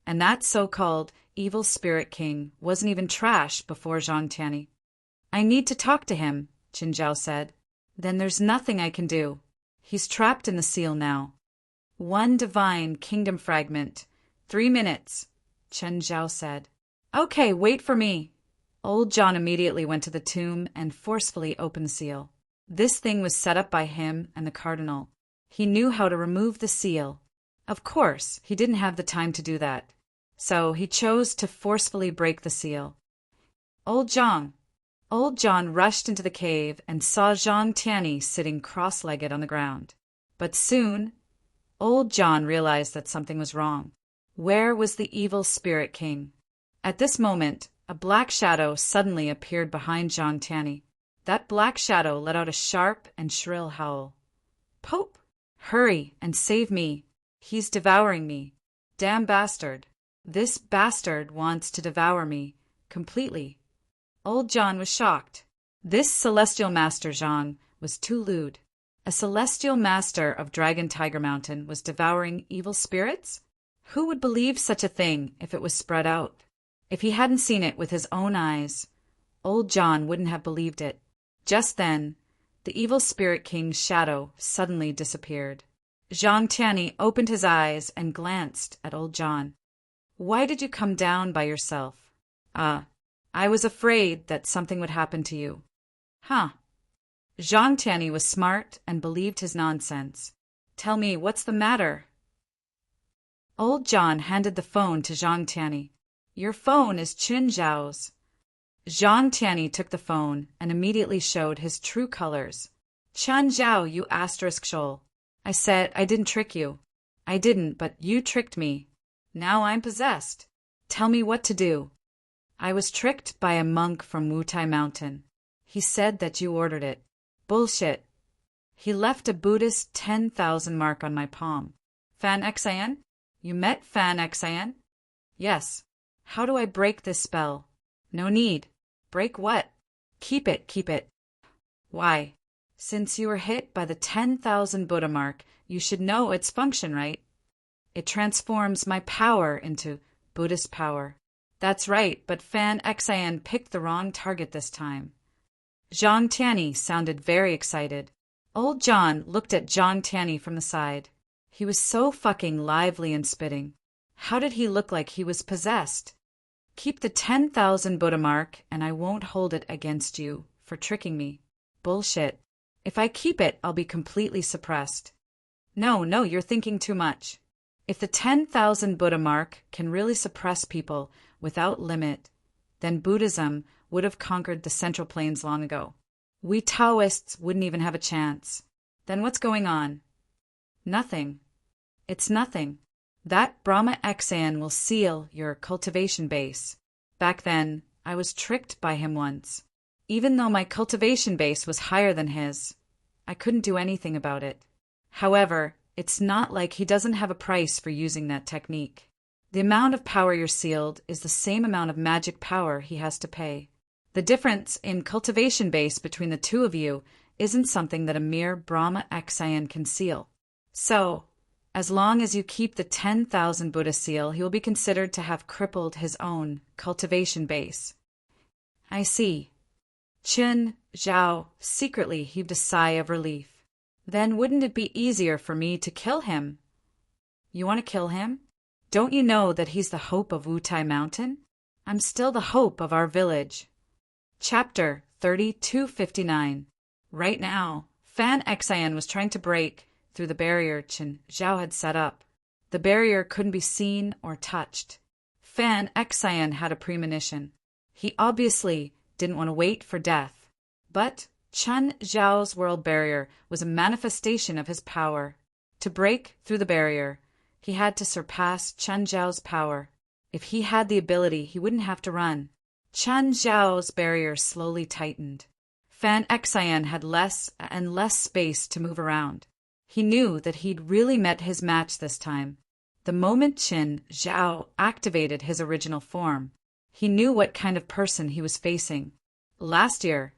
and that so-called evil spirit king wasn't even trash before Zhang Tianyi. I need to talk to him, Qin Zhao said. Then there's nothing I can do. He's trapped in the seal now. One divine kingdom fragment. 3 minutes, Chen Zhao said. Okay, wait for me. Old John immediately went to the tomb and forcefully opened the seal. This thing was set up by him and the cardinal. He knew how to remove the seal. Of course, he didn't have the time to do that. So he chose to forcefully break the seal. Old John rushed into the cave and saw Zhang Tianyi sitting cross-legged on the ground. But soon, Old John realized that something was wrong. Where was the evil spirit king? At this moment, a black shadow suddenly appeared behind Zhang Tianyi. That black shadow let out a sharp and shrill howl. Pope! Hurry and save me. He's devouring me. Damn bastard. This bastard wants to devour me completely. Old John was shocked. This celestial master Zhang was too lewd. A celestial master of Dragon Tiger Mountain was devouring evil spirits? Who would believe such a thing if it was spread out? If he hadn't seen it with his own eyes, Old John wouldn't have believed it. Just then, the evil spirit king's shadow suddenly disappeared. Zhang Tianyi opened his eyes and glanced at Old John. Why did you come down by yourself? I was afraid that something would happen to you. Huh. Zhang Tianyi was smart and believed his nonsense. Tell me, what's the matter? Old John handed the phone to Zhang Tianyi. Your phone is Qin Zhao's. Zhang Tianyi took the phone and immediately showed his true colors. Chen Zhao, you asterisk shoal. I said I didn't trick you. I didn't, but you tricked me. Now I'm possessed. Tell me what to do. I was tricked by a monk from Wutai Mountain. He said that you ordered it. Bullshit. He left a Buddhist 10,000 mark on my palm. Fan Xan? You met Fan Xan? Yes. How do I break this spell? No need. Break what? Keep it. Why? Since you were hit by the 10,000 Buddha mark, you should know its function, right? It transforms my power into Buddhist power. That's right, but Fan Xan picked the wrong target this time. Zhang Tianyi sounded very excited. Old John looked at Zhang Tianyi from the side. He was so fucking lively and spitting. How did he look like he was possessed? Keep the 10,000 Buddha mark, and I won't hold it against you for tricking me. Bullshit. If I keep it, I'll be completely suppressed. No, you're thinking too much. If the 10,000 Buddha mark can really suppress people without limit, then Buddhism would have conquered the Central Plains long ago. We Taoists wouldn't even have a chance. Then what's going on? Nothing. It's nothing. That Brahma Xan will seal your cultivation base. Back then, I was tricked by him once. Even though my cultivation base was higher than his, I couldn't do anything about it. However, it's not like he doesn't have a price for using that technique. The amount of power you're sealed is the same amount of magic power he has to pay. The difference in cultivation base between the two of you isn't something that a mere Brahma Xan can seal. So, as long as you keep the 10,000 Buddha seal, he will be considered to have crippled his own cultivation base. I see. Qin Zhao secretly heaved a sigh of relief. Then wouldn't it be easier for me to kill him? You want to kill him? Don't you know that he's the hope of Wutai Mountain? I'm still the hope of our village. Chapter 3259. Right now, Fan Xan was trying to break through the barrier Qin Zhao had set up. The barrier couldn't be seen or touched. Fan Xan had a premonition. He obviously didn't want to wait for death. But Chen Zhao's world barrier was a manifestation of his power. To break through the barrier, he had to surpass Chen Zhao's power. If he had the ability, he wouldn't have to run. Chen Zhao's barrier slowly tightened. Fan Xian had less and less space to move around. He knew that he'd really met his match this time. The moment Chen Zhao activated his original form, he knew what kind of person he was facing. Last year,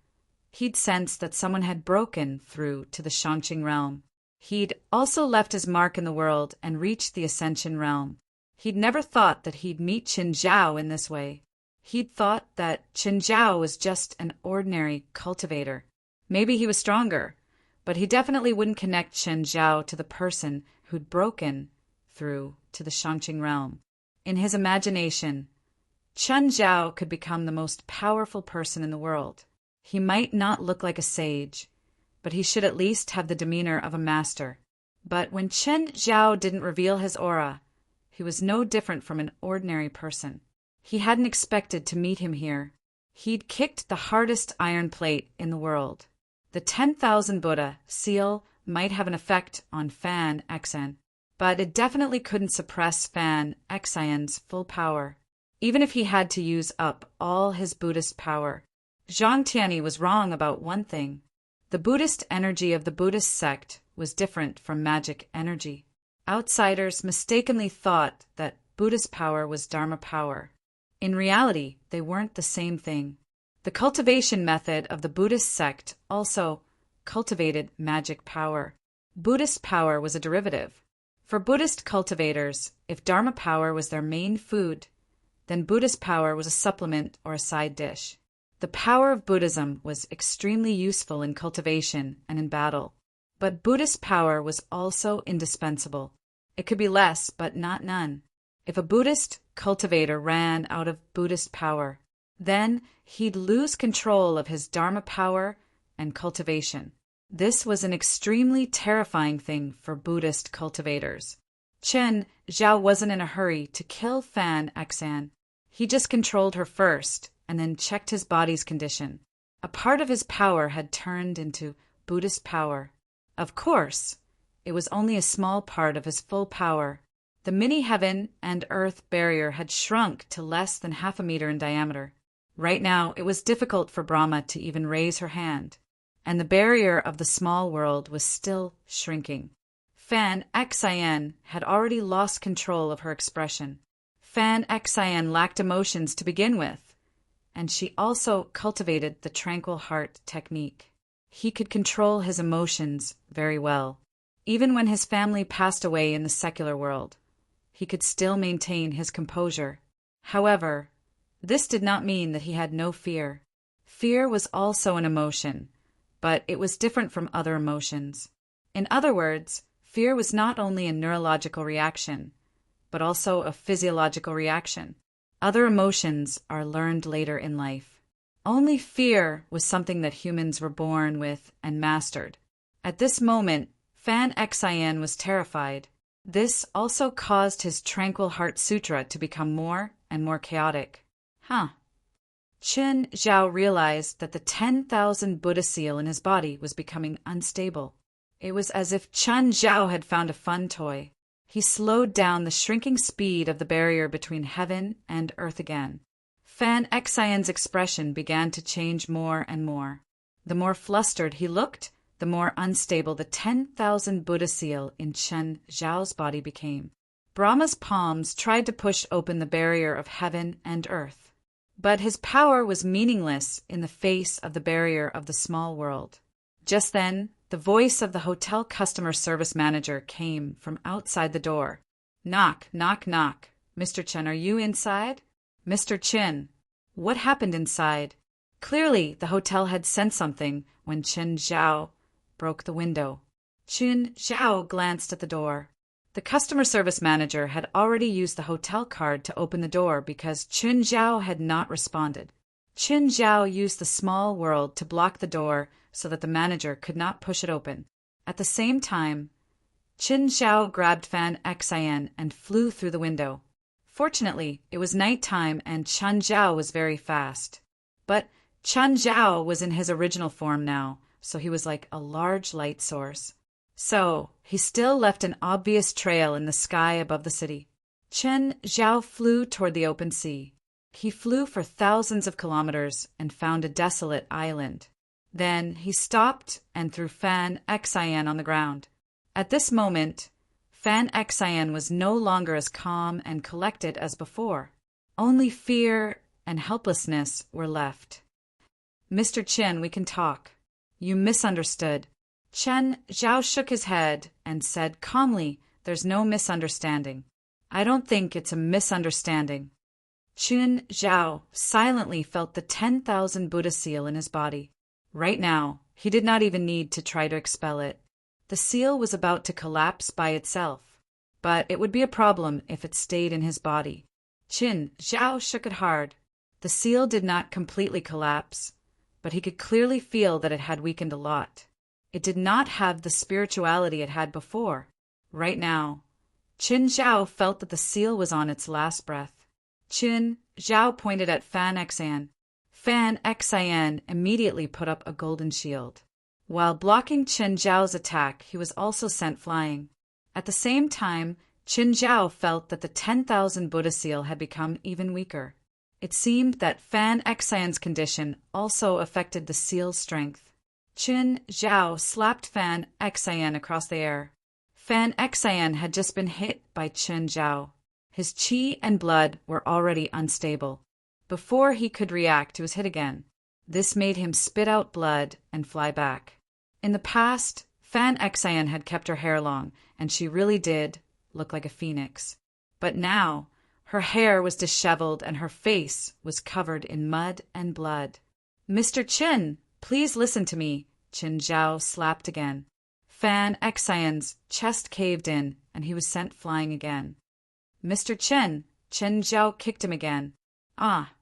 he'd sensed that someone had broken through to the Shangqing realm. He'd also left his mark in the world and reached the Ascension realm. He'd never thought that he'd meet Chen Zhao in this way. He'd thought that Chen Zhao was just an ordinary cultivator. Maybe he was stronger, but he definitely wouldn't connect Chen Zhao to the person who'd broken through to the Shangqing realm. In his imagination, Chen Zhao could become the most powerful person in the world. He might not look like a sage, but he should at least have the demeanor of a master. But when Chen Zhao didn't reveal his aura, he was no different from an ordinary person. He hadn't expected to meet him here. He'd kicked the hardest iron plate in the world. The 10,000 Buddha seal might have an effect on Fan Xian, but it definitely couldn't suppress Fan Xian's full power, even if he had to use up all his Buddhist power. Zhang Tianyi was wrong about one thing. The Buddhist energy of the Buddhist sect was different from magic energy. Outsiders mistakenly thought that Buddhist power was Dharma power. In reality, they weren't the same thing. The cultivation method of the Buddhist sect also cultivated magic power. Buddhist power was a derivative. For Buddhist cultivators, if Dharma power was their main food, then Buddhist power was a supplement or a side dish. The power of Buddhism was extremely useful in cultivation and in battle. But Buddhist power was also indispensable. It could be less, but not none. If a Buddhist cultivator ran out of Buddhist power, then he'd lose control of his Dharma power and cultivation. This was an extremely terrifying thing for Buddhist cultivators. Chen Zhao wasn't in a hurry to kill Fan Xian. He just controlled her first and then checked his body's condition. A part of his power had turned into Buddhist power. Of course, it was only a small part of his full power. The mini heaven and earth barrier had shrunk to less than 0.5 meter in diameter. Right now, it was difficult for Brahma to even raise her hand, and the barrier of the small world was still shrinking. Fan Xian had already lost control of her expression. Fan Xian lacked emotions to begin with, and she also cultivated the tranquil heart technique. He could control his emotions very well. Even when his family passed away in the secular world, he could still maintain his composure. However, this did not mean that he had no fear. Fear was also an emotion, but it was different from other emotions. In other words, fear was not only a neurological reaction, but also a physiological reaction. Other emotions are learned later in life. Only fear was something that humans were born with and mastered. At this moment, Fan Xian was terrified. This also caused his Tranquil Heart Sutra to become more and more chaotic. Chen Zhao realized that the 10,000 Buddha seal in his body was becoming unstable. It was as if Chen Zhao had found a fun toy. He slowed down the shrinking speed of the barrier between heaven and earth again. Fan Xian's expression began to change more and more. The more flustered he looked, the more unstable the 10,000 Buddha seal in Chen Zhao's body became. Brahma's palms tried to push open the barrier of heaven and earth. But his power was meaningless in the face of the barrier of the small world. Just then, the voice of the hotel customer service manager came from outside the door. "Knock, knock, knock. Mr. Chen, are you inside?" "Mr. Chen, what happened inside?" Clearly, the hotel had sensed something when Chen Zhao broke the window. Chen Zhao glanced at the door. The customer service manager had already used the hotel card to open the door because Chen Zhao had not responded. Chen Zhao used the small world to block the door so that the manager could not push it open. At the same time, Chen Zhao grabbed Fan Xian and flew through the window. Fortunately, it was nighttime and Chen Zhao was very fast. But Chen Zhao was in his original form now, so he was like a large light source. So, he still left an obvious trail in the sky above the city. Chen Zhao flew toward the open sea. He flew for thousands of kilometers and found a desolate island. Then he stopped and threw Fan Xian on the ground. At this moment, Fan Xian was no longer as calm and collected as before. Only fear and helplessness were left. "Mr. Chen, we can talk. You misunderstood." Chen Zhao shook his head and said calmly, "There's no misunderstanding. I don't think it's a misunderstanding." Chen Zhao silently felt the 10,000 Buddha seal in his body. Right now, he did not even need to try to expel it. The seal was about to collapse by itself, but it would be a problem if it stayed in his body. Chen Zhao shook it hard. The seal did not completely collapse, but he could clearly feel that it had weakened a lot. It did not have the spirituality it had before. Right now, Chen Zhao felt that the seal was on its last breath. Chen Zhao pointed at Fan Xian. Fan Xian immediately put up a golden shield. While blocking Chen Zhao's attack, he was also sent flying. At the same time, Chen Zhao felt that the 10,000 Buddha seal had become even weaker. It seemed that Fan Xian's condition also affected the seal's strength. Chen Zhao slapped Fan Xian across the air. Fan Xian had just been hit by Chen Zhao. His qi and blood were already unstable. Before he could react, he was hit again. This made him spit out blood and fly back. In the past, Fan Xian had kept her hair long, and she really did look like a phoenix. But now, her hair was disheveled and her face was covered in mud and blood. "Mr. Chen, please listen to me," Chen Zhao slapped again. Fan Xian's chest caved in and he was sent flying again. "Mr. Chen," Chen Zhao kicked him again. "Ah!"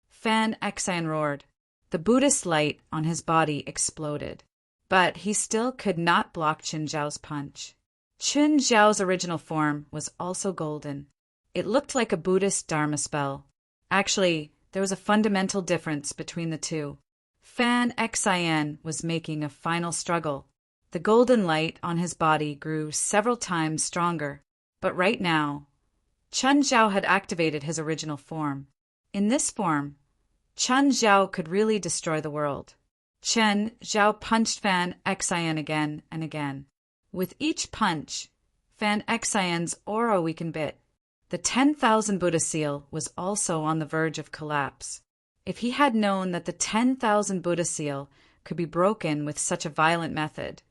Fan Xian roared. The Buddhist light on his body exploded, but he still could not block Chen Zhao's punch. Chen Zhao's original form was also golden. It looked like a Buddhist Dharma spell. Actually, there was a fundamental difference between the two. Fan Xian was making a final struggle. The golden light on his body grew several times stronger, but right now, Chen Zhao had activated his original form. In this form, Chen Zhao could really destroy the world. Chen Zhao punched Fan Xian again and again. With each punch, Fan Xian's aura weakened bit. The 10,000 Buddha seal was also on the verge of collapse. If he had known that the 10,000 Buddha seal could be broken with such a violent method,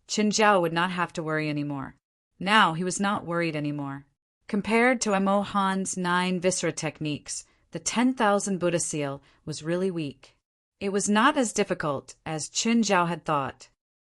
Chen Zhao would not have to worry anymore. Now he was not worried anymore. Compared to Amo Han's 9 Viscera techniques, the 10,000 Buddha seal was really weak. It was not as difficult as Chen Zhao had thought.